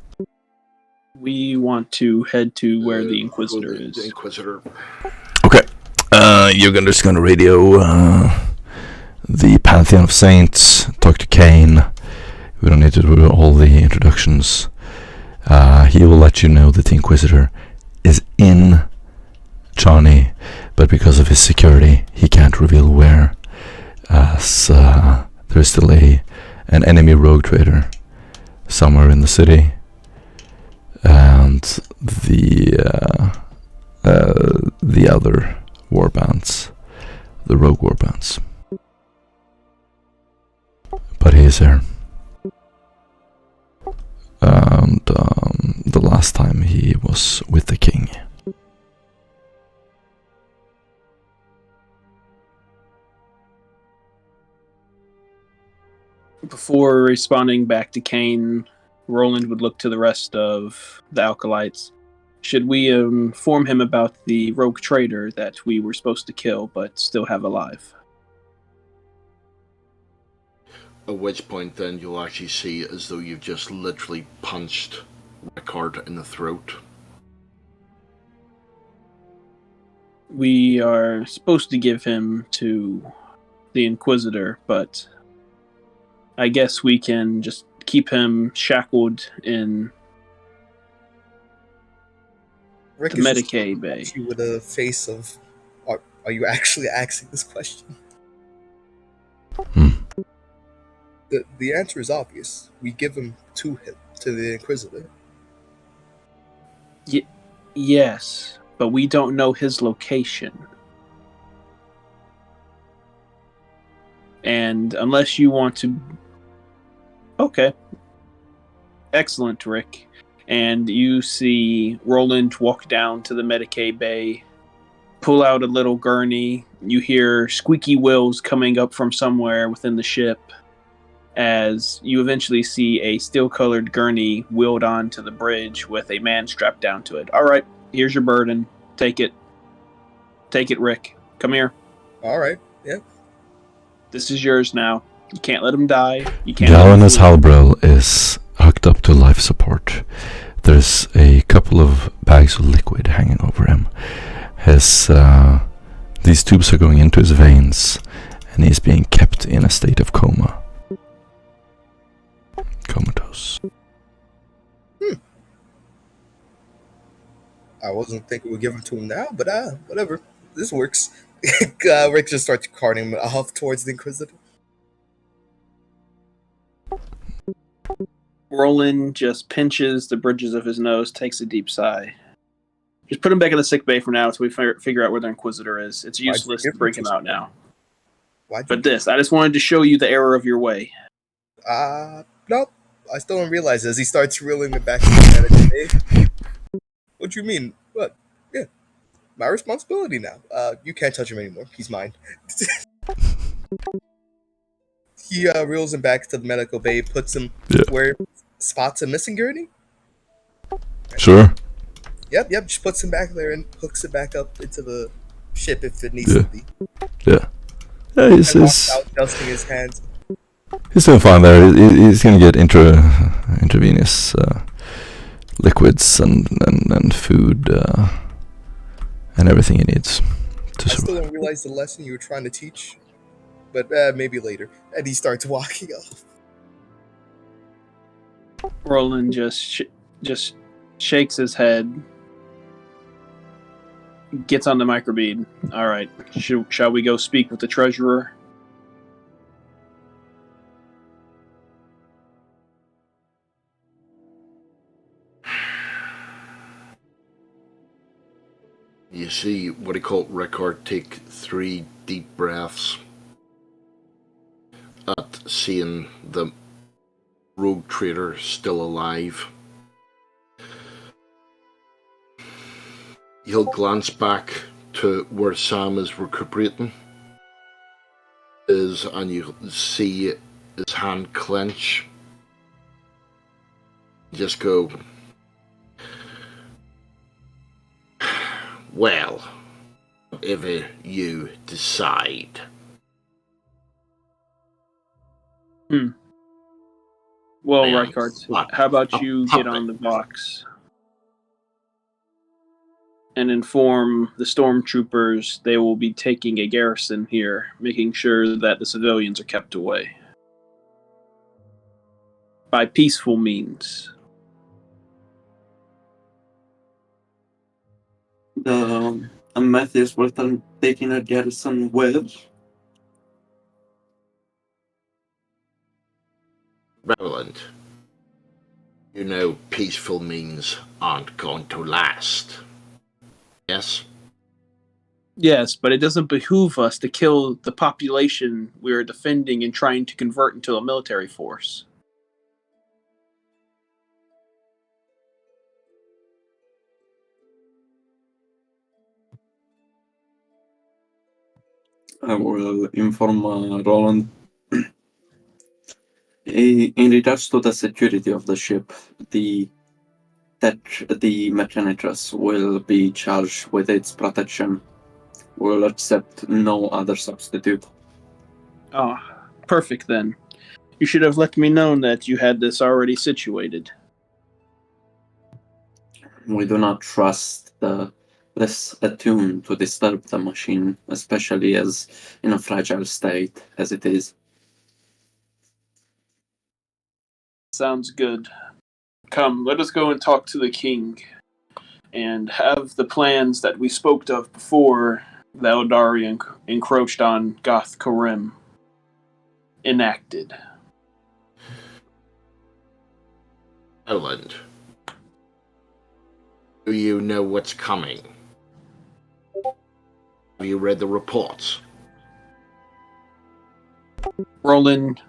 We want to head to where the Inquisitor The is. Inquisitor. Okay. Just gonna radio the Pantheon of Saints, talk to Kane. We don't need to do all the introductions. He will let you know that the Inquisitor is in Johnny, but because of his security, he can't reveal where, as there's still an enemy rogue trader somewhere in the city, and the other warbands, the rogue warbands. But he is here. And the last time he was with the king. Before responding back to Kane, Roland would look to the rest of the Alkalites. Should we inform him about the rogue trader that we were supposed to kill but still have alive? At which point then you'll actually see as though you've just literally punched Rickard in the throat. We are supposed to give him to the Inquisitor, but I guess we can just keep him shackled in Rick the is just Medicaid bay. at you with a face of, are you actually asking this question? The answer is obvious. We give him to the Inquisitor. Yes, but we don't know his location. And unless you want to... Okay. Excellent, Rick. And you see Roland walk down to the Medicaid bay, pull out a little gurney. You hear squeaky wheels coming up from somewhere within the ship, as you eventually see a steel-colored gurney wheeled onto the bridge with a man strapped down to it. All right, here's your burden. Take it. Take it, Rick. Come here. All right, yeah. This is yours now. You can't let him die. You can't. Galenus Halbrel is hooked up to life support. There's a couple of bags of liquid hanging over him. These tubes are going into his veins, and he's being kept in a state of coma. Comatose. I wasn't thinking we'd give him to him now, but whatever. This works. Rick just starts carting him off towards the Inquisitor. Roland just pinches the bridges of his nose, takes a deep sigh. Just put him back in the sick bay for now until we figure out where the Inquisitor is. It's useless to bring him out now. But this, I just wanted to show you the error of your way. Nope. I still don't realize as he starts reeling me back to the Medicaid. What do you mean? What? Yeah. My responsibility now. You can't touch him anymore. He's mine. He reels him back to the medical bay, puts him where spots a missing gurney. Sure. Yep, just puts him back there and hooks it back up into the ship if it needs to be. Yeah, He's out dusting his hands. He's doing fine there. He's gonna get intravenous liquids and food and everything he needs to I still survive. don't realize the lesson you were trying to teach, but maybe later. And he starts walking off. Roland just shakes his head, gets on the microbead. All right, shall we go speak with the treasurer? You see what he called Rickard take 3 deep breaths at seeing the rogue trader still alive. He'll glance back to where Sam is recuperating, and you see his hand clench. Just go, well, whatever you decide. Well, I am Rykart, but how about a you get puppet. on the box and inform the stormtroopers they will be taking a garrison here, making sure that the civilians are kept away. By peaceful means. Matthews will taking a garrison where? Roland, you know peaceful means aren't going to last. Yes? Yes, but it doesn't behoove us to kill the population we are defending and trying to convert into a military force. I will inform Roland. In regards to the security of the ship, the Mechanitress will be charged with its protection. Will accept no other substitute. Ah, perfect then. You should have let me know that you had this already situated. We do not trust the less attuned to disturb the machine, especially as in a fragile state as it is. Sounds good. Come, let us go and talk to the king, and have the plans that we spoke of before the Eldari encroached on Goth Karim enacted. Roland, do you know what's coming? Have you read the reports? Roland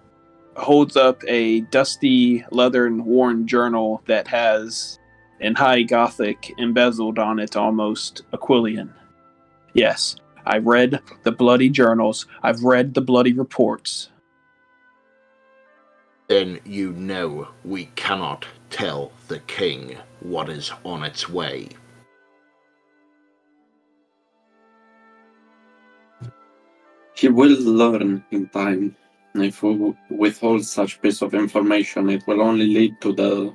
holds up a dusty, leather-worn journal that has, in high Gothic, embezzled on it almost Aquilian. Yes, I read the bloody journals. I've read the bloody reports. Then you know we cannot tell the king what is on its way. He will learn in time. If we withhold such piece of information, it will only lead to the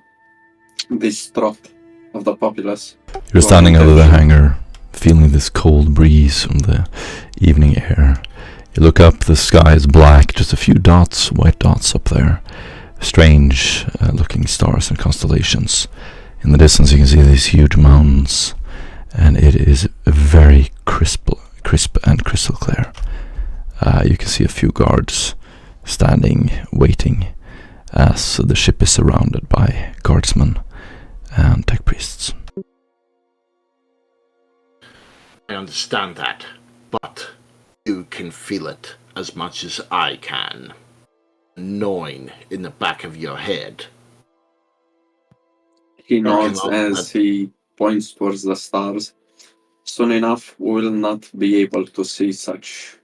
distrust of the populace. You're standing over the hangar, feeling this cold breeze from the evening air. You look up, the sky is black, just a few dots, white dots up there. Strange looking stars and constellations. In the distance you can see these huge mountains, and it is very crisp and crystal clear. You can see a few guards standing, waiting, as the ship is surrounded by guardsmen and tech priests. I understand that, but you can feel it as much as I can. Gnawing in the back of your head. He nods as he points towards the stars. Soon enough, we will not be able to see such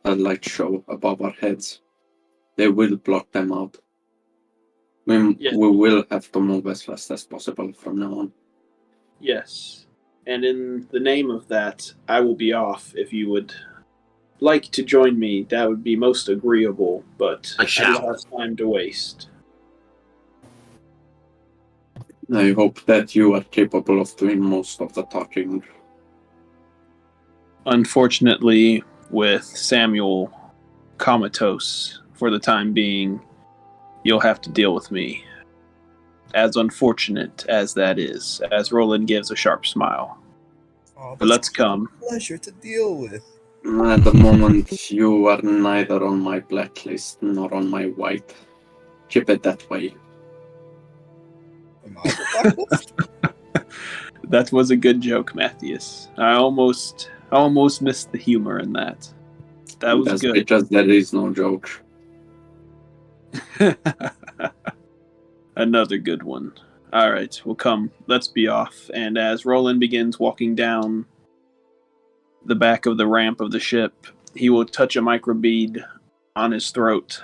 a light show above our heads. They will block them out. We will have to move as fast as possible from now on. Yes, and in the name of that, I will be off if you would like to join me. That would be most agreeable, but I don't have time to waste. I hope that you are capable of doing most of the talking. Unfortunately, with Samuel comatose for the time being, you'll have to deal with me. As unfortunate as that is, as Roland gives a sharp smile. But let's come. Pleasure to deal with. At the moment, you are neither on my blacklist nor on my white. Keep it that way. Am I the blacklist? That was a good joke, Matthias. I almost missed the humor in that. That was good. Because there is no joke. Another good one. All right, well, come. Let's be off. And as Roland begins walking down the back of the ramp of the ship, he will touch a microbead on his throat.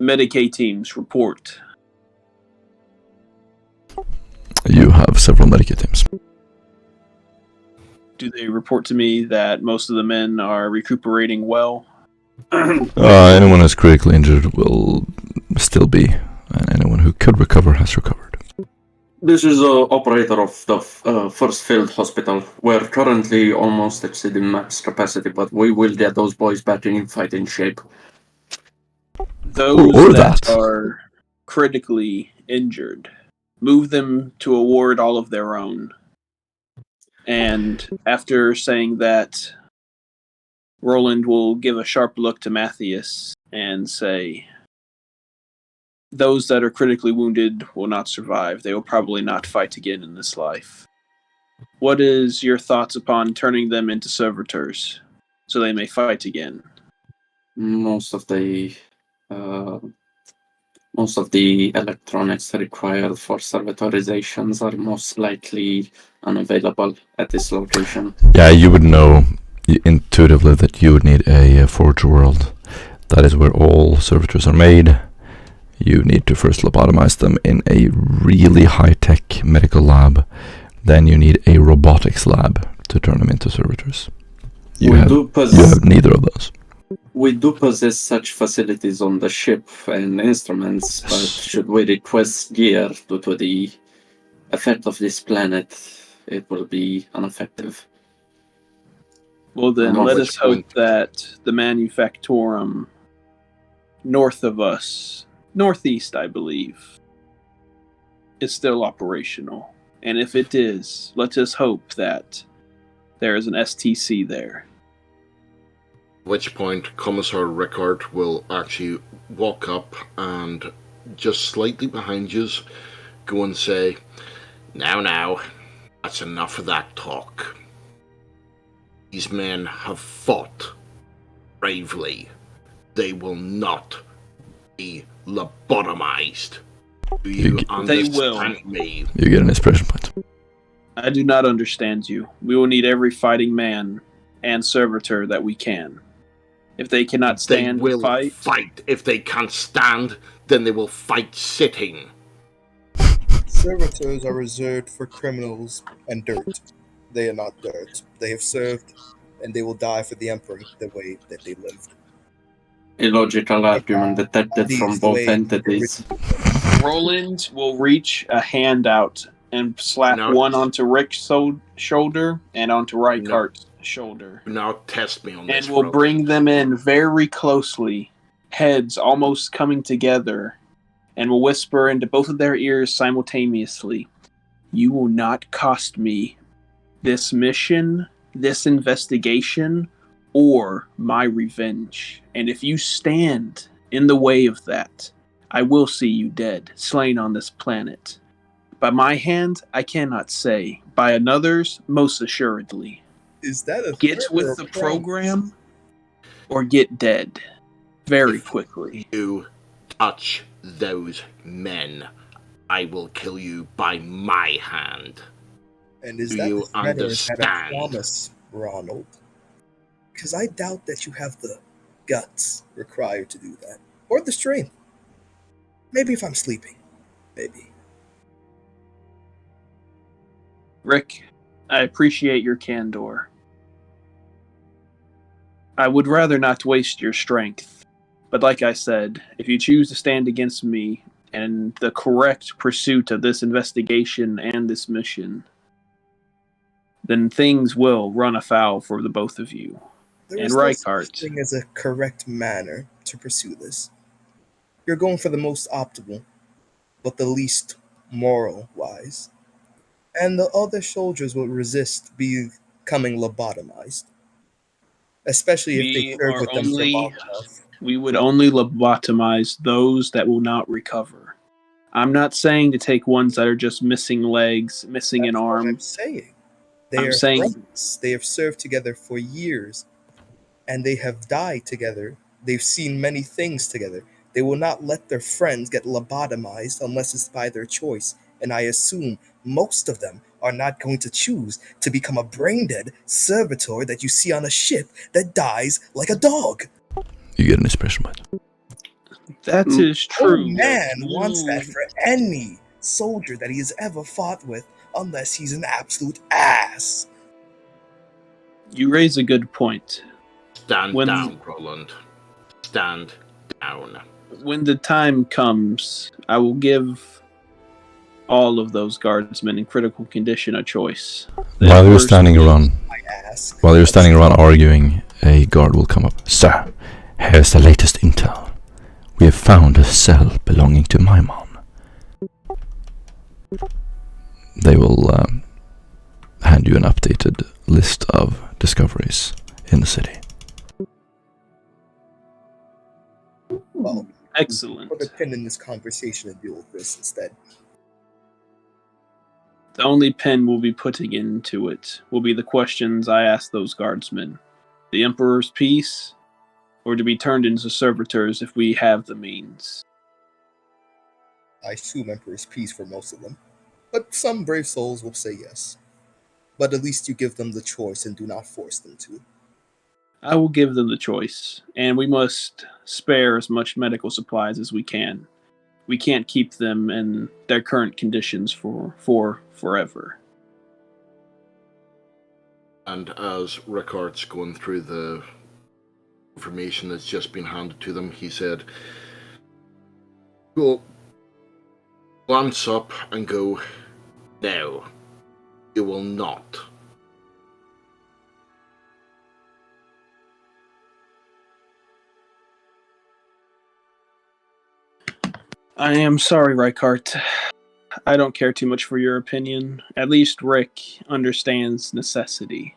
Medicae teams, report. You have several medikit teams. Do they report to me that most of the men are recuperating well? Anyone who's critically injured will still be, and anyone who could recover has recovered. This is the operator of the first field hospital. We're currently almost exceeding max capacity, but we will get those boys back in fighting shape. Those Or that that. are critically injured, move them to a ward all of their own. And after saying that, Roland will give a sharp look to Matthias and say, those that are critically wounded will not survive. They will probably not fight again in this life. What is your thoughts upon turning them into servitors so they may fight again? Most of the electronics required for servitorizations are most likely unavailable at this location. Yeah, you would know intuitively that you would need a forge world. That is where all servitors are made. You need to first lobotomize them in a really high-tech medical lab. Then you need a robotics lab to turn them into servitors. You have neither of those. We do possess such facilities on the ship and instruments, but should we request gear due to the effect of this planet, it will be ineffective. Well then, let us hope that the Manufactorum north of us, northeast I believe, is still operational. And if it is, let us hope that there is an STC there. At which point, Commissar Rickard will actually walk up and just slightly behind you go and say, Now, that's enough of that talk. These men have fought bravely. They will not be lobotomized. Do you understand me? You get an inspiration point. I do not understand you. We will need every fighting man and servitor that we can. If they cannot stand, they will fight. If they can't stand, then they will fight sitting. Servitors are reserved for criminals and dirt. They are not dirt. They have served, and they will die for the Emperor the way that they lived. Illogical argument detected from both entities. Roland will reach a hand out and slap one onto Rick's shoulder and onto Reichardt's shoulder. Now test me on this. And we'll bring them in very closely, heads almost coming together, and will whisper into both of their ears simultaneously, "You will not cost me this mission, this investigation, or my revenge. And if you stand in the way of that, I will see you dead, slain on this planet. By my hand, I cannot say. By another's, most assuredly. Is that a get with the program or get dead very quickly? You touch those men, I will kill you by my hand. And is Do that you understand? That a promise, Ronald? Because I doubt that you have the guts required to do that. Or the strength. Maybe if I'm sleeping. Maybe. Rick, I appreciate your candor. I would rather not waste your strength. But like I said, if you choose to stand against me and the correct pursuit of this investigation and this mission, then things will run afoul for the both of you. There is no such thing as a correct manner to pursue this. You're going for the most optimal, but the least moral-wise. And the other soldiers will resist becoming lobotomized. Especially if they serve with them for long enough. We would only lobotomize those that will not recover. I'm not saying to take ones that are just missing legs, missing an arm. I'm saying. They are friends. They have served together for years. And they have died together. They've seen many things together. They will not let their friends get lobotomized unless it's by their choice. And I assume most of them are not going to choose to become a brain-dead servitor that you see on a ship that dies like a dog. You get an inspiration point. That is true. No man wants that for any soldier that he has ever fought with, unless he's an absolute ass. You raise a good point. Stand down, Roland. Stand down. When the time comes, I will give all of those guardsmen in critical condition a choice. While you're standing around arguing, a guard will come up. Sir, here's the latest intel. We have found a cell belonging to Maimon. They will hand you an updated list of discoveries in the city. Well, excellent. Put a pin in this conversation and deal with this instead. The only pin we'll be putting into it will be the questions I asked those guardsmen. The Emperor's peace, or to be turned into servitors if we have the means. I assume Emperor's peace for most of them, but some brave souls will say yes. But at least you give them the choice and do not force them to. I will give them the choice, and we must spare as much medical supplies as we can. We can't keep them in their current conditions for forever. And as Rickard's going through the information that's just been handed to them, he said, "Go, glance up and go, no, you will not." I am sorry, Rykart. I don't care too much for your opinion. At least Rick understands necessity.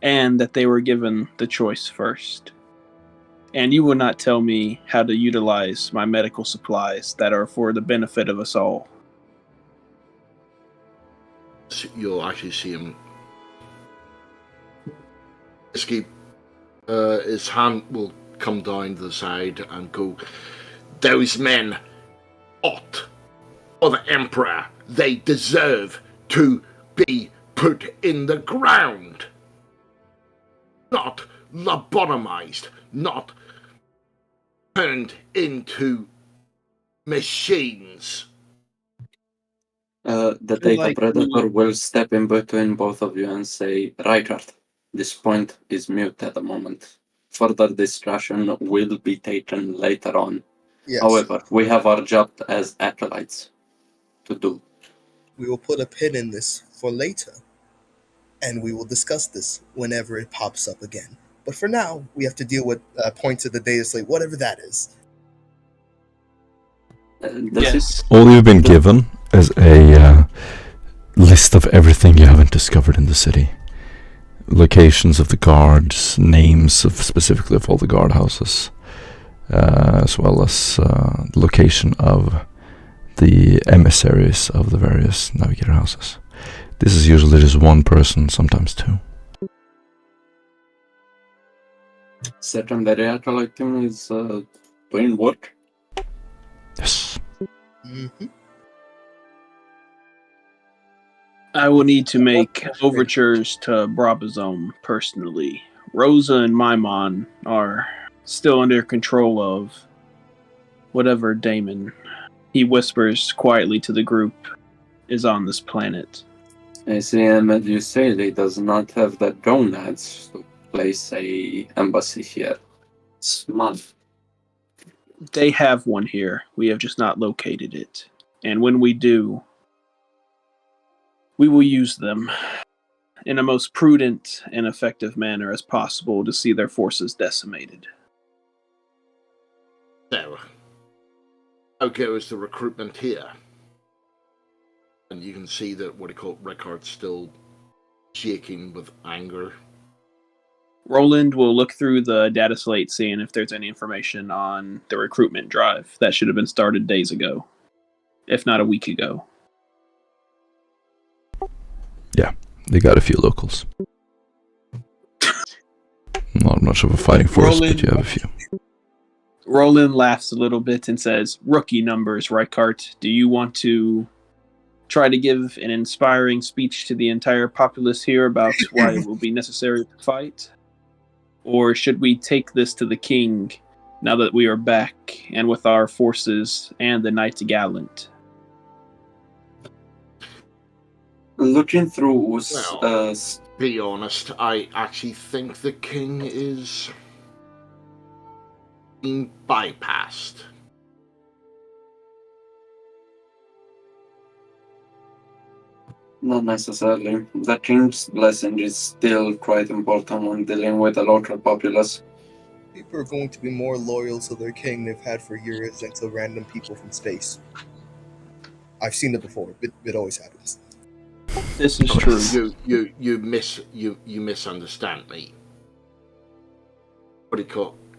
And that they were given the choice first. And you will not tell me how to utilize my medical supplies that are for the benefit of us all. You'll actually see him escape. His hand will come down to the side and go, "Those men fought for the Emperor. They deserve to be put in the ground. Not lobotomized, not turned into machines." The data predator will step in between both of you and say, "Rykart, this point is mute at the moment. Further discussion will be taken later on. Yes. However, we have our job as acolytes to do." We will put a pin in this for later, and we will discuss this whenever it pops up again. But for now, we have to deal with points of the data slate, whatever that is. Yes. All you've been given is a list of everything you haven't discovered in the city. Locations of the guards, names of specifically of all the guardhouses, as well as the location of the emissaries of the various navigator houses. This is usually just one person, sometimes two. Secondary acolyte team is doing work. Yes. Mm-hmm. I will need to make overtures to Brabazome personally. Rosa and Maimon are still under control of whatever daemon he whispers quietly to the group is on this planet. I see him, as you say, he does not have the gonads to place a embassy here. Smart. They have one here. We have just not located it. And when we do, we will use them in a most prudent and effective manner as possible to see their forces decimated. So, how goes the recruitment here? And you can see that Rickard's still shaking with anger. Roland will look through the data slate, seeing if there's any information on the recruitment drive that should have been started days ago, if not a week ago. Yeah, they got a few locals. Not much of a fighting force, but you have a few. Roland laughs a little bit and says, "Rookie numbers, Rykart. Do you want to try to give an inspiring speech to the entire populace here about why it will be necessary to fight? Or should we take this to the king now that we are back and with our forces and the Knights Gallant? Looking through, Well, be honest, I actually think the king is being bypassed. not necessarily. The king's blessing is still quite important when dealing with the local populace. People are going to be more loyal to their king they've had for years than to random people from space. I've seen it before. It always happens. This is true. You misunderstand me.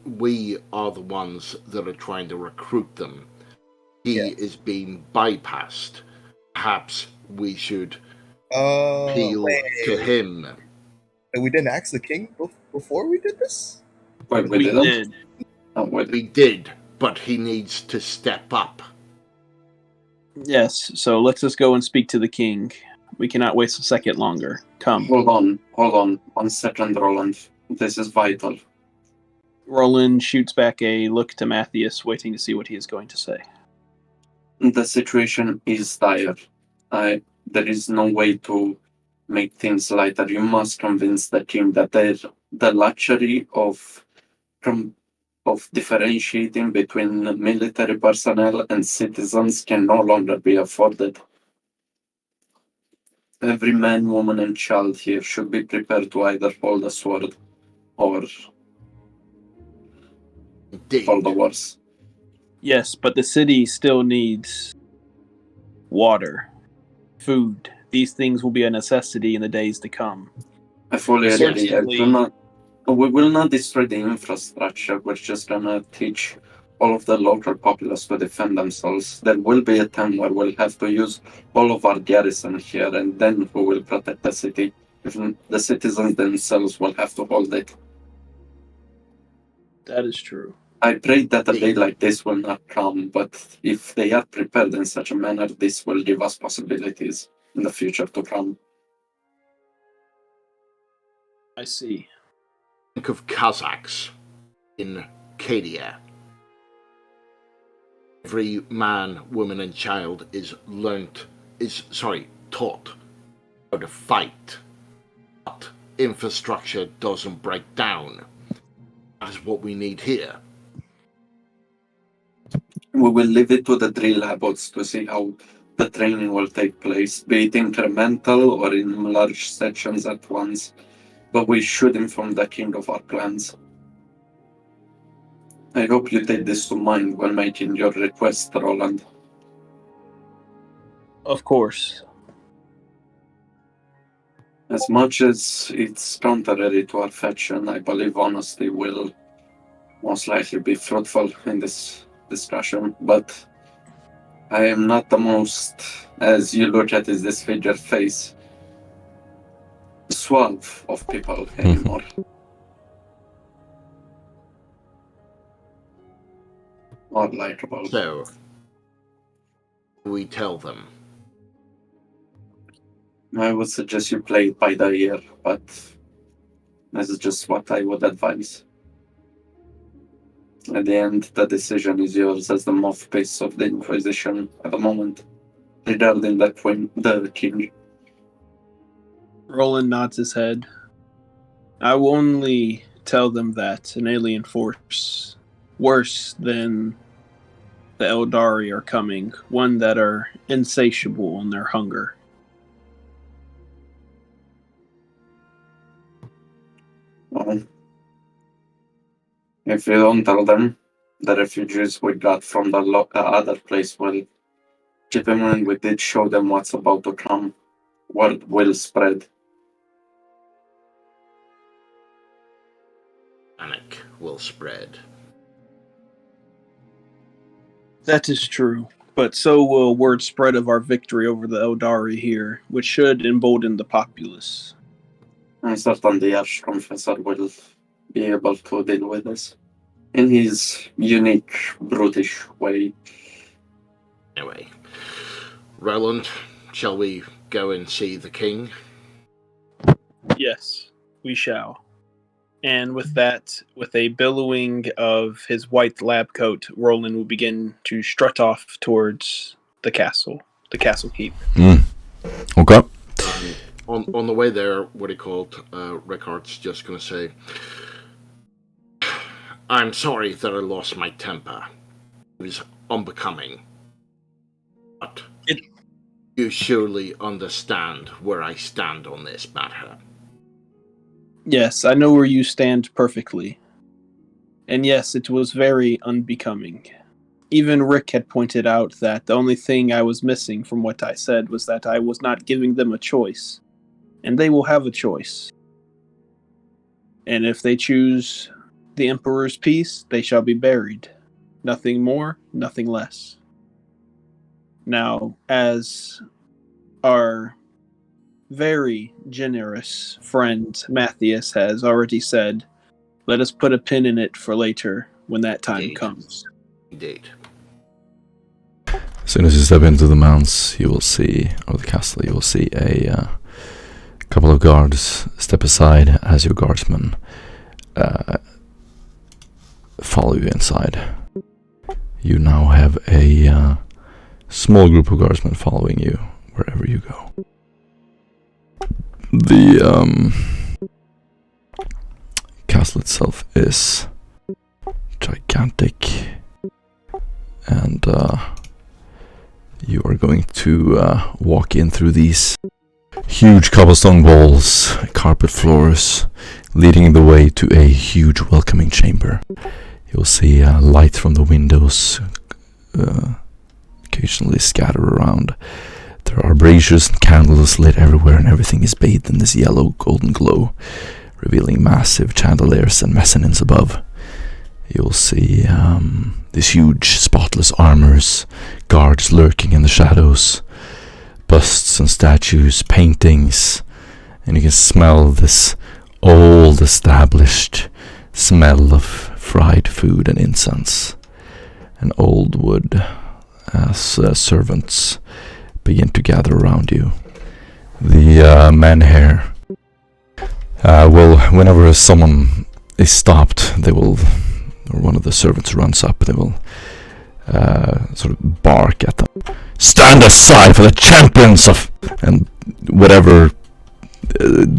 We are the ones that are trying to recruit them. He is being bypassed. Perhaps we should appeal to him. And we didn't ask the king before we did this? Wait, We did. Oh, wait. We did, but he needs to step up. Yes, so let's just go and speak to the king. We cannot waste a second longer. Come. Hold on. 1 second, Roland. This is vital. Roland shoots back a look to Matthias, waiting to see what he is going to say. The situation is dire. There is no way to make things lighter. You must convince the king that the luxury of differentiating between military personnel and citizens can no longer be afforded. Every man, woman, and child here should be prepared to either hold a sword or for the worse. Yes, but the city still needs water, food. These things will be a necessity in the days to come. I fully agree. Certainly. We will not destroy the infrastructure. We're just gonna teach all of the local populace to defend themselves. There will be a time where we'll have to use all of our garrison here, and then we will protect the city. Even the citizens themselves will have to hold it. That is true. I pray that a day like this will not come, but if they are prepared in such a manner, this will give us possibilities in the future to come. I see. Think of Kazakhs in Cadia. Every man, woman, and child is taught how to fight. But infrastructure doesn't break down. That is what we need here. We will leave it to the drill abots to see how the training will take place, be it incremental or in large sections at once. But we should inform the king of our plans. I hope you take this to mind when making your request, Roland. Of course. As much as it's contrary to our faction, I believe honesty will most likely be fruitful in this discussion, but I am not the most, as you look at his disfigured face, suave of people anymore. Or likable. So, we tell them. I would suggest you play it by the ear, but this is just what I would advise. At the end, the decision is yours as the mouthpiece of the Inquisition at the moment, regarding the king. Roland nods his head. I will only tell them that an alien force worse than the Eldari are coming, one that are insatiable in their hunger. Well, if you don't tell them, the refugees we got from the other place will keep in mind we did show them what's about to come. Word will spread. Panic will spread. That is true, but so will word spread of our victory over the Eldari here, which should embolden the populace. I'm certain the Archconfessor will be able to deal with this in his unique, brutish way. Anyway, Roland, shall we go and see the king? Yes, we shall. And with that, with a billowing of his white lab coat, Roland will begin to strut off towards the castle keep. Okay. On the way there, what he called, Rickard's just going to say, I'm sorry that I lost my temper. It was unbecoming. But you surely understand where I stand on this matter. Yes, I know where you stand perfectly. And yes, it was very unbecoming. Even Rick had pointed out that the only thing I was missing from what I said was that I was not giving them a choice. And they will have a choice. And if they choose the Emperor's peace, they shall be buried. Nothing more, nothing less. Now, as our very generous friend Matthias has already said, let us put a pin in it for later when that time comes. Indeed. As soon as you step into the mounts, you will see, or the castle, you will see a couple of guards step aside as your guardsmen follow you inside. You now have a small group of guardsmen following you wherever you go. The castle itself is gigantic, and you are going to walk in through these huge cobblestone walls, carpet floors, leading the way to a huge welcoming chamber. You'll see light from the windows occasionally scatter around. There are braziers and candles lit everywhere, and everything is bathed in this yellow golden glow, revealing massive chandeliers and mezzanines above. You'll see these huge spotless armors, guards lurking in the shadows, busts and statues, paintings, and you can smell this old established smell of fried food and incense and old wood as servants begin to gather around you. The men here will, whenever someone is stopped, they will, or one of the servants runs up, they will sort of bark at them. Stand aside for the champions of, and whatever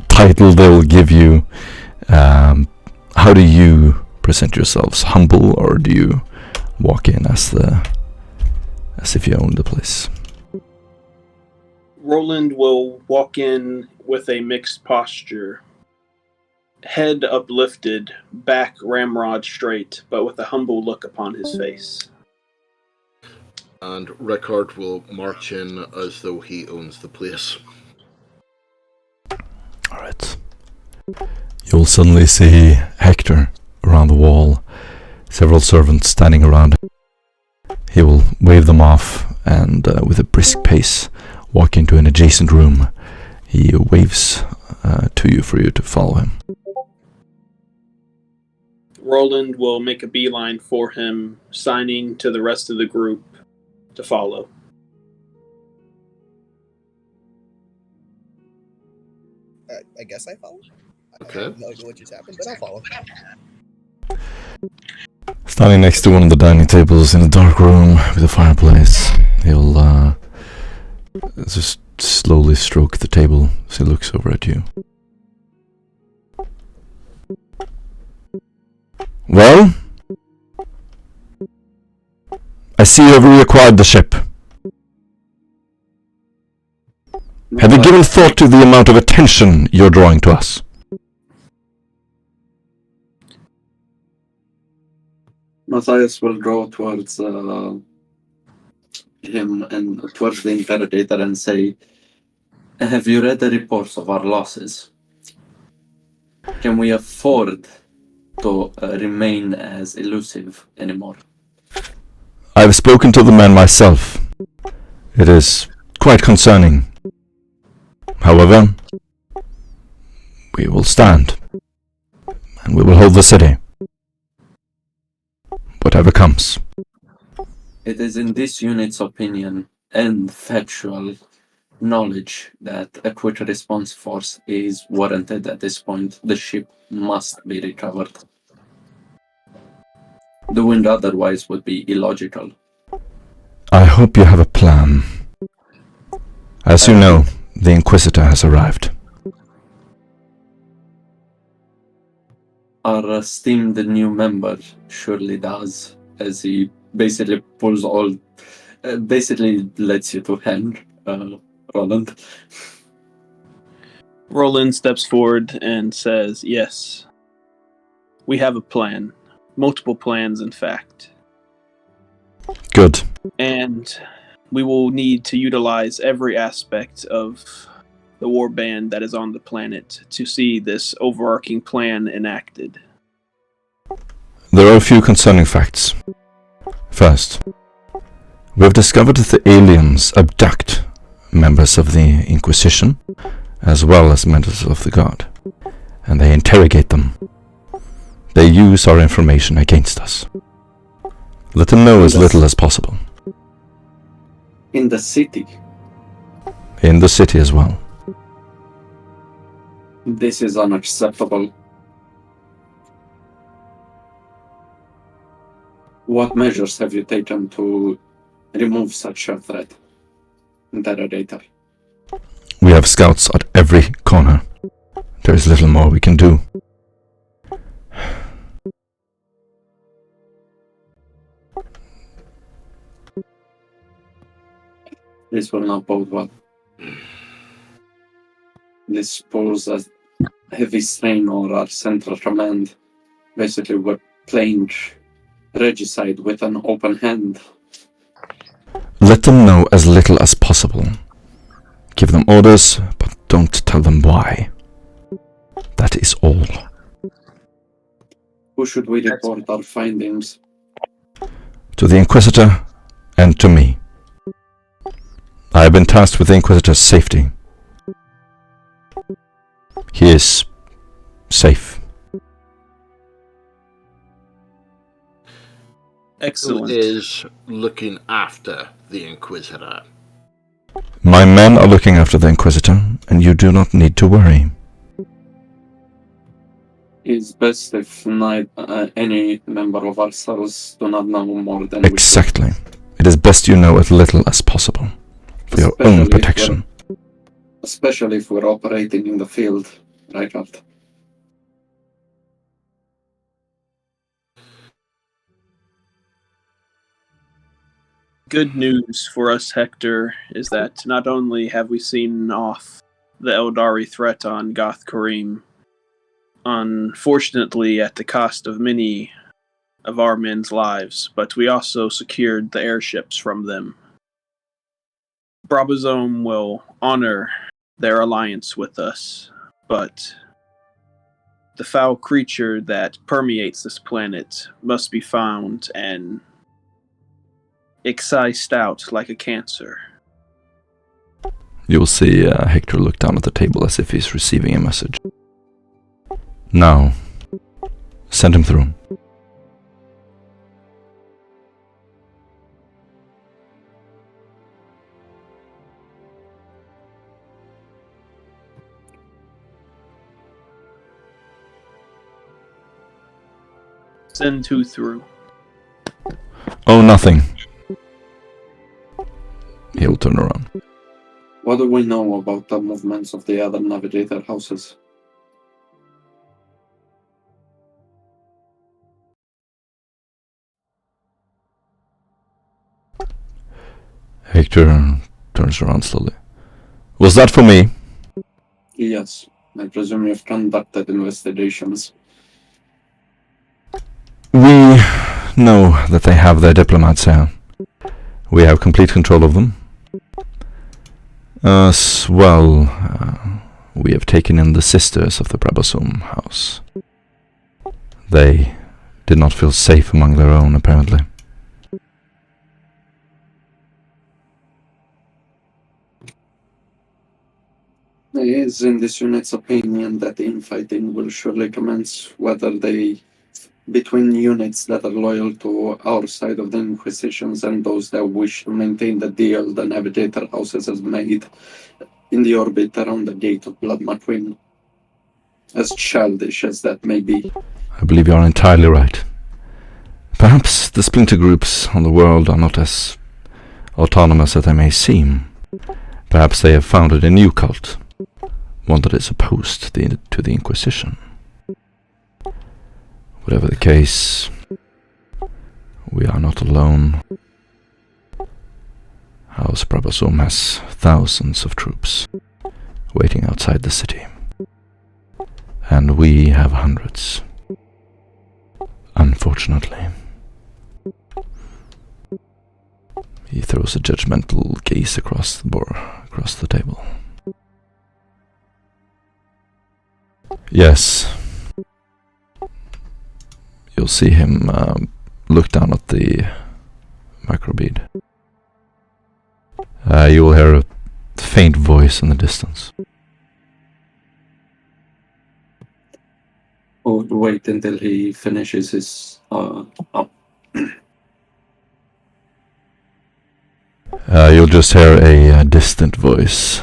title they will give you. How do you present yourselves? Humble, or do you walk in as if you own the place? Roland will walk in with a mixed posture, head uplifted, back ramrod straight, but with a humble look upon his face. And Rickard will march in as though he owns the place. Alright. You'll suddenly see Hector around the wall, several servants standing around. He will wave them off and with a brisk pace walk into an adjacent room. He waves to you for you to follow him. Roland will make a beeline for him, signing to the rest of the group to follow. I guess I follow. Okay. I have no idea what just happened, but I'll follow. Standing next to one of the dining tables in a dark room with a fireplace, he'll just slowly stroke the table as he looks over at you. Well, I see you have reacquired the ship. Have you given thought to the amount of attention you're drawing to us? Matthias will draw towards him and towards the interrogator and say, have you read the reports of our losses? Can we afford to remain as elusive anymore? I've spoken to the men myself. It is quite concerning. However, we will stand, and we will hold the city. Whatever comes. It is in this unit's opinion and factual knowledge that a quick response force is warranted at this point, the ship must be recovered. Doing otherwise would be illogical. I hope you have a plan. As you know, the Inquisitor has arrived. Our esteemed new member surely does, as he basically pulls all, basically lets you to hell, Roland. Roland steps forward and says, "Yes, we have a plan. Multiple plans, in fact. Good. And we will need to utilize every aspect of the warband that is on the planet to see this overarching plan enacted." There are a few concerning facts. First, we have discovered that the aliens abduct members of the Inquisition, as well as members of the Guard, and they interrogate them. They use our information against us. Let them know as little as possible. In the city. In the city as well. This is unacceptable. What measures have you taken to remove such a threat, Interrogator? We have scouts at every corner. There is little more we can do. This will not bode well. This poses a heavy strain on our central command. Basically, we're playing regicide with an open hand. Let them know as little as possible. Give them orders, but don't tell them why. That is all. Who should we report our findings? To the Inquisitor and to me. I have been tasked with the Inquisitor's safety. He is safe. Excellent. Who is looking after the Inquisitor? My men are looking after the Inquisitor, and you do not need to worry. It's best if any member of our cells do not know more than Exactly. It is best you know as little as possible, for your own protection. Especially if we're operating in the field, right, Ralph? Good news for us, Hector, is that not only have we seen off the Eldari threat on Goth Kareem, unfortunately at the cost of many of our men's lives, but we also secured the airships from them. Brabazome will honor their alliance with us, but the foul creature that permeates this planet must be found and excised out like a cancer. You will see Hector look down at the table as if he's receiving a message. Now, send him through. Send who through? Oh, nothing. He'll turn around. What do we know about the movements of the other navigator houses? Hector turns around slowly. Was that for me? Yes, I presume you've conducted investigations. We know that they have their diplomats here. We have complete control of them. As well, we have taken in the sisters of the Brabazome house. They did not feel safe among their own, apparently. It is in this unit's opinion that infighting will surely commence, whether they between units that are loyal to our side of the Inquisitions and those that wish to maintain the deal the Navigator Houses has made in the orbit around the Gate of Blood McQueen. As childish as that may be. I believe you are entirely right. Perhaps the splinter groups on the world are not as autonomous as they may seem. Perhaps they have founded a new cult, one that is opposed to the Inquisition. Whatever the case, we are not alone. House Brabazon has thousands of troops waiting outside the city. And we have hundreds. Unfortunately. He throws a judgmental gaze across the table. Yes. You'll see him look down at the microbead. You will hear a faint voice in the distance. Or wait until he finishes his up. You'll just hear a distant voice.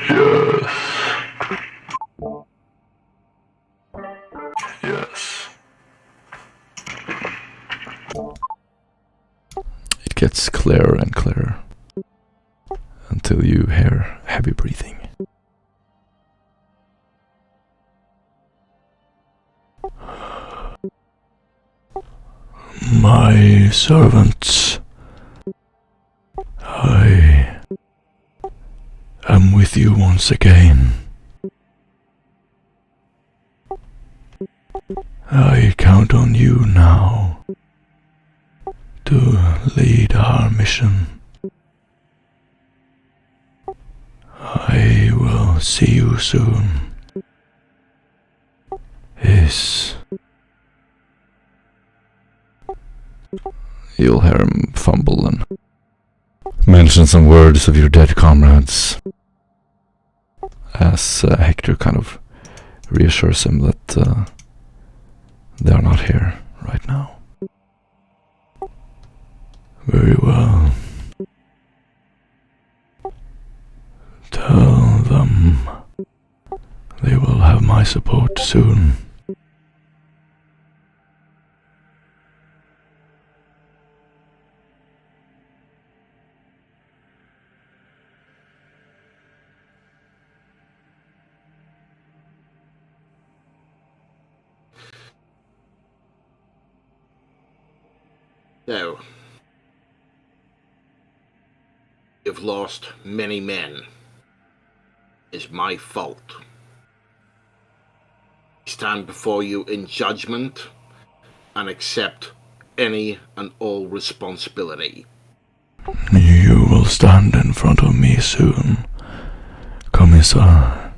Yes. Yes. It gets clearer and clearer until you hear heavy breathing. My servants, I am with you once again. I count on you now to lead our mission. I will see you soon. You'll hear him fumble and mention some words of your dead comrades as Hector kind of reassures him that they are not here right now. Very well. Tell them they will have my support soon. So, you've lost many men. It's my fault. I stand before you in judgment and accept any and all responsibility. You will stand in front of me soon, Commissar.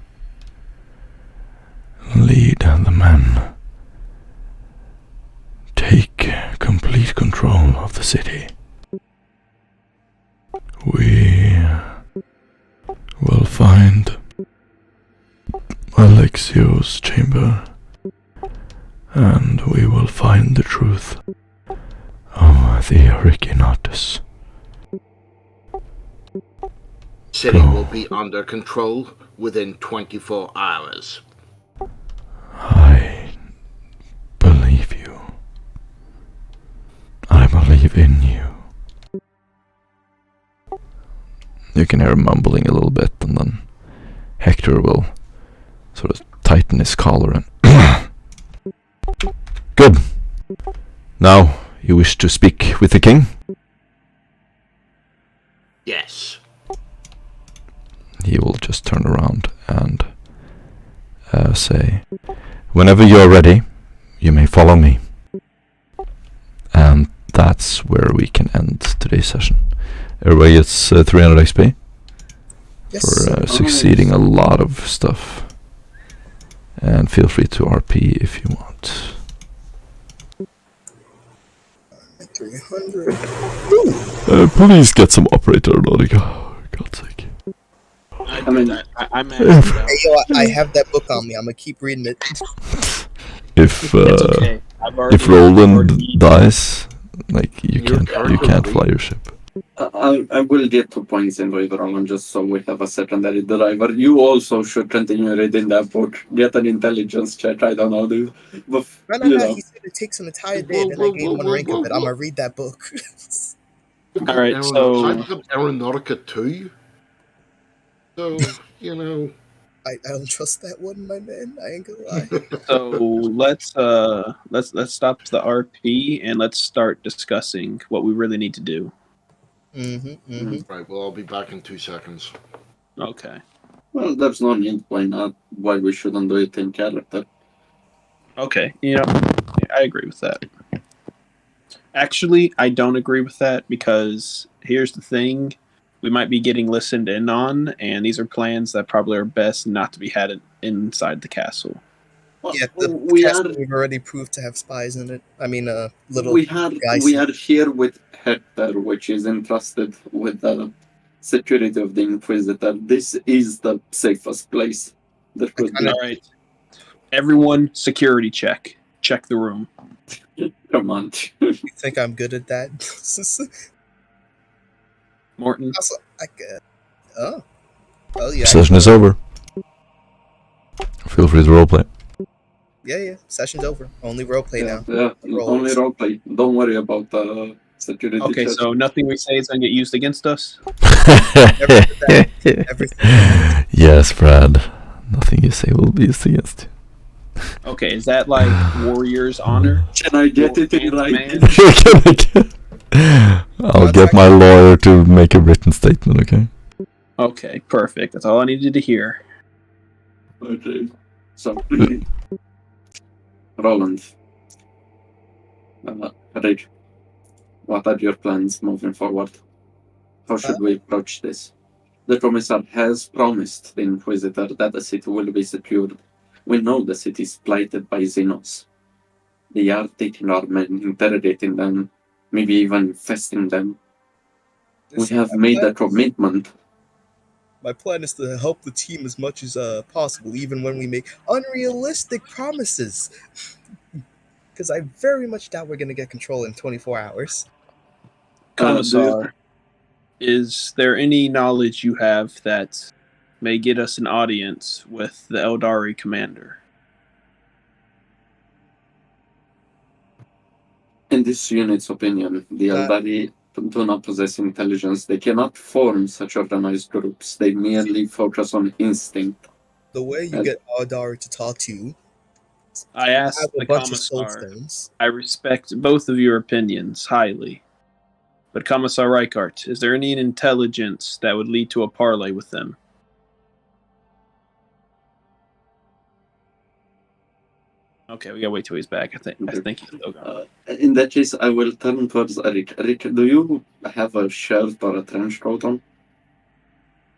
Lead the men. Take complete control of the city. We will find Alexio's chamber, and we will find the truth of the Originatus. City Go. will be under control within 24 hours. I believe you. I believe in you. You can hear him mumbling a little bit, and then Hector will sort of tighten his collar and Good. Now, you wish to speak with the king? Yes. He will just turn around and say, whenever you're ready, you may follow me. And that's where we can end today's session. Everybody gets 300 XP for succeeding a lot of stuff. And feel free to RP if you want. 300. Please get some operator loading. Oh, God's sake. I I mean, did. I maxed it out. Hey, yo, I have that book on me. I'm gonna keep reading it. If It's okay. I've already. if Roland already- dies, like you Your can't character fly will your ship. I will get 2 points in later on, just so we have a secondary driver. You also should continue reading that book. Get an intelligence check. I don't know, dude. But, No. you know. He said it takes an entire day, Whoa, and then I whoa, gain whoa, one whoa, rank of whoa, it. I'm whoa. gonna read that book. All right, so I've got Aeronautica 2. So, you know. I don't trust that one, my man. I ain't gonna lie. let's stop the RP and let's start discussing what we really need to do. Right, well, I'll be back in 2 seconds. Okay. Well, there's no need. Why not? Why we shouldn't do it in character? Okay. I agree with that. Actually, I don't agree with that because here's the thing. We might be getting listened in on, and these are plans that probably are best not to be had inside the castle. Well, Yeah, the we castle are we've already proved to have spies in it. I mean, little we guys. are here with Hector, which is entrusted with the security of the Inquisitor. This is the safest place that could be. All right. Everyone, security check. Check the room. Come on. You think I'm good at that? Morton. Also, oh yeah. Session is over. Feel free to roleplay. Yeah. Session's over. Only roleplay now. Yeah, only roleplay. Don't worry about security Okay, checks. so nothing we say is going to get used against us? Everything. Yes, Brad. Nothing you say will be used against you. Okay, is that like Warrior's Honor? Can I get it in writing? I'll get my lawyer to make a written statement, okay? Okay, perfect. That's all I needed to hear. Okay. So, Roland, Rick, what are your plans moving forward? How should we approach this? The Commissar has promised the Inquisitor that the city will be secured. We know the city is blighted by Xenos. They are taking our men, interrogating them, maybe even infesting them. We have made a commitment. My plan is to help the team as much as possible, even when we make unrealistic promises. Because I very much doubt we're going to get control in 24 hours. Commissar, is there any knowledge you have that may get us an audience with the Eldari commander? In this unit's opinion, the Eldari do not possess intelligence. They cannot form such organized groups. They merely focus on instinct. The way you get Eldari to talk to you, I asked have a the bunch of soul Commissar. stones. I respect both of your opinions highly. But Commissar Reichart, is there any intelligence that would lead to a parley with them? Okay, we gotta wait till he's back. I think he's still gone. In that case, I will turn towards Rick. Rick, do you have a shirt or a trench coat on?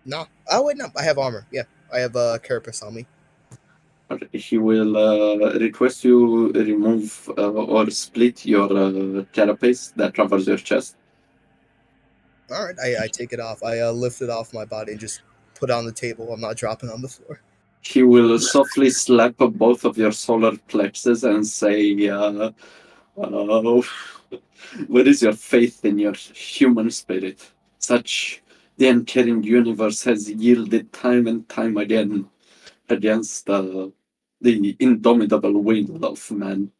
No. Oh, wait, no. I have armor. Yeah. I have a carapace on me. He will request you remove or split your carapace that covers your chest. All right. I take it off. I lift it off my body and just put it on the table. I'm not dropping on the floor. He will softly slap both of your solar plexus and say, what is your faith in your human spirit? Such the uncaring universe has yielded time and time again against the indomitable will of man.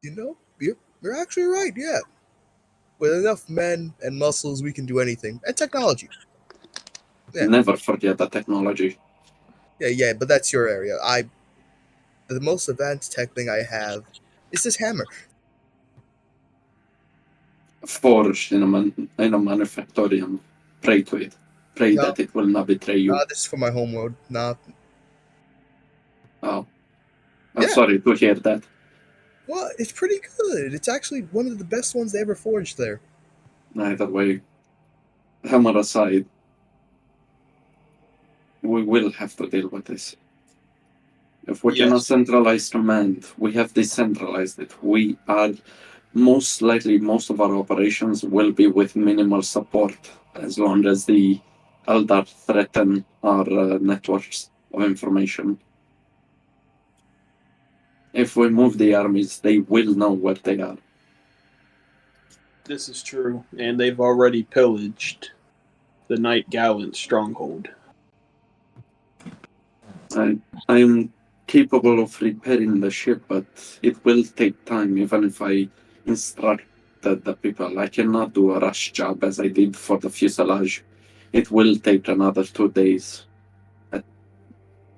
You know, you're actually right. Yeah. With enough men and muscles, we can do anything. And technology. Yeah. Never forget the technology. Yeah, but that's your area. The most advanced tech thing I have is this hammer. Forged in a manufactorium. Pray to it. Pray that it will not betray you. This is for my homeworld. Nah. Oh. I'm sorry to hear that. Well, it's pretty good. It's actually one of the best ones they ever forged there. Either way, hammer aside, we will have to deal with this. If we cannot centralize command, we have decentralized it. We are most likely, most of our operations will be with minimal support as long as the Eldar threaten our networks of information. If we move the armies, they will know where they are. This is true, and they've already pillaged the Knight Gallant stronghold. I'm capable of repairing the ship, but it will take time, even if I instructed the people. I cannot do a rush job as I did for the fuselage. It will take another 2 days,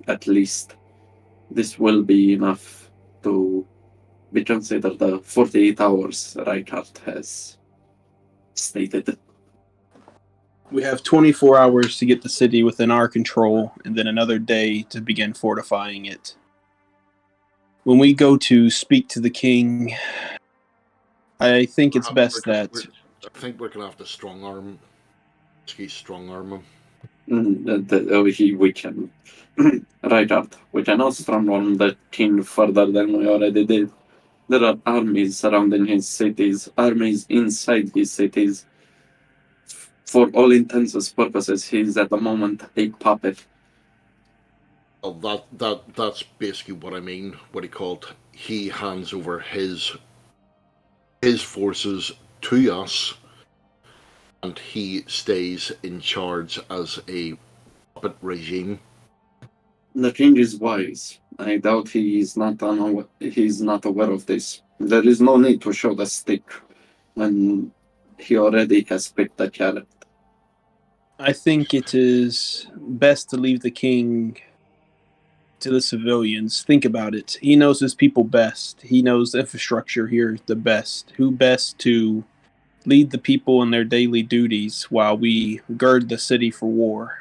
at least. This will be enough to be considered the 48 hours Reinhardt has stated. We have 24 hours to get the city within our control, and then another day to begin fortifying it. When we go to speak to the king, I think it's best that... I think we're going to have to strong arm him. We can. Reinhardt, we cannot strong arm the king further than we already did. There are armies surrounding his cities, armies inside his cities. For all intents and purposes, he's at the moment a puppet. Well, that's basically what I mean. What he called, he hands over his forces to us, and he stays in charge as a puppet regime. The king is wise. I doubt he's not aware of this. There is no need to show the stick when he already has picked the carrot. I think it is best to leave the king to the civilians. Think about it. He knows his people best. He knows the infrastructure here the best. Who best to lead the people in their daily duties while we gird the city for war?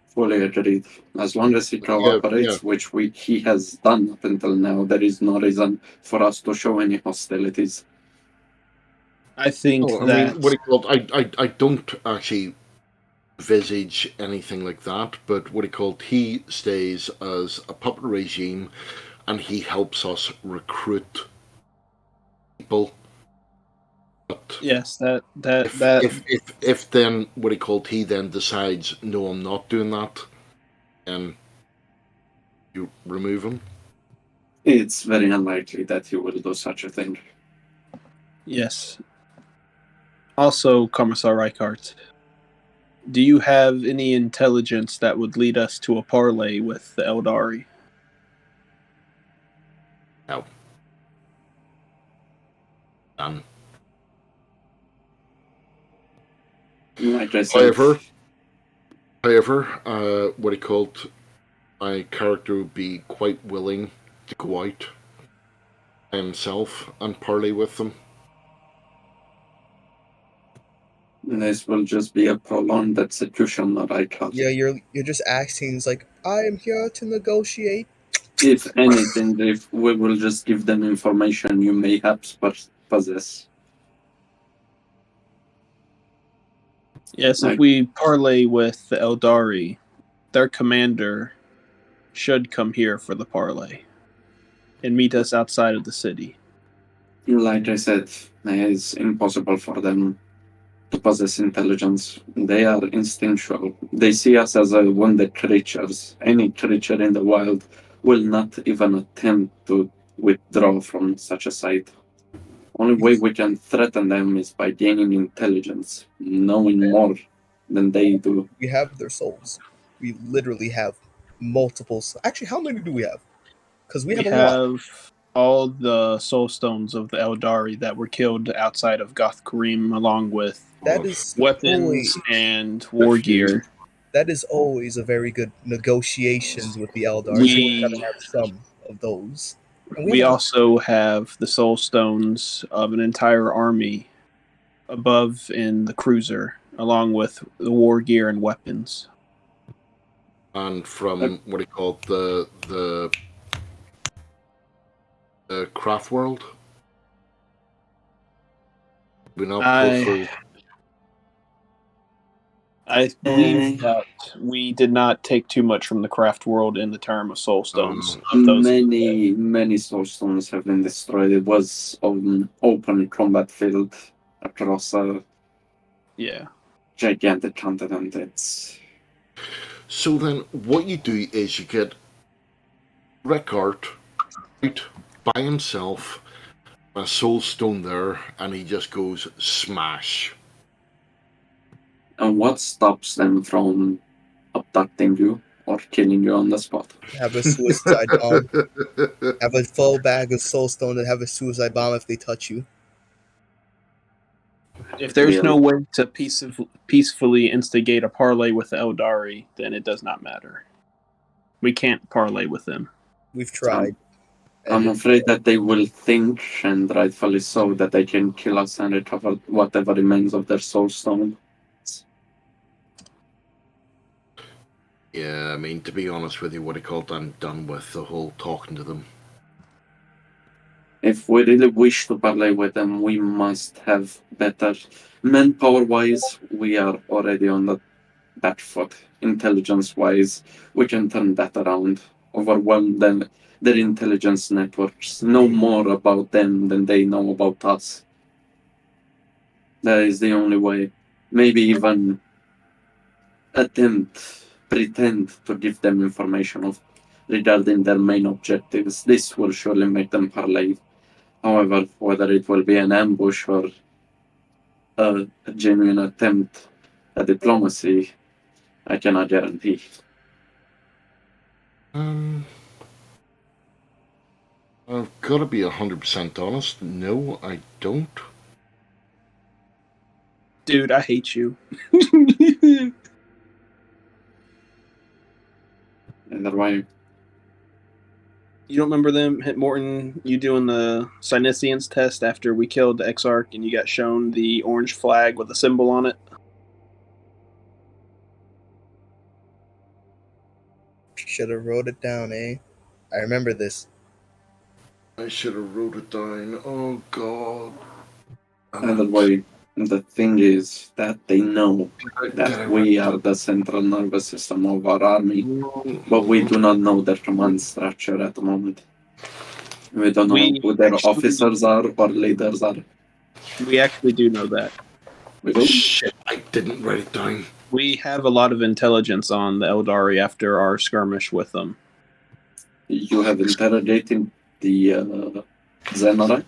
Fully agreed. As long as he cooperates, which he has done up until now, there is no reason for us to show any hostilities. I think I don't actually visage anything like that, but he stays as a puppet regime, and he helps us recruit people. But yes, if then he then decides, no, I'm not doing that, and you remove him. It's very unlikely that he will do such a thing. Yes. Also, Commissar Reichart, do you have any intelligence that would lead us to a parley with the Eldari? No. None. Like I said, however, my character would be quite willing to go out by himself and parley with them. This will just be a prolonged execution, Reichart. Yeah, you're just acting. It's like, I am here to negotiate. If anything, if we will just give them information you mayhaps possess. Yes, if we parley with the Eldari, their commander should come here for the parley and meet us outside of the city. Like I said, it's impossible for them to possess intelligence. They are instinctual. They see us as wounded creatures. Any creature in the wild will not even attempt to withdraw from such a sight. Only way we can threaten them is by gaining intelligence, knowing more than they do. We have their souls. We literally have multiple. Actually, how many do we have? Because we have a lot. All the soul stones of the Eldari that were killed outside of Goth Karim, along with weapons and war gear. That is always a very good negotiations with the Eldari. We gotta have some of those. We also have the soul stones of an entire army above in the cruiser, along with the war gear and weapons. And from the craft world? I believe that we did not take too much from the craft world in the term of soul stones. Many soul stones have been destroyed. It was an open combat field across a gigantic continent. So then, what you do is you get Rickard out by himself, a soul stone there, and he just goes smash. And what stops them from abducting you or killing you on the spot? Have a suicide bomb. Have a full bag of soulstone and have a suicide bomb if they touch you. If there's Really? no way to peacefully instigate a parlay with the Eldari, then it does not matter. We can't parlay with them. We've tried. I'm afraid that they will think, and rightfully so, that they can kill us and recover whatever remains of their soulstone. Yeah, I mean, to be honest with you, what I called, I'm done with the whole talking to them. If we really wish to parlay with them, we must have better manpower-wise. We are already on the back foot. Intelligence-wise, we can turn that around. Overwhelm them. Their intelligence networks know more about them than they know about us. That is the only way. Maybe even pretend to give them information regarding their main objectives. This will surely make them parlay. However, whether it will be an ambush or a genuine attempt at diplomacy, I cannot guarantee. I've got to be 100% honest. No, I don't. Dude, I hate you. Either way, You don't remember them, Morton, you doing the Synesians test after we killed the Exarch and you got shown the orange flag with a symbol on it? Should have wrote it down, eh? I remember this. I should have wrote it down. Oh, God. either way, the thing is that they know that we are the central nervous system of our army, but we do not know their command structure at the moment. We don't know who their officers are or leaders are. We actually do know that. We do? Shit, I didn't write it down. We have a lot of intelligence on the Eldari after our skirmish with them. You have interrogated the Xenorite?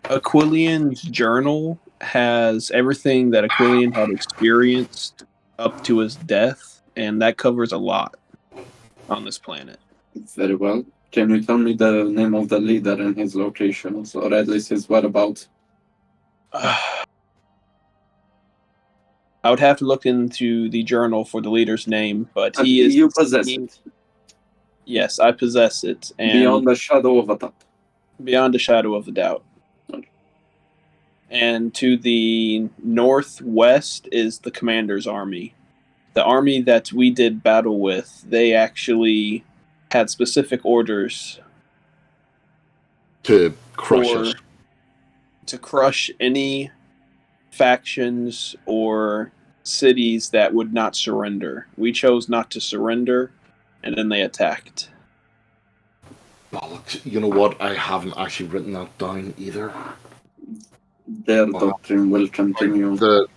Aquilian's journal has everything that Aquilian had experienced up to his death, and that covers a lot on this planet. Very well. Can you tell me the name of the leader and his locations, or at least his whereabouts? I would have to look into the journal for the leader's name, but he is... You possess it. Yes, I possess it. And Beyond the shadow of a doubt. Beyond a shadow of a doubt. And to the northwest is the commander's army. The army that we did battle with, they actually had specific orders to crush us. To crush any factions or cities that would not surrender. We chose not to surrender, and then they attacked. Bollocks. You know what? I haven't actually written that down either. Their doctrine will continue. There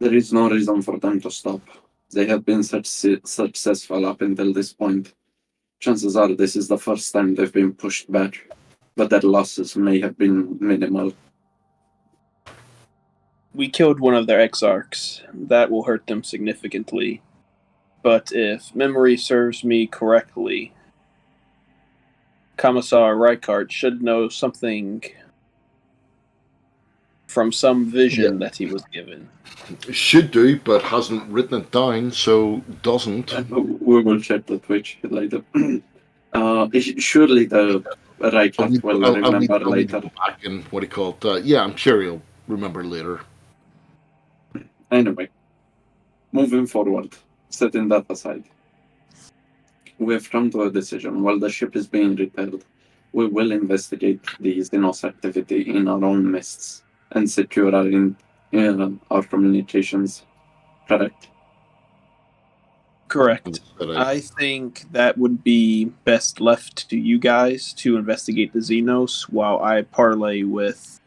is no reason for them to stop. They have been successful up until this point. Chances are this is the first time they've been pushed back, but their losses may have been minimal. We killed one of their exarchs. That will hurt them significantly. But if memory serves me correctly, Commissar Rite should know something from some vision that he was given. Should do, but hasn't written it down, so doesn't. We will check the Twitch later. Surely the Rite will remember later. Back and what he called. Yeah, I'm sure he'll remember later. Anyway, moving forward, setting that aside. We have come to a decision. While the ship is being repaired, we will investigate the Xenos activity in our own mists and secure our communications. Correct? Correct. I think that would be best left to you guys to investigate the Xenos while I parlay with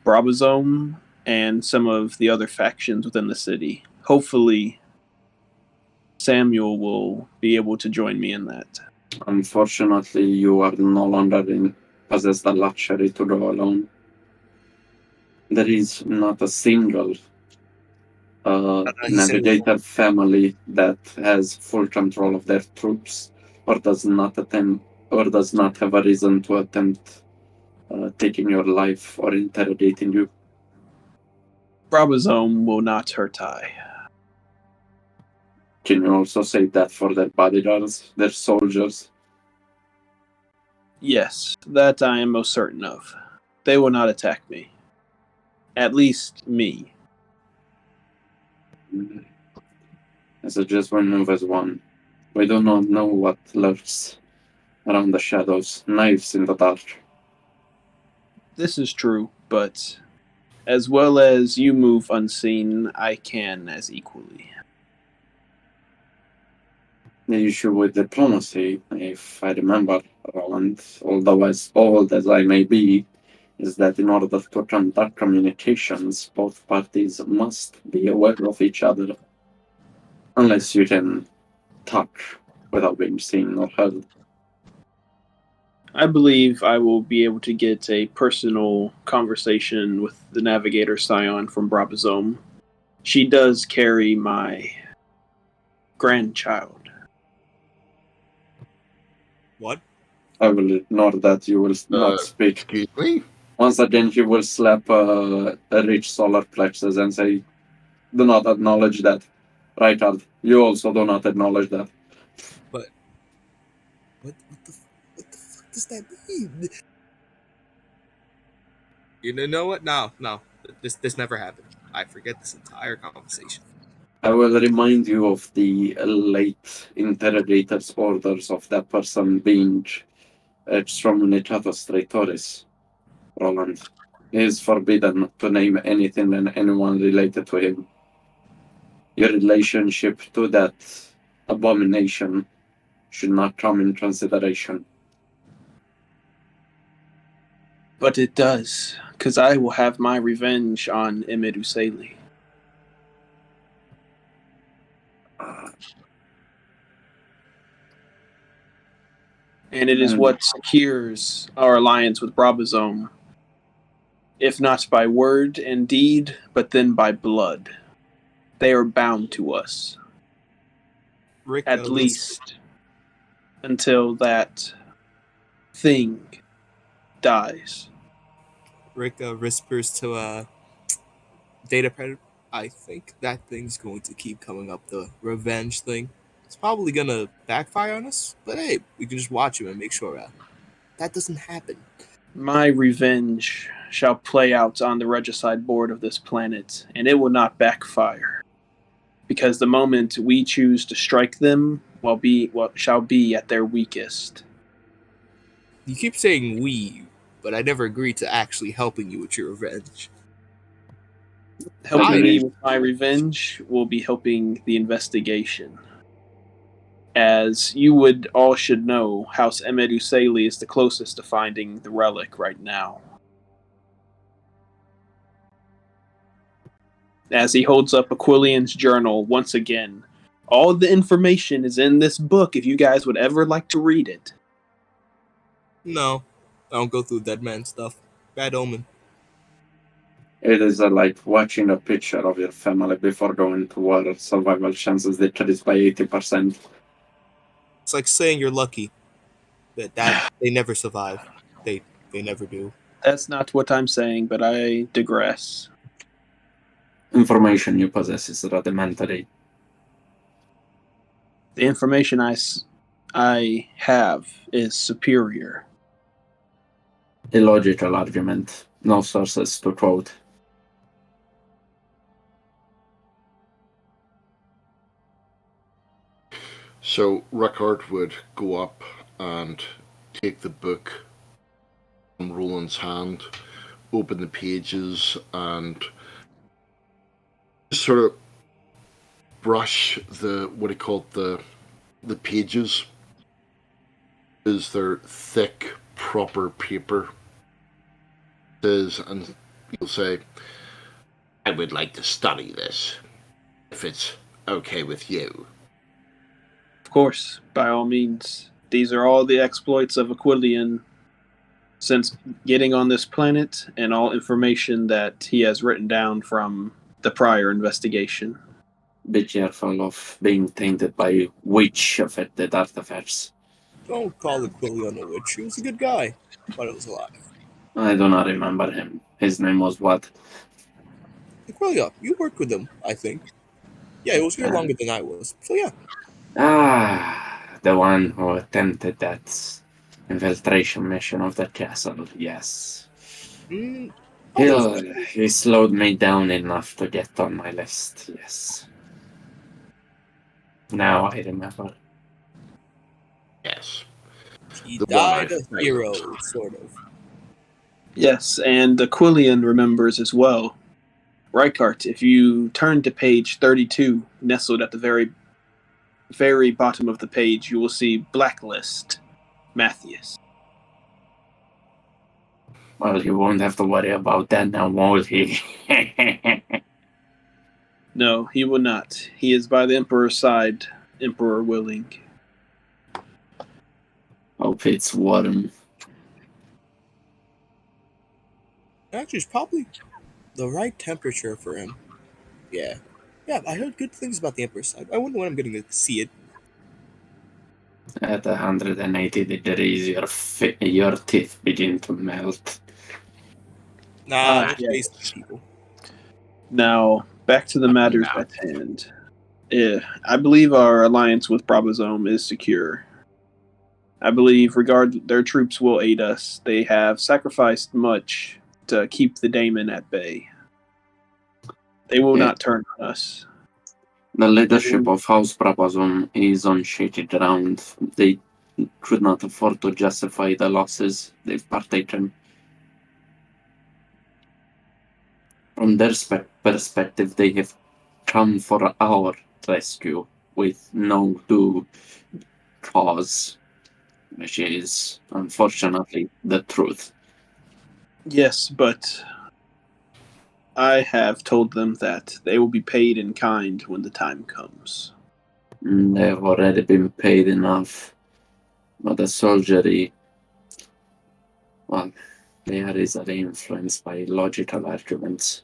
Brabazome and some of the other factions within the city. hopefully Samuel will be able to join me in that. Unfortunately, you are no longer possess the luxury to go alone. There is not a single navigator family that has full control of their troops, or does not have a reason to attempt taking your life or interrogating you. Brabazome will not hurt I. Can you also say that for their bodyguards, their soldiers? Yes, that I am most certain of. They will not attack me. At least me. I suggest we move as one. We do not know what lurks around the shadows, knives in the dark. This is true, but as well as you move unseen, I can as equally. The issue with diplomacy, if I remember, Roland, although as old as I may be, is that in order to conduct communications, both parties must be aware of each other. Unless you can talk without being seen or heard. I believe I will be able to get a personal conversation with the Navigator Scion from Brabazome. She does carry my grandchild. What? I will ignore that. You will not speak. Excuse me? Once again, he will slap a rich solar plexus and say, "Do not acknowledge that." Reinhard, you also do not acknowledge that. But what the fuck does that mean? You know what? No. This never happened. I forget this entire conversation. I will remind you of the late interrogator's orders of that person being exterminatus traitoris, Roland. It is forbidden to name anything and anyone related to him. Your relationship to that abomination should not come in consideration. But it does, because I will have my revenge on Emidu Saley. And it is what secures our alliance with Brabazome. If not by word and deed, but then by blood. They are bound to us. Rick, at least until that thing dies. Rick whispers to Data Predator. I think that thing's going to keep coming up. The revenge thing. It's probably gonna backfire on us, but hey, we can just watch him and make sure that doesn't happen. My revenge shall play out on the regicide board of this planet, and it will not backfire. Because the moment we choose to strike them shall be at their weakest. You keep saying we, but I never agreed to actually helping you with your revenge. Helping me with my revenge will be helping the investigation. As you should know, House Emedu Saley is the closest to finding the relic right now. As he holds up Aquilian's journal once again, all the information is in this book if you guys would ever like to read it. No, I don't go through dead man stuff. Bad omen. It is like watching a picture of your family before going to war. Survival chances decrease by 80%. It's like saying you're lucky that they never survive. They never do. That's not what I'm saying, but I digress. Information you possess is rudimentary. The information I have is superior. Illogical argument. No sources to quote. So Rickard would go up and take the book from Roland's hand, open the pages, and sort of brush the pages. Is their thick, proper paper. And you'll say, "I would like to study this." If it's okay with you. Of course, by all means. These are all the exploits of Aquilian since getting on this planet, and all information that he has written down from the prior investigation. Be careful of being tainted by witch-affected artifacts. Don't call Aquilion a witch. He was a good guy, but it was alive. I do not remember him. His name was what? Aquilion, you worked with him, I think. Yeah, he was here longer than I was. So yeah. The one who attempted that infiltration mission of the castle, yes. He slowed me down enough to get on my list, yes. Now I remember. Yes. He The one died I a hero, sort of. Yes, and Aquilian remembers as well. Rykart, if you turn to page 32, nestled at the very, very bottom of the page, you will see Blacklist Matthias. Well, he won't have to worry about that now, won't he? No, he will not. He is by the Emperor's side, Emperor willing. Hope it's warm. Actually, it's probably the right temperature for him. Yeah. Yeah, I heard good things about the Emperor's side. I wonder when I'm getting to see it. At 180 degrees, your teeth begin to melt. Nah, just face people. Now, back to the matters at hand. I believe our alliance with Brabazome is secure. I believe their troops will aid us. They have sacrificed much to keep the Daemon at bay. They will not turn on us. The leadership of House Brabazon is on shaky ground. They could not afford to justify the losses they've partaken. From their perspective, they have come for our rescue with no due cause, which is unfortunately the truth. Yes, but I have told them that they will be paid in kind when the time comes. They've already been paid enough. But the soldiery, well, they are easily influenced by logical arguments.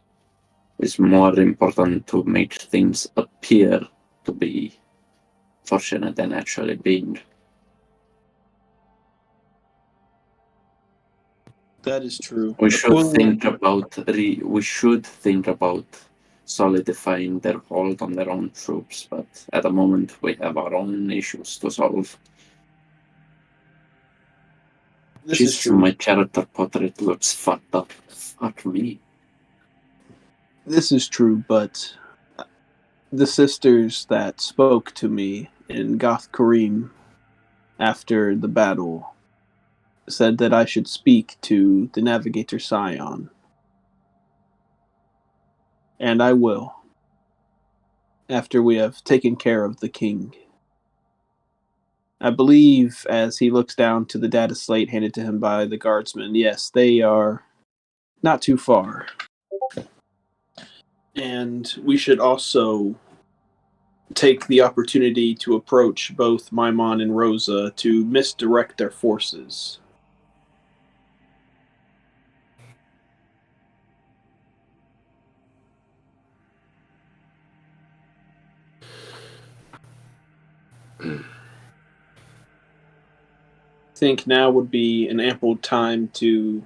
It's more important to make things appear to be fortunate than actually being. That is true. We should think about solidifying their hold on their own troops, but at the moment we have our own issues to solve. This is true. My character portrait looks fucked up. Fuck me. This is true, but the sisters that spoke to me in Goth Kareem after the battle said that I should speak to the Navigator Scion. And I will, after we have taken care of the king. I believe, as he looks down to the data slate handed to him by the guardsman, yes, they are not too far. And we should also take the opportunity to approach both Maimon and Rosa to misdirect their forces. I think now would be an ample time to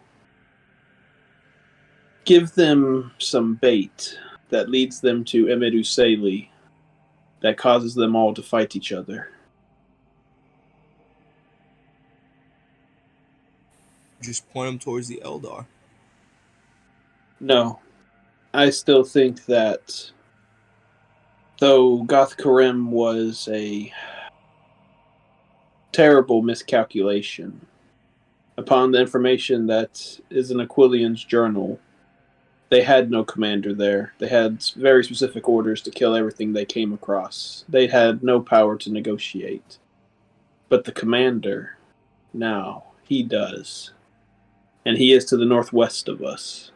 give them some bait that leads them to Emedu Seli, that causes them all to fight each other. Just point them towards the Eldar. No. I still think that though Goth Karim was a terrible miscalculation, upon the information that is in Aquilian's journal, they had no commander there. They had very specific orders to kill everything they came across. They had no power to negotiate. But the commander, now, he does. And he is to the northwest of us.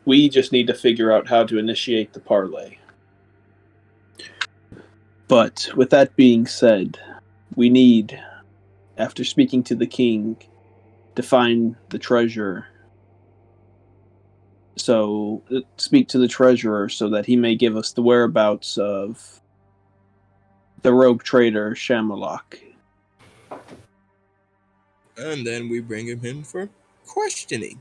We just need to figure out how to initiate the parlay. But with that being said, we need, after speaking to the king, to find the treasure. So, speak to the treasurer so that he may give us the whereabouts of the rogue trader Shamalok. And then we bring him in for questioning.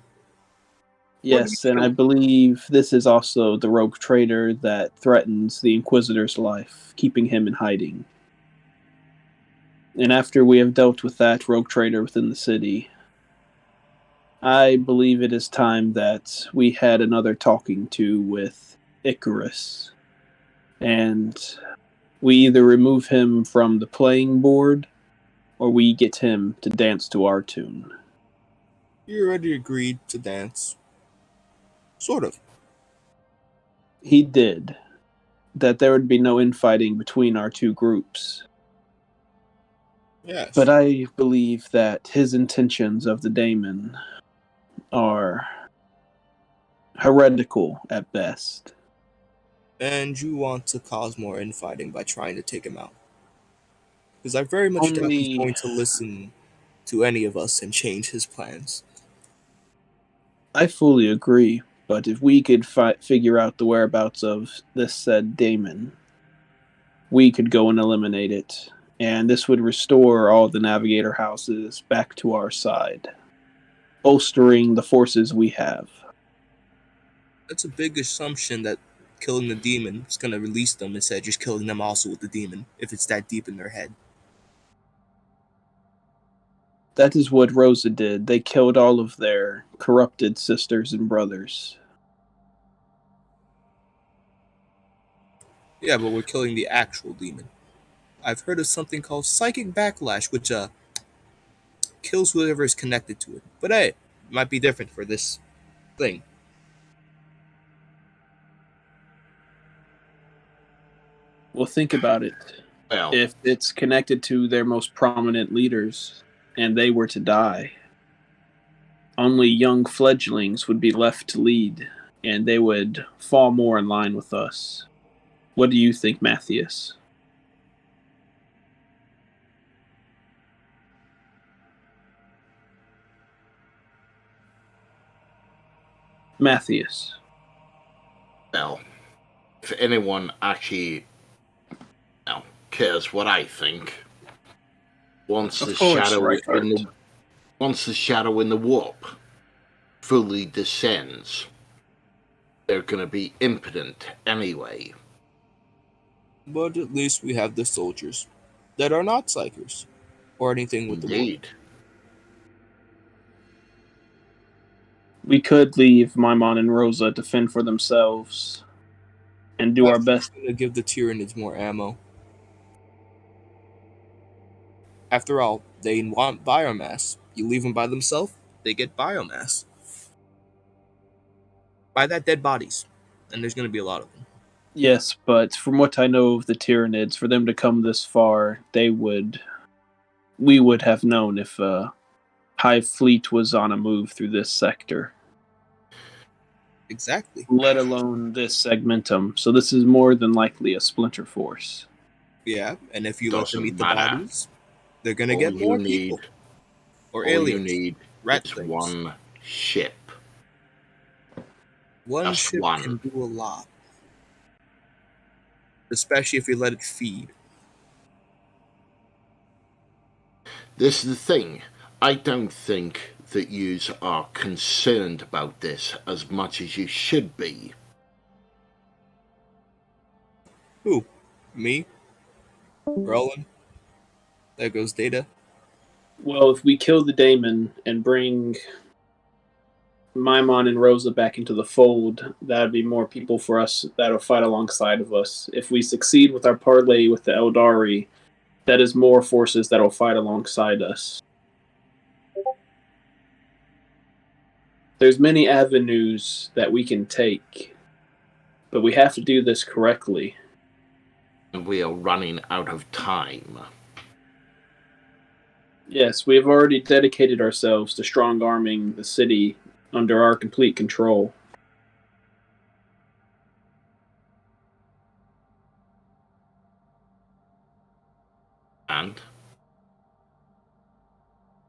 Yes, and I believe this is also the rogue trader that threatens the Inquisitor's life, keeping him in hiding. And after we have dealt with that rogue trader within the city, I believe it is time that we had another talking to with Icarus. And we either remove him from the playing board, or we get him to dance to our tune. You already agreed to dance. Sort of. He did. That there would be no infighting between our two groups. Yes. But I believe that his intentions of the daemon are heretical at best. And you want to cause more infighting by trying to take him out. Because I very much doubt he's going to listen to any of us and change his plans. I fully agree, but if we could figure out the whereabouts of this said daemon, we could go and eliminate it, and this would restore all the Navigator houses back to our side, bolstering the forces we have. That's a big assumption that killing the demon is going to release them instead of just killing them also with the demon, if it's that deep in their head. That is what Rosa did. They killed all of their corrupted sisters and brothers. Yeah, but we're killing the actual demon. I've heard of something called psychic backlash, which kills whoever is connected to it. But hey, it might be different for this thing. Well, think about it. Well, If it's connected to their most prominent leaders, and they were to die, only young fledglings would be left to lead, and they would fall more in line with us. What do you think, Matthias? Matthias. well, if anyone actually cares what I think, once the shadow in the warp fully descends, they're going to be impotent anyway. But at least we have the soldiers that are not psychers or anything with Indeed. the warp. We could leave Maimon and Rosa to fend for themselves and do our best to give the Tyranids more ammo. After all, they want biomass. You leave them by themselves, they get biomass. By that, dead bodies. And there's going to be a lot of them. Yes, but from what I know of the Tyranids, for them to come this far, we would have known if a Hive fleet was on a move through this sector. Exactly. Let alone this segmentum. So this is more than likely a splinter force. Yeah, and if you let them eat the matter. bodies, they're going to get more people. Or aliens. All you need is one ship. One ship can do a lot. Especially if you let it feed. This is the thing. I don't think that you are concerned about this as much as you should be. Who? Me? Roland? There goes Data. Well, if we kill the daemon and bring Maimon and Rosa back into the fold, that would be more people for us that'll fight alongside of us. If we succeed with our parlay with the Eldari, that is more forces that'll fight alongside us. There's many avenues that we can take, but we have to do this correctly. And we are running out of time. Yes, we have already dedicated ourselves to strong-arming the city under our complete control. And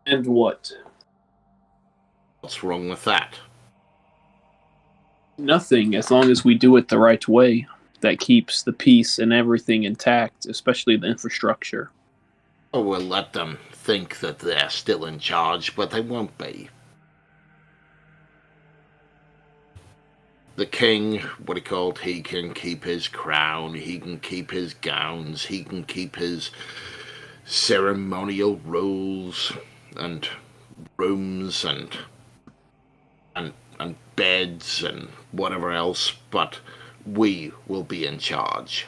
And what? what's wrong with that? Nothing, as long as we do it the right way. That keeps the peace and everything intact, especially the infrastructure. Oh, we'll let them think that they're still in charge, but they won't be. The king, what he called, he can keep his crown, he can keep his gowns, he can keep his ceremonial rules and rooms and beds and whatever else, but we will be in charge.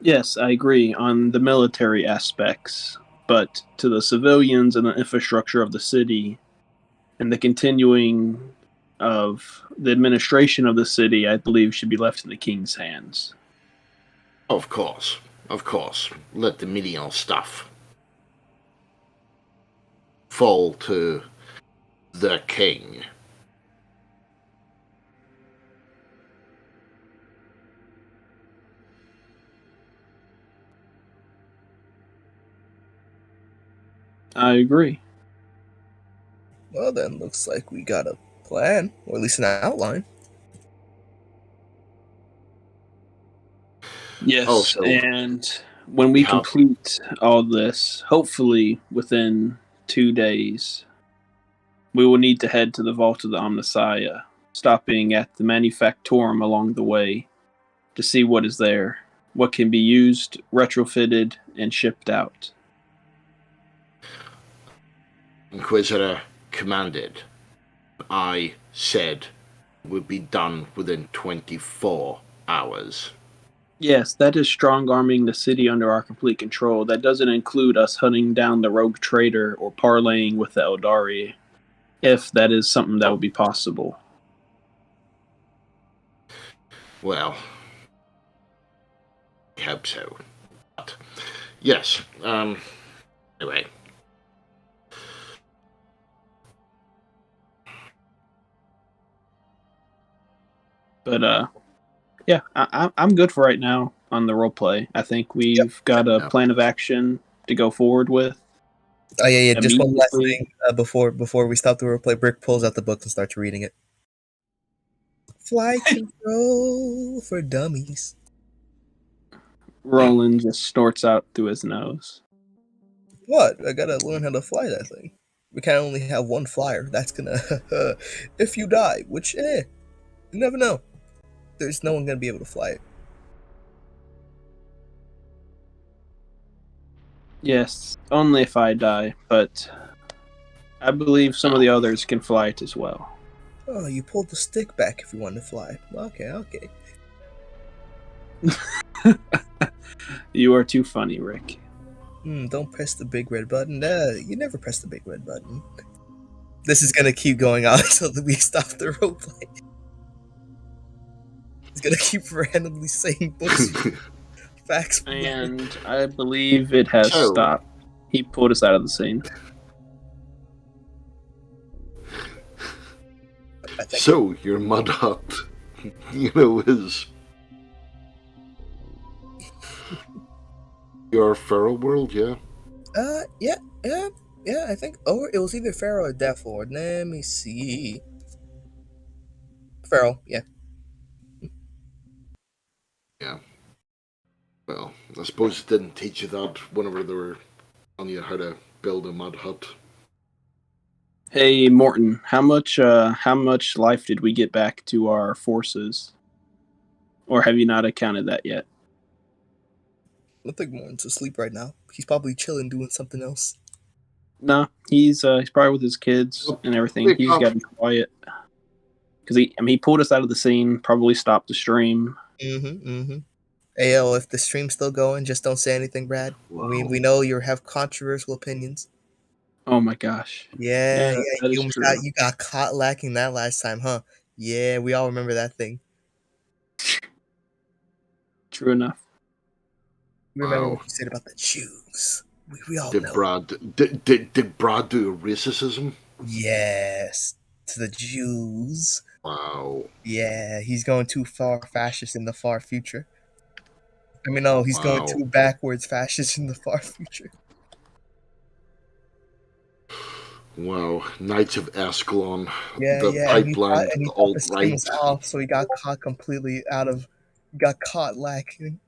Yes, I agree on the military aspects, but to the civilians and the infrastructure of the city and the continuing of the administration of the city, I believe, should be left in the king's hands. Of course. Let the menial stuff fall to the king. I agree. Well, then, looks like we got a plan, or at least an outline. Yes, Also, and when we how- complete all this, hopefully within 2 days, we will need to head to the Vault of the Omnissiah, stopping at the Manufactorum along the way to see what is there, what can be used, retrofitted, and shipped out. Inquisitor commanded. I said it would be done within 24 hours. Yes, that is strong arming the city under our complete control. That doesn't include us hunting down the rogue trader or parlaying with the Eldari, if that is something that would be possible. Well, I hope so. But, yes, anyway. But yeah, I'm good for right now on the roleplay. I think we've got a plan of action to go forward with. Oh yeah. Just one last Immediately. thing before we stop the roleplay. Brick pulls out the book and starts reading it. Flight control for dummies. Roland just snorts out through his nose. What? I gotta learn how to fly that thing. We can only have one flyer. That's gonna, if you die, which you never know. There's no one gonna be able to fly it. Yes, only if I die, but I believe some of the others can fly it as well. Oh, you pulled the stick back if you wanted to fly. Okay. You are too funny, Rick. Don't press the big red button. You never press the big red button. This is gonna keep going on until we stop the roleplay. He's gonna keep randomly saying books, facts. And I believe it has stopped. He pulled us out of the scene. So, your mud hut, is your feral world, yeah? Yeah, I think. Oh, it was either Pharaoh or Death Lord. Let me see. Pharaoh, yeah. Yeah. Well, I suppose it didn't teach you that whenever they were on you how to build a mud hut. Hey Morton, how much life did we get back to our forces? Or have you not accounted that yet? I don't think Morton's asleep right now. He's probably chilling doing something else. No, he's probably with his kids and everything. He's gotten quiet. Because he pulled us out of the scene, probably stopped the stream. Hey, yo, if the stream's still going, just don't say anything, Brad. Wow. We know you have controversial opinions. Oh my gosh. Yeah, that is true. You got caught lacking that last time, huh? Yeah, we all remember that thing. True enough. We remember what you said about the Jews. We all Did know. Did Brad do a racism? Yes, to the Jews. Wow. Yeah, he's going too far fascist in the far future. I mean, no, he's going Wow. too backwards fascist in the far future. Wow. Knights of Askellon. Yeah, The yeah, pipeline, and he the thought the skin was alt-right. off, so he got caught completely got caught lacking.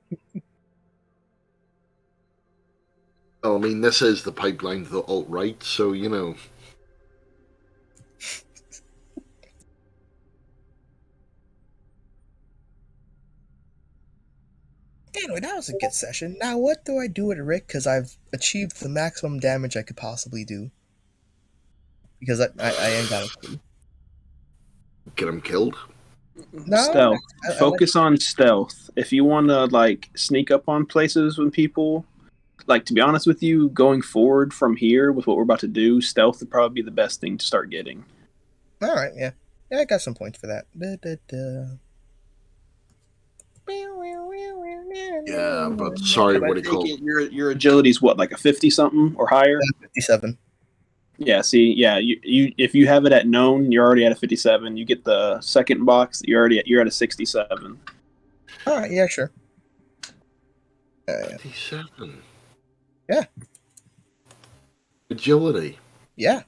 Well, I mean, this is the pipeline to the alt-right, so, you know. Anyway, that was a good session. Now, what do I do with Rick? Because I've achieved the maximum damage I could possibly do. Because I ain't got a clue. Get him killed. No, Stealth. I like Focus on stealth. If you want to like sneak up on places when people, like, to be honest with you, going forward from here with what we're about to do, stealth would probably be the best thing to start getting. All right, yeah, I got some points for that. Yeah, but sorry, But I what do you take call it your agility's what, like a 50 something or higher? 57. Yeah, see, yeah, you if you have it at known, you're already at a 57. You get the second box, you're at a 67. All right, yeah, sure. 57? Yeah. Agility. Yeah.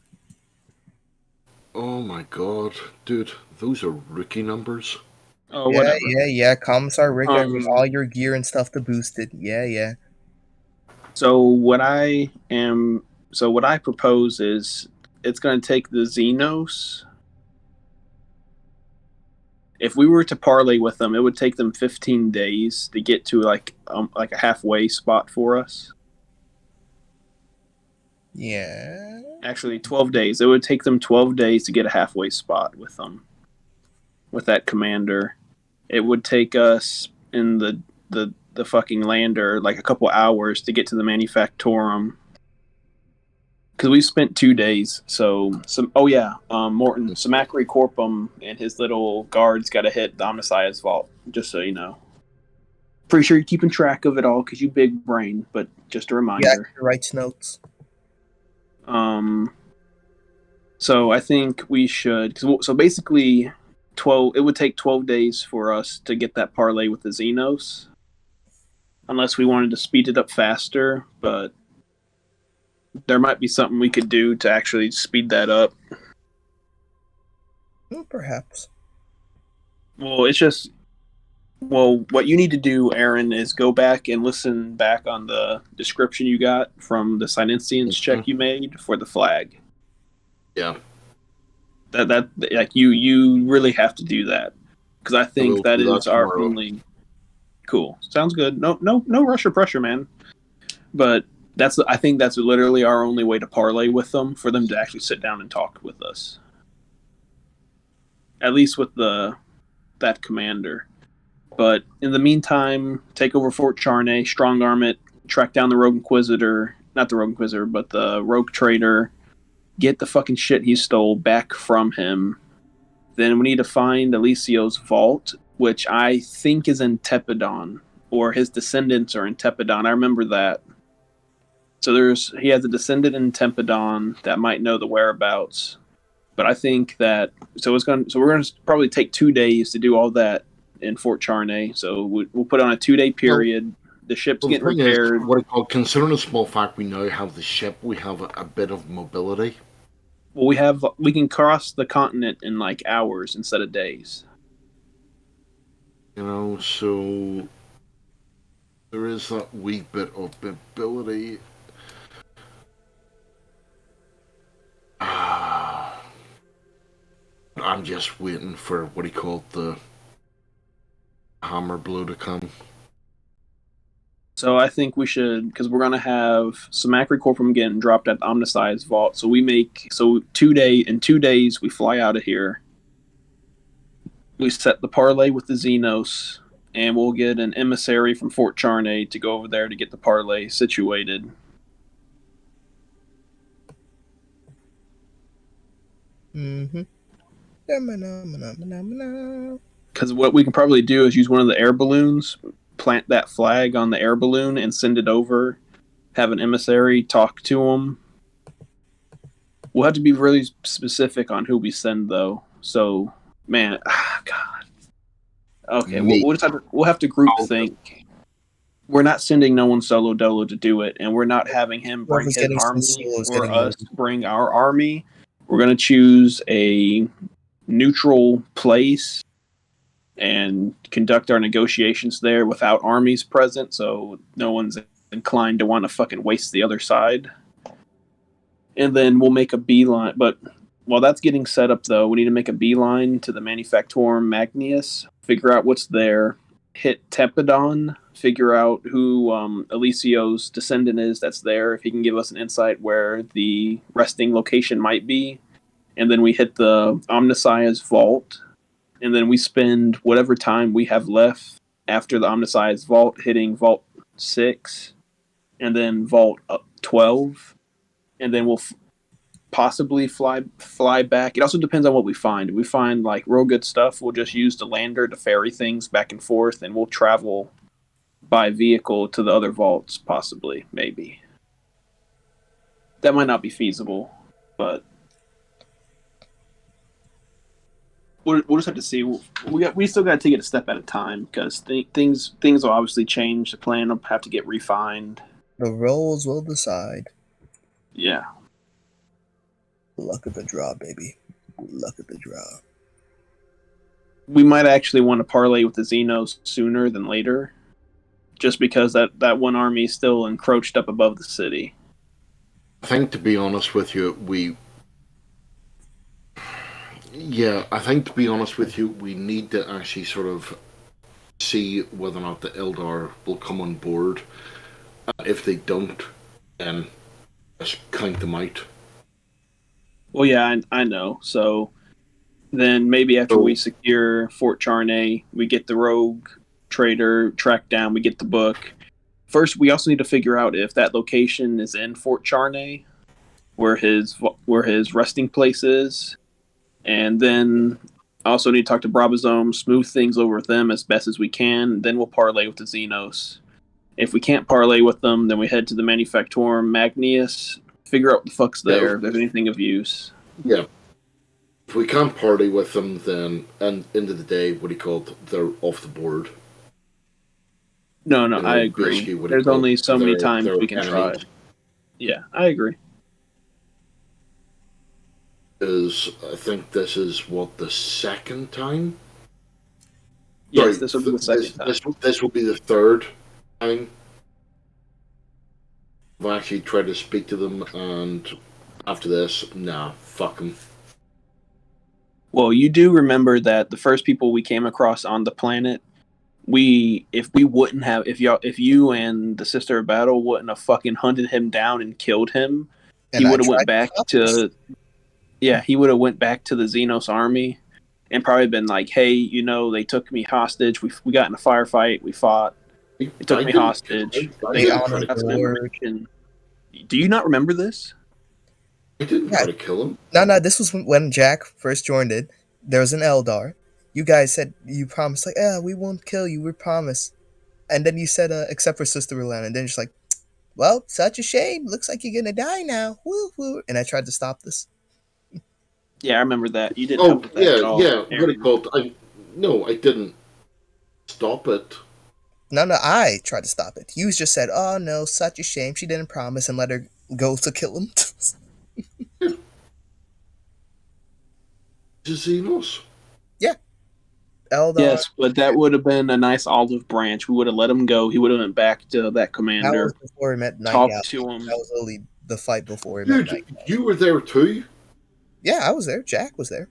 Oh my god. Dude, those are rookie numbers. Oh, Yeah, whatever. yeah. Commissar Rick, with Um, all your gear and stuff to boost it. Yeah. So what I propose is it's going to take the Xenos. If we were to parlay with them, it would take them 15 days to get to like a halfway spot for us. Yeah. Actually, 12 days. It would take them 12 days to get a halfway spot with them. With that commander, it would take us in the fucking lander like a couple hours to get to the manufactorum. Because we spent 2 days. So Morton Samacri Corpum and his little guards got to hit the Omniscience Vault. Just so you know. Pretty sure you're keeping track of it all because you big brain. But just a reminder. Yeah, writes notes. So I think we should. So basically, 12. It would take 12 days for us to get that parlay with the Xenos, unless we wanted to speed it up faster. But there might be something we could do to actually speed that up. Perhaps. Well, it's just. Well, what you need to do, Aaron, is go back and listen back on the description you got from the Sinensians check you made for the flag. Yeah. That like you really have to do that because I think that is our tomorrow. only. Cool. Sounds good. No rush or pressure, man. But I think that's literally our only way to parlay with them for them to actually sit down and talk with us. At least with that commander. But in the meantime, take over Fort Charney, strong arm it, track down the Rogue Inquisitor, not the Rogue Inquisitor, but the Rogue Trader, get the fucking shit he stole back from him. Then we need to find Alicio's vault, which I think is in Tepidon, or his descendants are in Tepidon. I remember that. So he has a descendant in Tepidon that might know the whereabouts. But I think that we're going to probably take 2 days to do all that in Fort Charney. So we'll put on a 2-day period. The ship's getting repaired. Considering the small fact we now have the ship, we have a bit of mobility. Well, we can cross the continent in like hours instead of days. You know, so there is that wee bit of mobility. I'm just waiting for what he called the hammer blow to come. So I think we should, because we're gonna have Samacri Corpum getting dropped at the Omniscience Vault. So in 2 days we fly out of here. We set the parlay with the Xenos, and we'll get an emissary from Fort Charney to go over there to get the parlay situated. Mm-hmm. Because what we can probably do is use one of the air balloons, plant that flag on the air balloon, and send it over. Have an emissary talk to them. We'll have to be really specific on who we send, though. So, man, God. Okay, we'll have to group think. we're not sending no one solo dolo to do it, and we're not having him bring Whoever's his getting some army solos or getting us bring our army. We're going to choose a neutral place and conduct our negotiations there without armies present, so no one's inclined to want to fucking waste the other side. And then we'll make a beeline. But while that's getting set up, though, we need to make a beeline to the Manufactorum Magnius, figure out what's there, hit Tepidon, figure out who Elicio's descendant is that's there, if he can give us an insight where the resting location might be. And then we hit the Omnissiah's vault, and then we spend whatever time we have left after the Omnissiah's vault hitting Vault 6, and then Vault 12, and then we'll possibly fly back. It also depends on what we find. If we find like real good stuff, we'll just use the lander to ferry things back and forth, and we'll travel by vehicle to the other vaults, possibly, maybe. That might not be feasible, but we'll just have to see. We still got to take it a step at a time, because things will obviously change. The plan will have to get refined. The rolls will decide. Yeah. Luck of the draw, baby. Luck of the draw. We might actually want to parlay with the Xenos sooner than later, just because that one army is still encroached up above the city. I think, to be honest with you, we need to actually sort of see whether or not the Eldar will come on board. If they don't, then just count them out. Well, yeah, I know. So then maybe after we secure Fort Charnay, we get the rogue trader tracked down, we get the book. First, we also need to figure out if that location is in Fort Charnay, where his resting place is. And then I also need to talk to Brabazome, smooth things over with them as best as we can. Then we'll parlay with the Xenos. If we can't parlay with them, then we head to the Manufactorum Magnius, figure out what the fuck's there, if there's anything of use. Yeah. If we can't party with them, then, and end of the day, they're off the board. No, I agree. There's only so many times we can try. Yeah, I agree. I think this is, the second time? Yes, this will be the second time. This will be the third time. I've actually tried to speak to them, and after this, nah, fuck them. Well, you do remember that the first people we came across on the planet, if you and the Sister of Battle wouldn't have fucking hunted him down and killed him, he would have went back to the Xenos army and probably been like, hey, they took me hostage. We got in a firefight. We fought. They took me hostage. They honored the word. Do you not remember this? I didn't try to kill him. No, this was when Jack first joined it. There was an Eldar. You guys said, you promised, like, we won't kill you, we promise. And then you said, except for Sister Roulette, and then you're just like, well, such a shame. Looks like you're gonna die now. Woo, woo. And I tried to stop this. Yeah, I remember that. You didn't help with that at all. Yeah, what it called? I didn't stop it. No, I tried to stop it. You just said, oh no, such a shame. She didn't promise, and let her go to kill him. Xenos? Yeah. Eldar. Yes, but that would have been a nice olive branch. We would have let him go. He would have went back to that commander. That was before he met Night Talk to him. That was only the fight before he met Night Owl. You were there too? Yeah, I was there. Jack was there.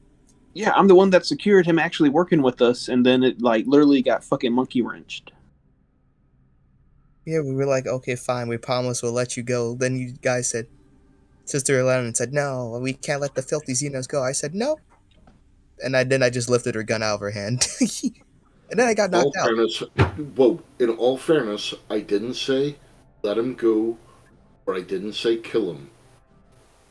Yeah, I'm the one that secured him actually working with us, and then it literally got fucking monkey wrenched. Yeah, we were like, okay, fine, we promise we'll let you go. Then you guys said, Sister Eleven said, no, we can't let the filthy Xenos go. I said, no. And then I just lifted her gun out of her hand. And then I got knocked out. In all fairness, I didn't say let him go, or I didn't say kill him.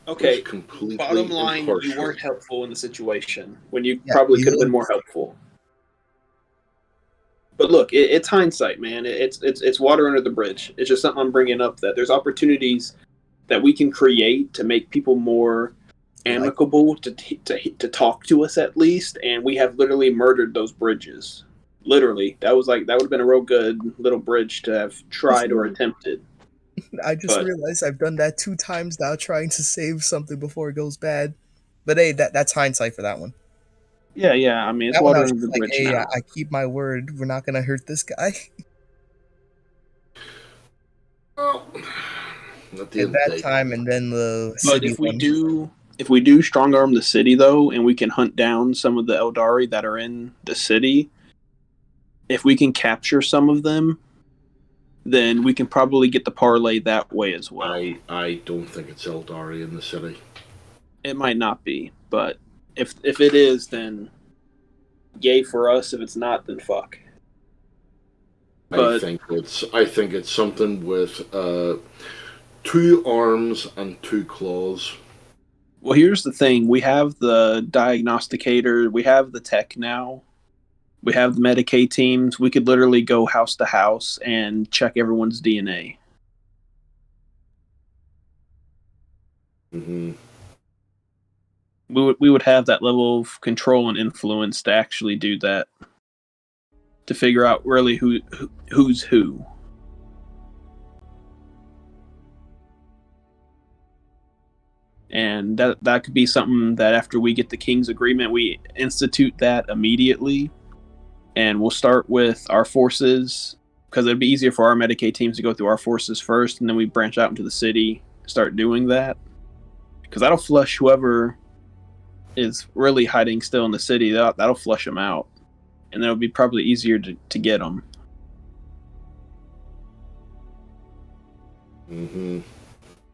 Okay, completely bottom line, impartial. You weren't helpful in the situation when you probably could have been more helpful. But look, it's hindsight, man. It's water under the bridge. It's just something I'm bringing up, that there's opportunities that we can create to make people more amicable to talk to us at least, and we have literally murdered those bridges. Literally, that would have been a real good little bridge to have tried or attempted. I just But- realized I've done that 2 times now, trying to save something before it goes bad. But hey, that's hindsight for that one. Yeah. I mean, it's That one I water was under the just like, bridge hey, now. I keep my word. We're not gonna hurt this guy. Well, at the At end of the that day, time, and then the But city if we do strong arm the city though, and we can hunt down some of the Eldari that are in the city, if we can capture some of them, then we can probably get the parlay that way as well. I don't think it's Eldari in the city. It might not be, but if it is, then yay for us. If it's not, then fuck. I think it's something with 2 arms and 2 claws. Well, here's the thing: we have the diagnosticator, we have the tech now, we have the Medicaid teams. We could literally go house to house and check everyone's DNA. Mm-hmm. We would have that level of control and influence to actually do that, to figure out really who's who. And that could be something that after we get the King's agreement, we institute that immediately, and we'll start with our forces, because it'd be easier for our Medicaid teams to go through our forces first, and then we branch out into the city, start doing that, because that'll flush whoever is really hiding still in the city. That'll flush them out, and it'll be probably easier to get them. Mm-hmm.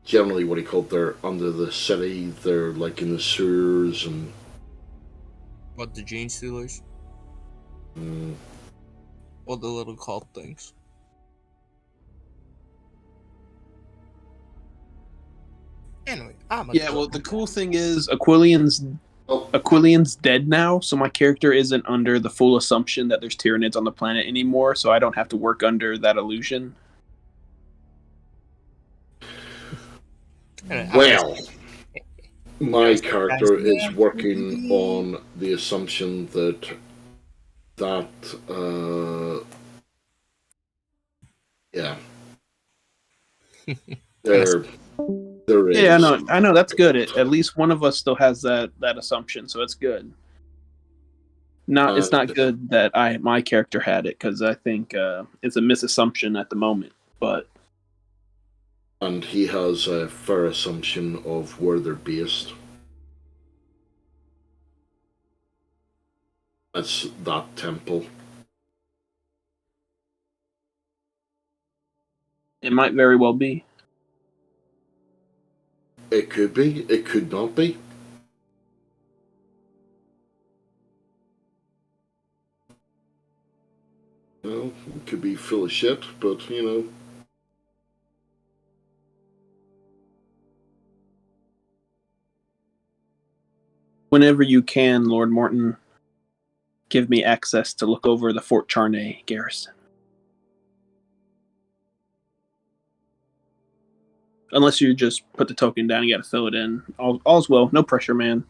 Generally, what he called, they're under the city. They're like in the sewers and. What, the gene stealers? Mm, Or the little cult things? Anyway, Well, the cool thing is Aquilian's dead now, so my character isn't under the full assumption that there's Tyranids on the planet anymore, so I don't have to work under that illusion. well, my character is working on the assumption that yeah, there is. Yeah, I know that's good. At least one of us still has that assumption, so it's good. It's not good that my character had it, because I think it's a misassumption at the moment. And he has a fair assumption of where they're based. That's that temple. It might very well be. It could be. It could not be. Well, it could be full of shit, but you know. Whenever you can, Lord Morton, give me access to look over the Fort Charnay garrison. Unless you just put the token down, you gotta fill it in. All's well, no pressure, man.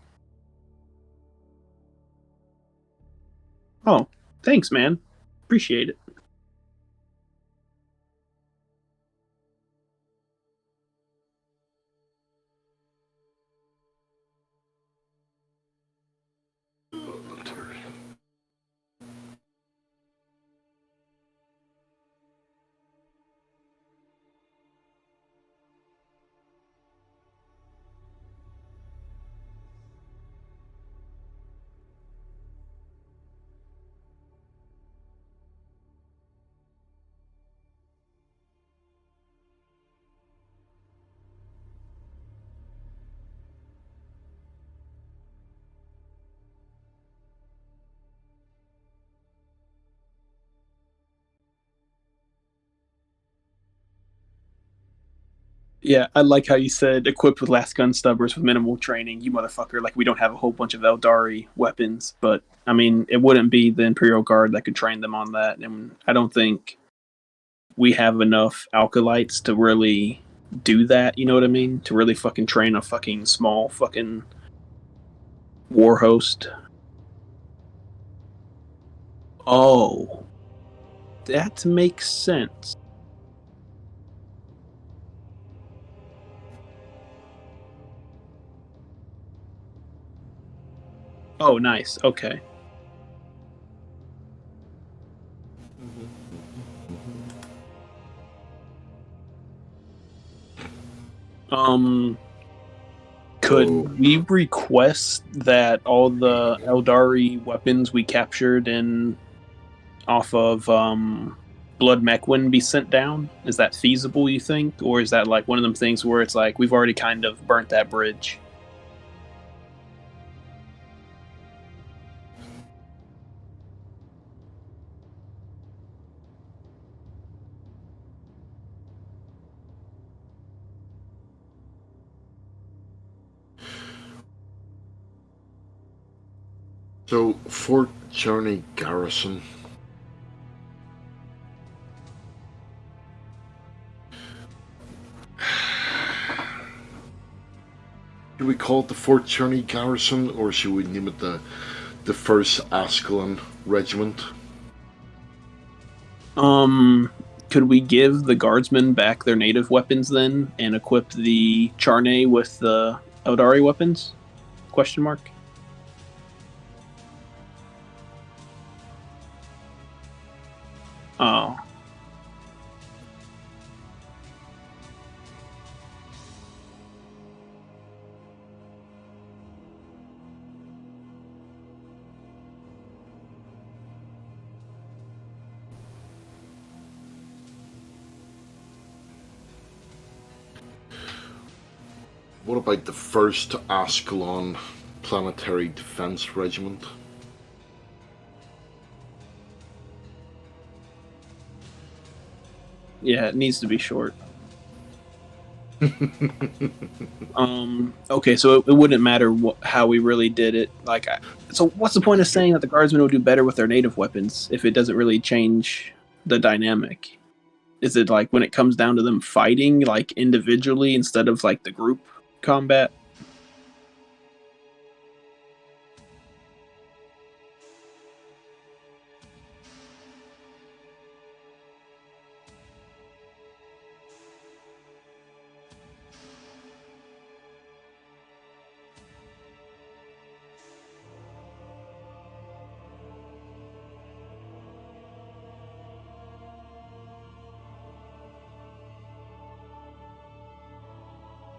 Oh, thanks, man. Appreciate it. Yeah, I like how you said equipped with last gun stubbers with minimal training. You motherfucker, like we don't have a whole bunch of Eldari weapons, but I mean, it wouldn't be the Imperial Guard that could train them on that, and I don't think we have enough Alkalites to really do that, you know what I mean? To really fucking train a fucking small fucking war host. Oh, that makes sense. Oh, nice. Okay. Could So, we request that all the Eldari weapons we captured in off of Blood Mecwin be sent down? Is that feasible, you think? Or is that like one of them things where it's like we've already kind of burnt that bridge? Fort Journey Garrison. Should we call it the Fort Journey Garrison, or should we name it the First Askellon Regiment? Could we give the guardsmen back their native weapons then, and equip the Charney with the Eldari weapons? Question mark. Oh. What about the First Askellon Planetary Defense Regiment? Yeah, it needs to be short. Okay, so it wouldn't matter how we really did it. Like, so what's the point of saying that the guardsmen would do better with their native weapons if it doesn't really change the dynamic? Is it like when it comes down to them fighting, like individually instead of like the group combat?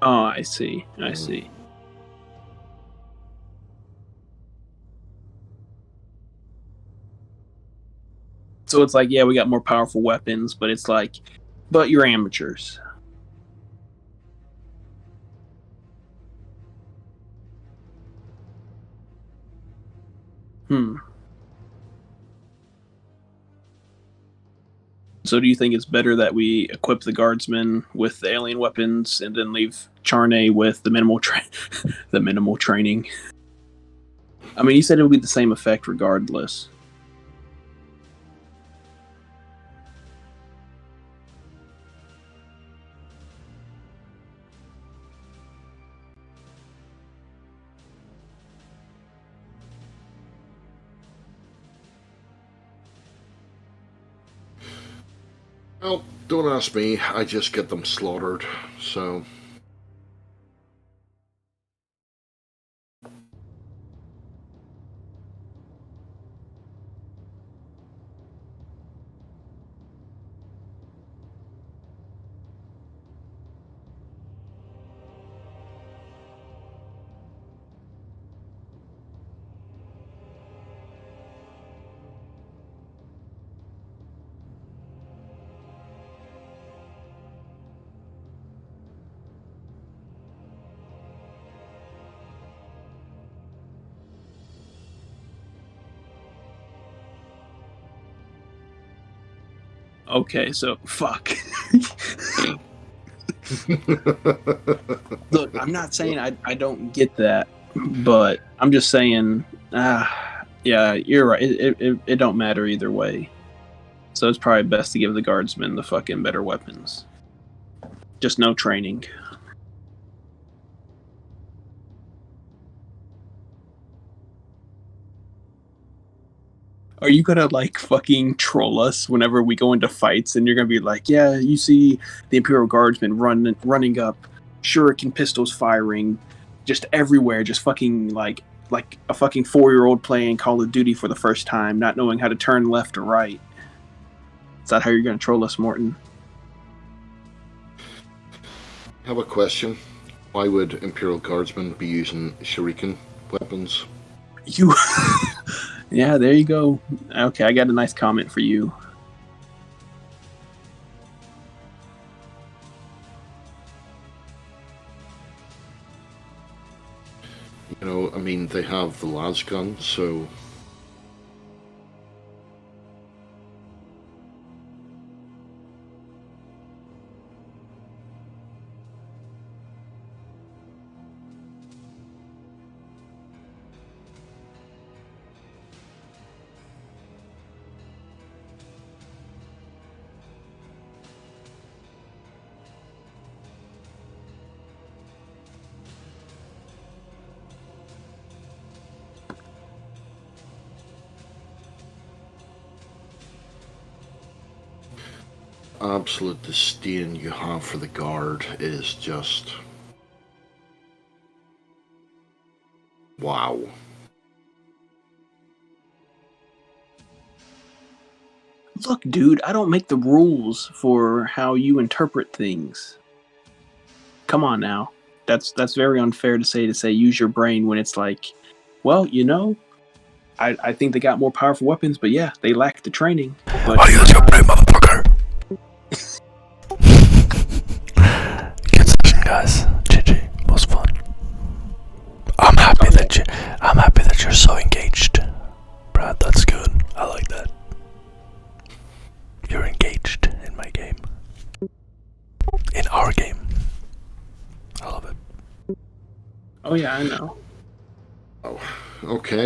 Oh, I see. I see. So it's like, yeah, we got more powerful weapons, but it's like, but you're amateurs. Hmm. So do you think it's better that we equip the guardsmen with the alien weapons and then leave Charney with the the minimal training? I mean, you said it would be the same effect regardless. Well, don't ask me. I just get them slaughtered. So. Okay, so fuck. Look, I'm not saying I don't get that, but I'm just saying, yeah, you're right. It don't matter either way. So it's probably best to give the guardsmen the fucking better weapons. Just no training. Are you gonna like fucking troll us whenever we go into fights, and you're gonna be like, yeah, you see the Imperial Guardsmen running up, shuriken pistols firing, just everywhere, just fucking like a fucking 4-year-old playing Call of Duty for the first time, not knowing how to turn left or right. Is that how you're gonna troll us, Morton? I have a question. Why would Imperial Guardsmen be using shuriken weapons? You. Yeah, there you go. Okay, I got a nice comment for you. You know, I mean, they have the las gun, so... absolute disdain you have for the guard is just... wow. Look, dude, I don't make the rules for how you interpret things. Come on now. That's very unfair to say use your brain when it's like, well, you know, I think they got more powerful weapons, but yeah, they lack the training. But I use your brain, motherfucker. Good session, guys. GG. Was fun. I'm happy that you're so engaged, Brad. That's good. I like that. You're engaged in my game. In our game. I love it. Oh yeah, I know. Oh, okay.